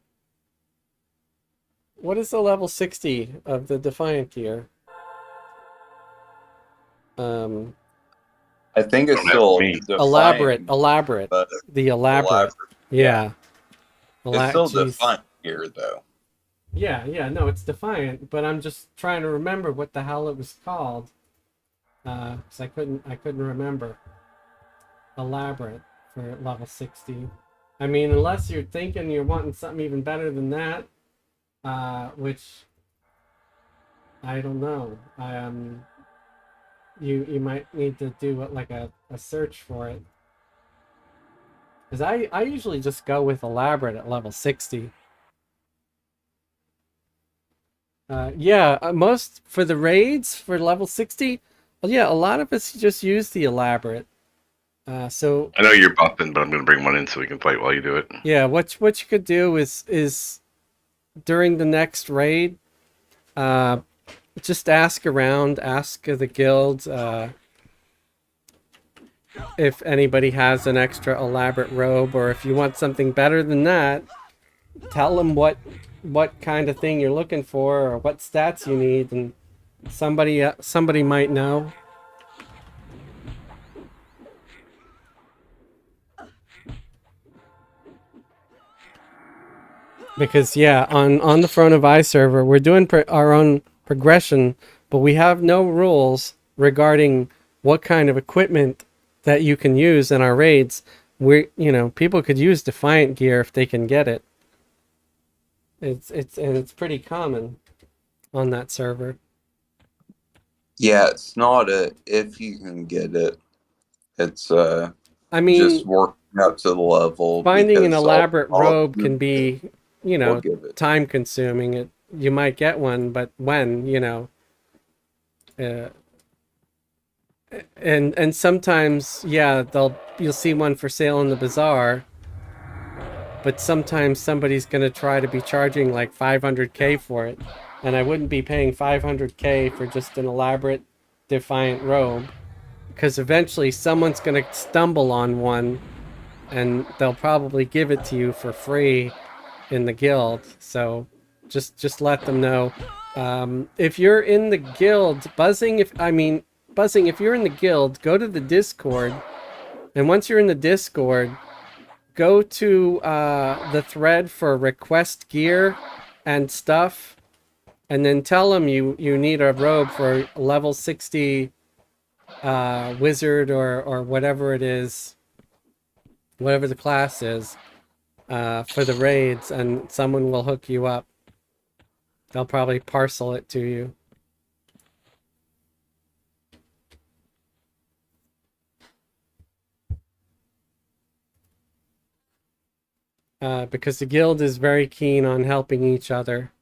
What is the level 60 of the Defiant gear? I think it's still elaborate. But The elaborate. Yeah. It's still Jeez. Defiant gear, though. Yeah, no, it's Defiant, but I'm just trying to remember what the hell it was called. Because I couldn't remember. Elaborate for level 60. I mean, unless you're thinking you're wanting something even better than that, which I don't know. You might need to do like a search for it. Because I usually just go with elaborate at level 60. Most for the raids for level 60, well, yeah, a lot of us just use the elaborate. So I know you're buffing, but I'm going to bring one in so we can fight while you do it. yeah, what you could do is during the next raid, just ask around, ask the guilds if anybody has an extra elaborate robe, or if you want something better than that, tell them what kind of thing you're looking for or what stats you need, and somebody might know. Because yeah, on the Front of Eye server, we're doing our own progression, but we have no rules regarding what kind of equipment that you can use in our raids. People could use Defiant gear if they can get it. It's pretty common. on that server. Yeah, it's not a if you can get it. It's I mean, just working up to the level. finding an because elaborate all robe can be, you will know, give it. time consuming. You might get one, but when, you know, and sometimes, yeah, you'll see one for sale in the bazaar, but sometimes somebody's gonna try to be charging like 500K for it, and I wouldn't be paying 500K for just an elaborate Defiant robe, because eventually someone's gonna stumble on one, and they'll probably give it to you for free in the guild. So just let them know. If you're in the guild, buzzing, if you're in the guild, go to the Discord, and once you're in the Discord, go to the thread for request gear and stuff, and then tell them you need a robe for level 60 wizard or whatever it is, whatever the class is, for the raids, and someone will hook you up. They'll probably parcel it to you. Because the guild is very keen on helping each other.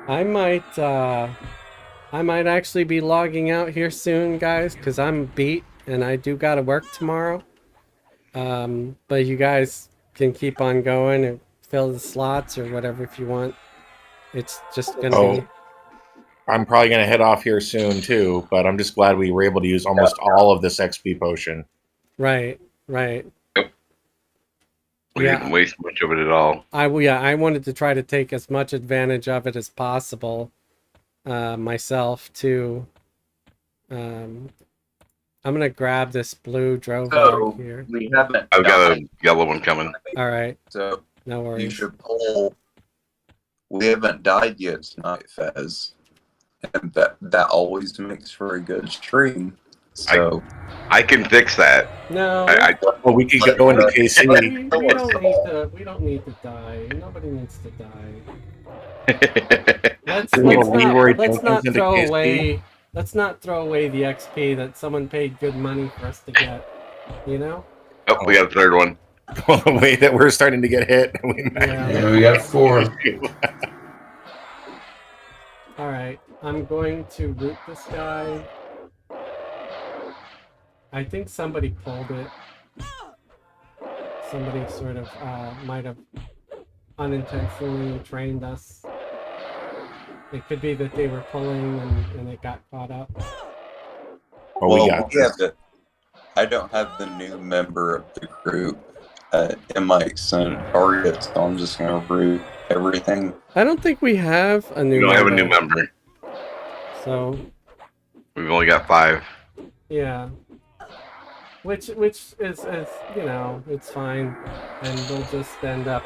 I might actually be logging out here soon, guys, because I'm beat and I do gotta work tomorrow. But you guys can keep on going and fill the slots or whatever if you want. It's just gonna be... I'm probably going to head off here soon too, but I'm just glad we were able to use almost all of this XP potion. Right. We didn't waste much of it at all. I wanted to try to take as much advantage of it as possible, myself too. I'm gonna grab this blue Drovog here. We haven't. I've got a yellow one coming. All right. So no worries. You should pull. We haven't died yet tonight, Fez, and that always makes for a good stream. So I can fix that. No. Well, we could go into KC. We don't need to die. Nobody needs to die. Let's not throw away the XP that someone paid good money for us to get. You know? Oh, we got a third one. Well, the way that we're starting to get hit. Yeah, we got 4. All right, I'm going to root this guy. I think somebody pulled it. Somebody sort of might have unintentionally trained us. It could be that they were pulling and it got caught up. I don't have the new member of the group in my extended target, so I'm just going to root everything. I don't think we have a new member. We don't have a new member. So we've only got 5. Yeah. Which is you know, it's fine. And we'll just end up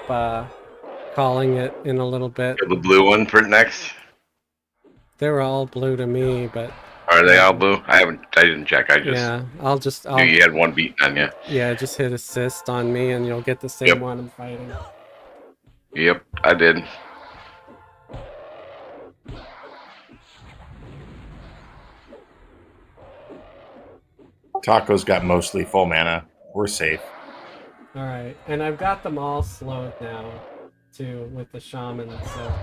calling it in a little bit. The blue one for next? They were all blue to me, but... Are they all blue? I didn't check. Yeah, I'll knew you had one beaten on you. Yeah, just hit assist on me and you'll get the same one I'm fighting. Yep, I did. Taco's got mostly full mana. We're safe. Alright, and I've got them all slowed now, too, with the shaman, so...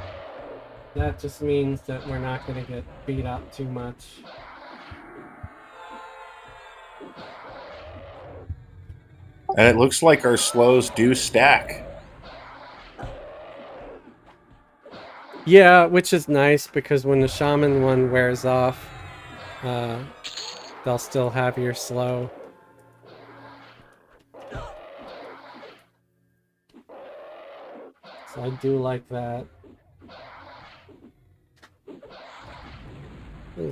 That just means that we're not going to get beat up too much. And it looks like our slows do stack. Yeah, which is nice, because when the shaman one wears off, they'll still have your slow. So I do like that.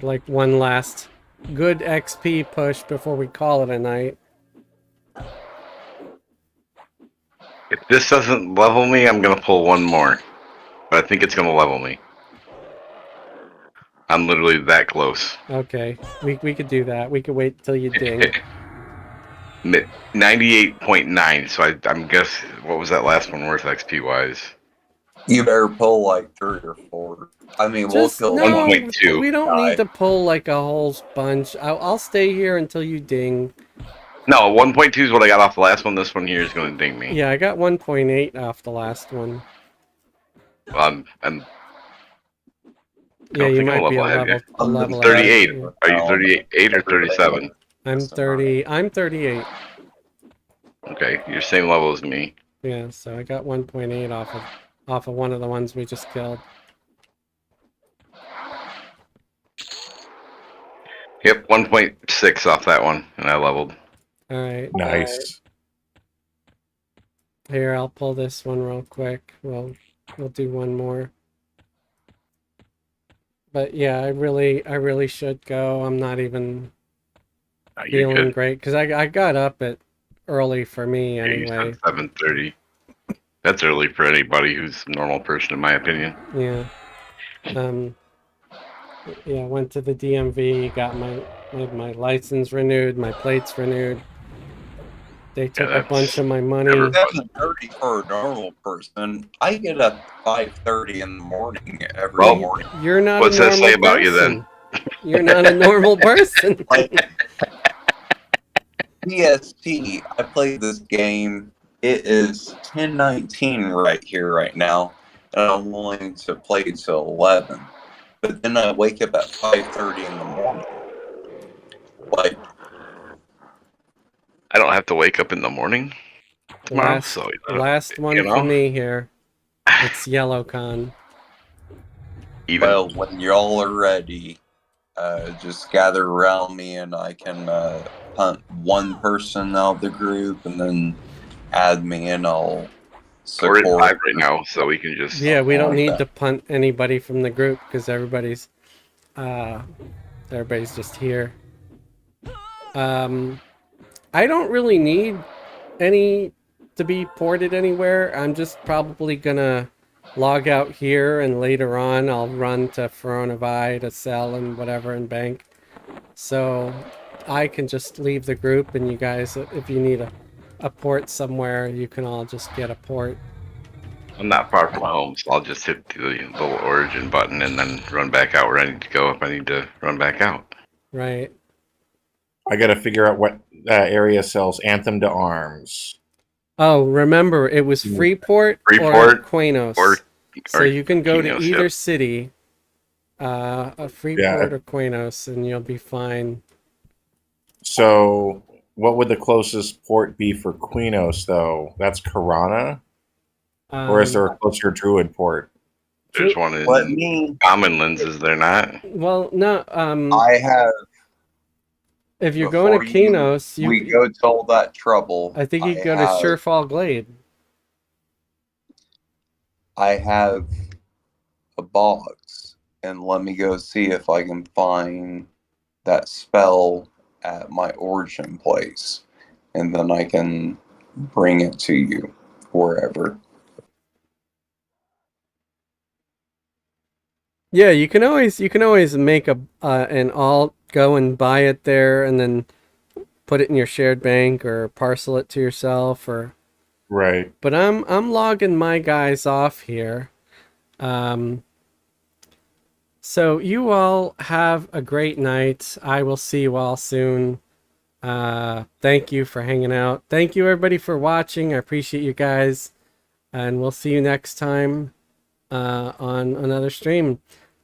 like one last good XP push before we call it a night. If this doesn't level me, I'm gonna pull one more. But I think it's gonna level me. I'm literally that close. Okay, we could do that. We could wait till you ding. 98.9. So I'm guess what was that last one worth XP wise? You better pull like 3 or 4. I mean, we'll Just kill no, 1.2. we don't need to pull like a whole bunch. I'll stay here until you ding. No, 1.2 is what I got off the last one. This one here is going to ding me. Yeah, I got 1.8 off the last one. I'm Yeah, you think I'm might be a level ahead, level 38. ahead. Are you 38 or 37? I'm 30. I'm 38. Okay, you're same level as me. Yeah, so I got 1.8 off of one of the ones we just killed. Yep, 1.6 off that one, and I leveled. All right. Nice. Here, I'll pull this one real quick. We'll do one more. But yeah, I really should go. I'm not even feeling great because I got up at early for me anyway. 7:30. That's early for anybody who's a normal person, in my opinion. Yeah. Yeah, went to the DMV, got my license renewed, my plates renewed. They took a bunch of my money. 7:30 for a normal person. I get up at 5:30 in the morning every morning. You're not What's a normal that say about you person. then? You're not a normal person. PST, I played this game. It is 10:19 right here, right now, and I'm willing to play till 11. But then I wake up at 5:30 in the morning. Like, I don't have to wake up in the morning tomorrow, last one for me here. It's YellowCon. well, when y'all are ready, just gather around me, and I can hunt one person out of the group, and then add me, and I'll support. We're at 5 right now, so we can just. Yeah, we don't need to punt anybody from the group because everybody's just here. I don't really need any to be ported anywhere. I'm just probably gonna log out here, and later on I'll run to Fronavi to sell and whatever and bank. So I can just leave the group, and you guys, if you need a port somewhere, you can all just get a port. I'm not far from home, so I'll just hit the little origin button and then run back out where I need to go if I need to run back out. Right. I got to figure out what area sells Anthem to Arms. Oh, remember, it was Freeport or Quanos. So you can go to either city, a Freeport or Quanos, and you'll be fine. So what would the closest port be for Quenos, though? That's Karana? Or is there a closer Druid port? There's one in Commonlands, is there not? Well, no. I have. If you're going to Quenos, we go to all that trouble. I think you go to Surefall Glade. I have a box, and let me go see if I can find that spell at my origin place, and then I can bring it to you wherever. Yeah, you can always make an alt, go and buy it there, and then put it in your shared bank or parcel it to yourself, or right. But I'm logging my guys off here. So you all have a great night. I will see you all soon. Thank you for hanging out. Thank you everybody for watching. I appreciate you guys, and we'll see you next time on another stream.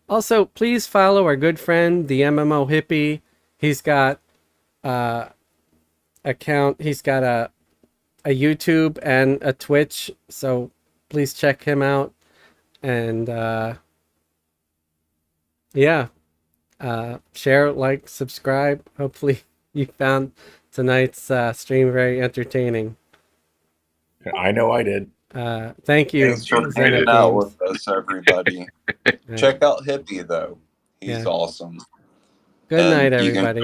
Also, please follow our good friend, the MMO Hippie. He's got he's got a YouTube and a Twitch, so please check him out. And share, like, subscribe. Hopefully you found tonight's stream very entertaining. I know I did. Thank you. Thanks for hanging out with us, everybody. Check out Hippie, though. He's awesome. Good night, You can everybody.